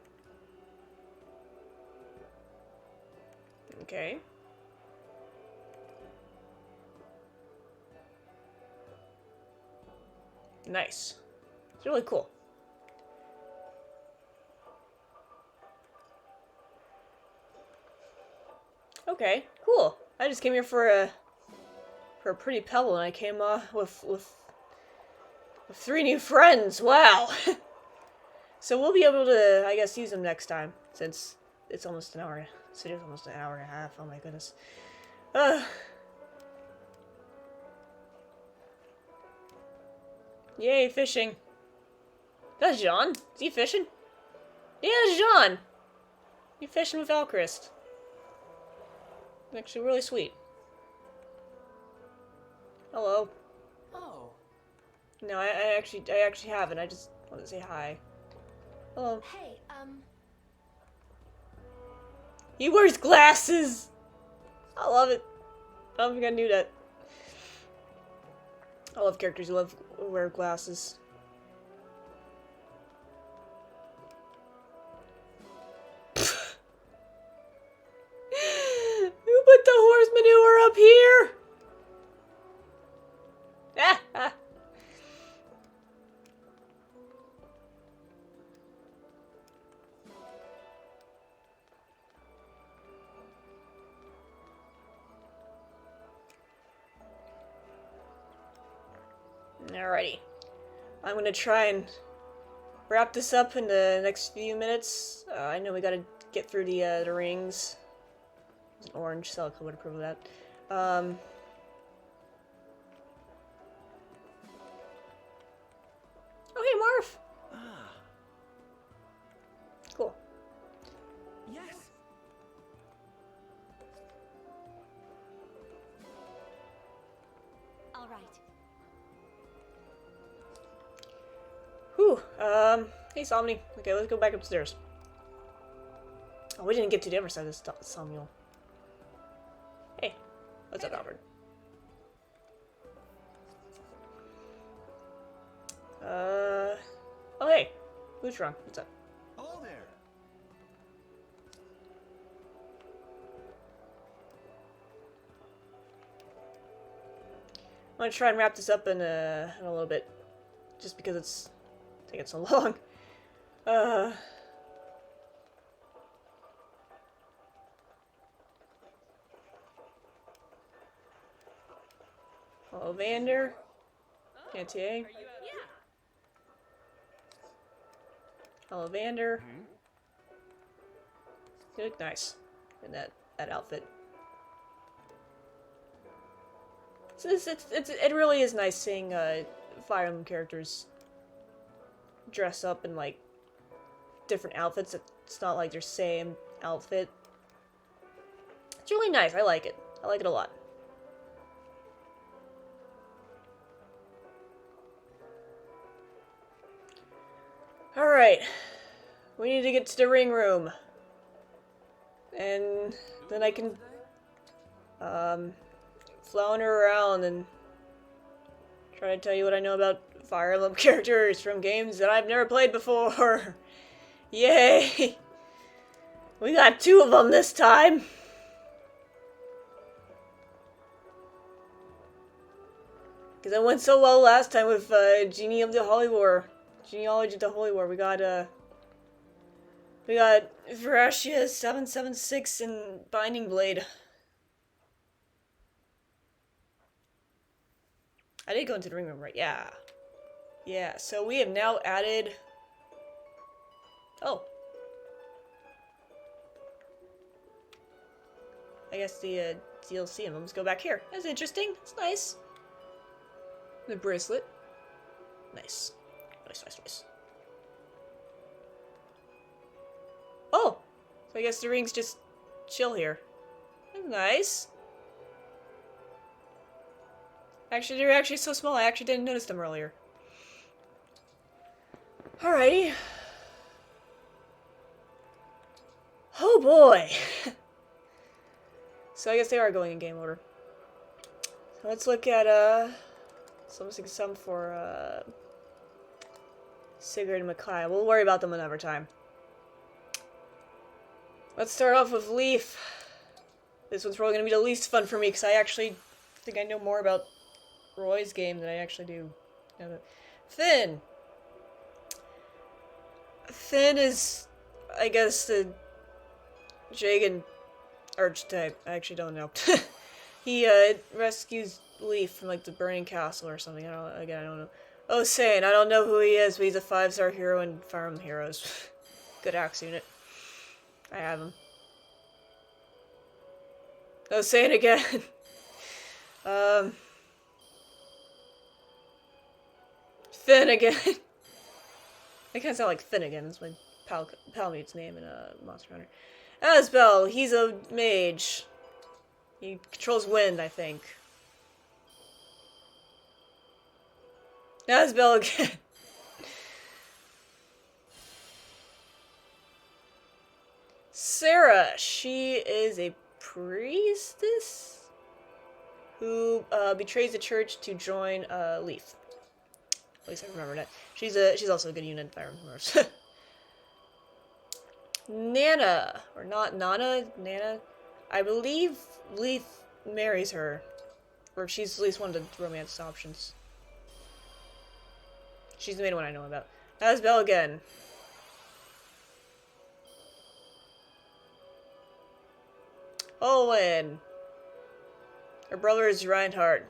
Okay. Nice. It's really cool. Okay, cool. I just came here for a pretty pebble, and I came with 3 new friends. Wow. So we'll be able to, I guess, use them next time, since it's almost an hour. So it's almost an hour and a half. Oh my goodness. Yay, fishing. That's Jean. Is he fishing? Yeah, that's Jean. You're fishing with Alchrist. Actually, really sweet. Hello. Oh. No, I actually haven't. I just want to say hi. Hello. Hey, He wears glasses! I love it. I don't think I knew that. I love characters who wear glasses. Alrighty. I'm gonna try and wrap this up in the next few minutes. I know we gotta get through the rings. It's an orange, so I would approve of that. Oh, hey, Marv! Ah. Cool. Yes. All right. Whew. Hey, Somni. Okay, let's go back upstairs. Oh, we didn't get to the other side of this Samuel. Hey, what's up, Albert? Oh, hey. Lutron, what's up? Hello there. I'm gonna try and wrap this up in a little bit. Just because it's taking so long. Hello, Vander. Cantier. Hello, Vander. You look nice in that outfit. It really is nice seeing Fire Emblem characters dress up in like different outfits. It's not like their same outfit. It's really nice. I like it. I like it a lot. Alright. We need to get to the ring room. And then I can flounder around and try to tell you what I know about Fire Emblem characters from games that I've never played before. Yay! We got 2 of them this time. Because it went so well last time with Genie of the Holy War. Genealogy of the Holy War. We got Verashia 776 and Binding Blade. I did go into the ring room, right? Yeah. Yeah, so we have now added... Oh. I guess the DLC emblems go back here. That's interesting. It's nice. The bracelet. Nice. Nice, nice, nice. Oh! So I guess the rings just chill here. That's nice. Actually, they're actually so small, I actually didn't notice them earlier. Alrighty. Oh boy! So I guess they are going in game order. So let's look at, some for, Sigurd and Micaiah. We'll worry about them another time. Let's start off with Leaf. This one's probably going to be the least fun for me, because I actually think I know more about Roy's game than I actually do. Finn! Finn is, I guess, the Jagan archetype. I actually don't know. He, rescues Leaf from, like, the burning castle or something. I don't know. Oh, Sane, I don't know who he is, but he's a 5-star hero in Fire Emblem Heroes. Good axe unit. I have him. Oh, Sane again. Finn again. I kind of sound like Finn again. That's my Palmute's name in Monster Hunter. Asbel, he's a mage. He controls wind, I think. Asbel again. Sarah, she is a priestess who betrays the church to join Leaf. At least I remember that. She's also a good unit in Fire Emblem. Nana, or not Nana, Nana. I believe Leaf marries her, or she's at least one of the romance options. She's the main one I know about. Asbel again. Olin. Her brother is Reinhardt.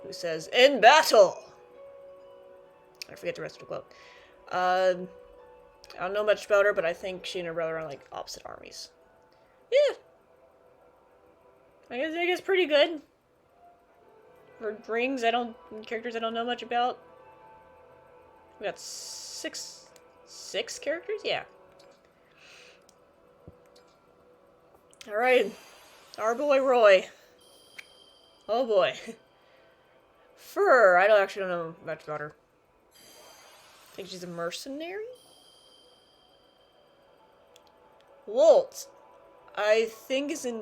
who says, "In battle!" I forget the rest of the quote. I don't know much about her, but I think she and her brother are like opposite armies. Yeah. I guess pretty good. For rings, characters I don't know much about. We got six characters? Yeah. Alright. Our boy Roy. Oh boy. Fur, I don't know much about her. I think she's a mercenary? Wolt, I think is an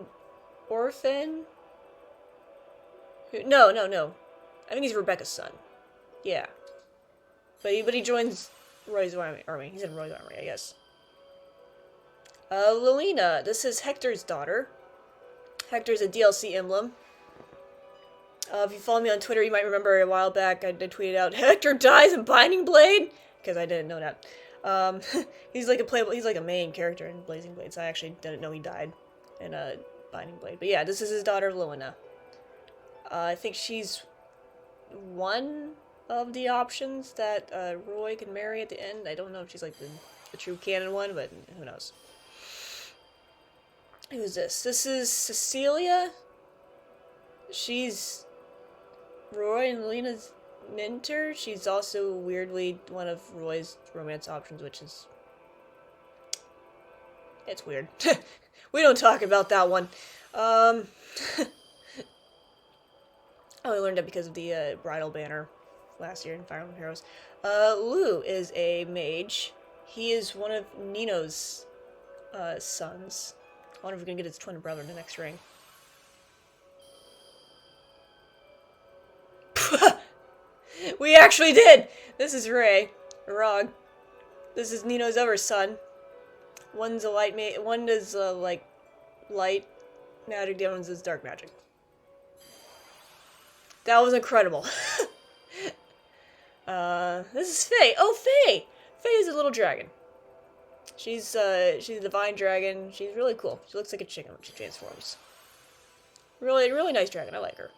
orphan. No. I think he's Rebecca's son. Yeah. But he joins Roy's army. He's in Roy's army, I guess. Lilina, this is Hector's daughter. Hector's a DLC emblem. If you follow me on Twitter, you might remember a while back I tweeted out, "Hector dies in Binding Blade?" Because I didn't know that. He's like a main character in Blazing Blades. I actually didn't know he died in Binding Blade. But yeah, this is his daughter, Lilina. I think she's one of the options that Roy can marry at the end. I don't know if she's like the true canon one, but who knows. Who's this? This is Cecilia. She's Roy and Lilina's mentor. She's also weirdly one of Roy's romance options, which is... it's weird. We don't talk about that one. I only learned that because of the bridal banner last year in Fire Emblem Heroes. Lou is a mage. He is one of Nino's sons. I wonder if we're gonna get his twin brother in the next ring. We actually did! This is Ray. Rog. This is Nino's other son. One's a light one is like light magic, the other one's is dark magic. That was incredible. This is Faye. Oh, Faye! Faye is a little dragon. She's a divine dragon. She's really cool. She looks like a chicken when she transforms. Really, really nice dragon. I like her.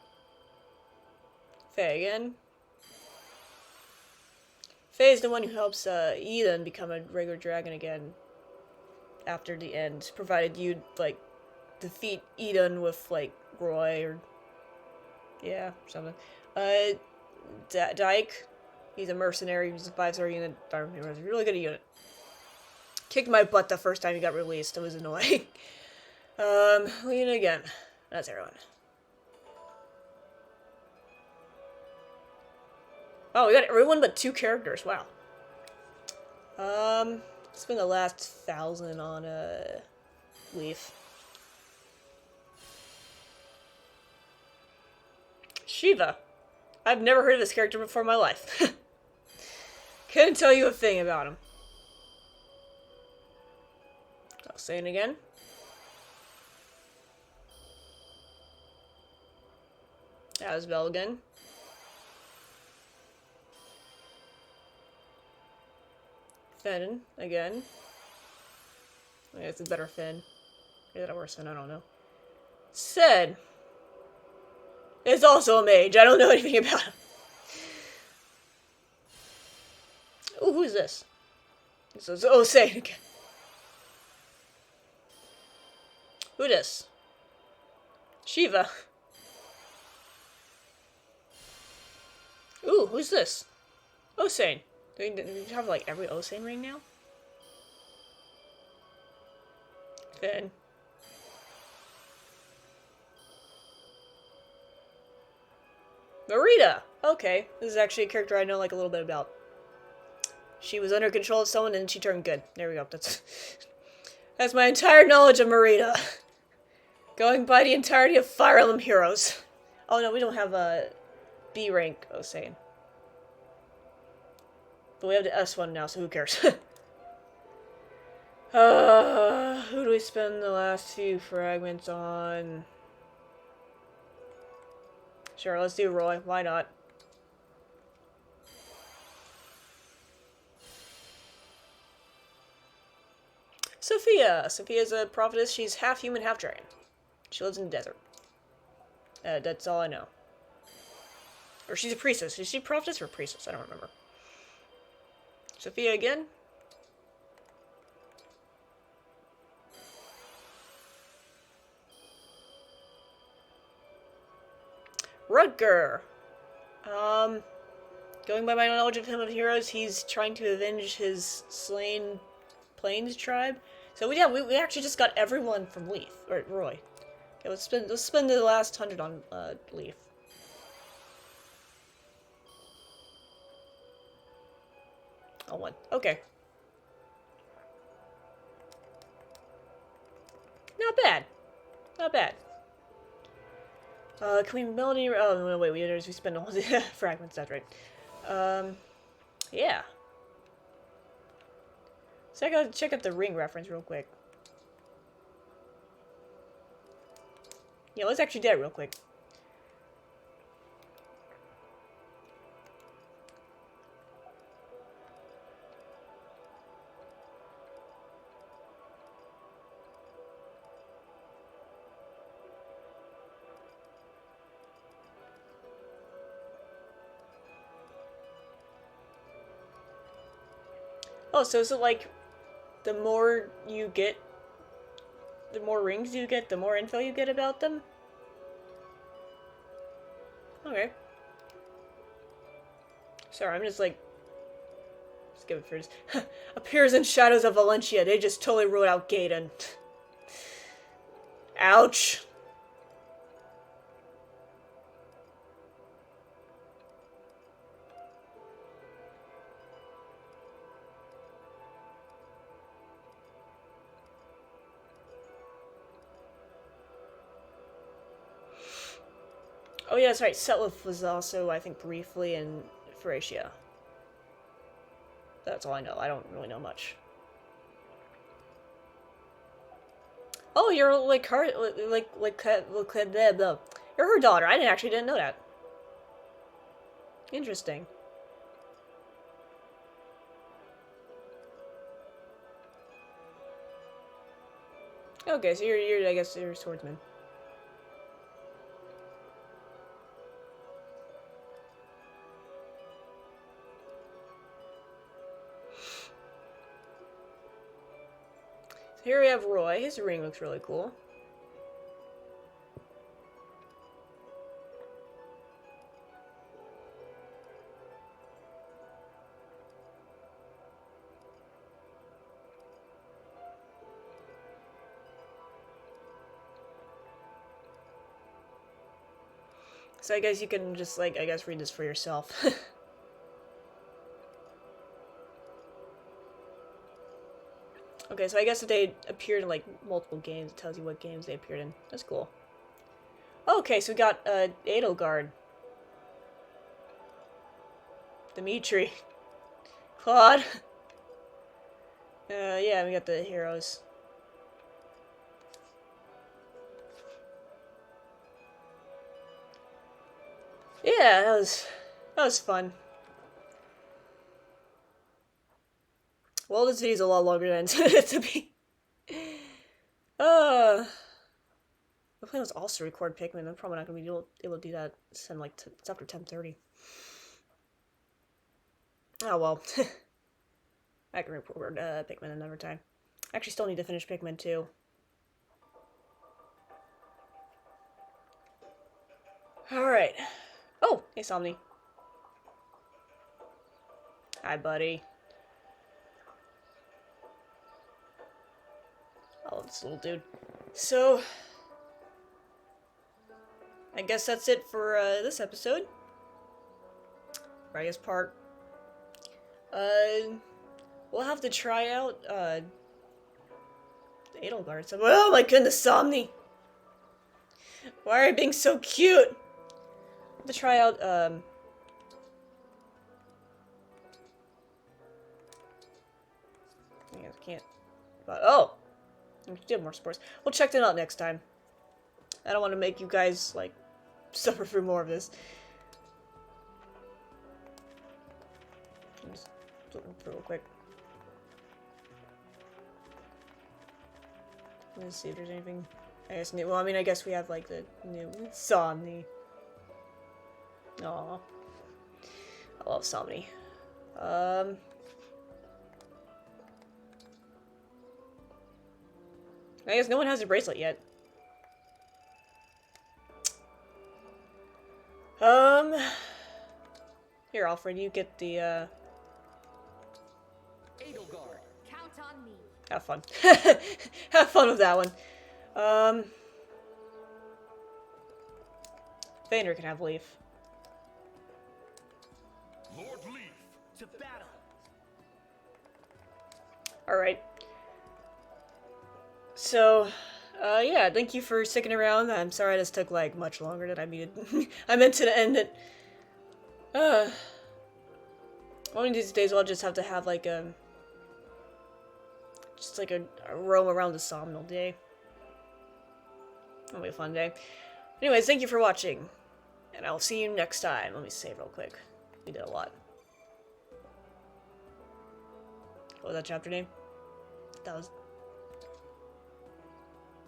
Faye again. Faye is the one who helps Eden become a regular dragon again after the end, provided you like defeat Eden with like Roy or something. Dyke, he's a mercenary. He's a 5-star unit. He's a really good unit. Kicked my butt the first time he got released. It was annoying. Lena again. That's everyone. Oh, we got everyone but 2 characters. Wow. Spend the last 1,000 on Leaf. Shiva. I've never heard of this character before in my life. Couldn't tell you a thing about him. I'll say it again. Asbel again. Finn again. I guess it's a better Finn. Is that a worse Finn? I don't know. Cid is also a mage. I don't know anything about him. Oh, who is this? This is Osei again. Who this? Shiva. Ooh, who's this? Osei. Do we have like every Osei ring now? Finn. Marita! Okay, this is actually a character I know like a little bit about. She was under control of someone and she turned good. There we go. That's my entire knowledge of Marita. Going by the entirety of Fire Emblem Heroes. Oh no, we don't have a B rank Osei. But we have the S one now, so who cares? Who do we spend the last few fragments on? Sure, let's do Roy. Why not? Sophia. Sophia's a prophetess. She's half human, half dragon. She lives in the desert. That's all I know. Or she's a priestess. Is she prophetess or priestess? I don't remember. Sophia again? Rutger! Going by my knowledge of him of heroes, he's trying to avenge his slain Plains tribe. So yeah, we actually just got everyone from Leaf, or Roy. Okay, let's spend the last 100 on Leaf. Oh, one. Okay. Not bad. Not bad. Can we melody? Oh no, wait. We spend all the fragments. That's right. Yeah. So I gotta check out the ring reference real quick. Yeah, let's actually do that real quick. Oh, so is it like the more you get, the more rings you get, the more info you get about them? Okay. Sorry, I'm just like... skip it first. Appears in Shadows of Valencia. They just totally wrote out Gaiden. Ouch. Oh yeah, that's right. Setlith was also, I think, briefly in Thracia. That's all I know. I don't really know much. Oh, you're like her, you're her daughter. I didn't know that. Interesting. Okay, so you're I guess you're a swordsman. So here we have Roy. His ring looks really cool. So I guess you can just, like, I guess read this for yourself. Okay, so I guess if they appeared in, like, multiple games, it tells you what games they appeared in. That's cool. Okay, so we got, Edelgard. Dimitri. Claude. Yeah, we got the heroes. Yeah, that was fun. Well, this video's a lot longer than it intended to be. The plan was also record Pikmin. I'm probably not gonna be able to do that. It's after 10:30. Oh well. I can record Pikmin another time. I actually still need to finish Pikmin 2. Alright. Oh, hey Somni. Hi, buddy. Oh, this little dude. So, I guess that's it for this episode. Or I guess part. We'll have to try out Edelgard. So, oh my goodness, Somni! Why are you being so cute? Have to try out I can't. But, oh! We should do more sports. We'll check that out next time. I don't want to make you guys, like, suffer through more of this. Just looking through real quick. Let's see if there's anything, I guess, new. Well, I mean, I guess we have, like, the new Somni. Aw. I love Somni. I guess no one has a bracelet yet. Here, Alfred, you get the, Edelgard, count on me. have fun. Have fun with that one. Vander can have Leaf. Lord Leaf. To battle. Alright. So, yeah, thank you for sticking around. I'm sorry this took, like, much longer than I needed. I meant to end it. One of these days I'll just have to have, like, just, like, a roam around the Somnol day. That'll be a fun day. Anyways, thank you for watching. And I'll see you next time. Let me save real quick. We did a lot. What was that chapter name? That was...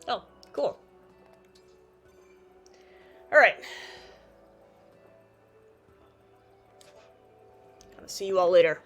Oh, cool. Alright. I'll see you all later.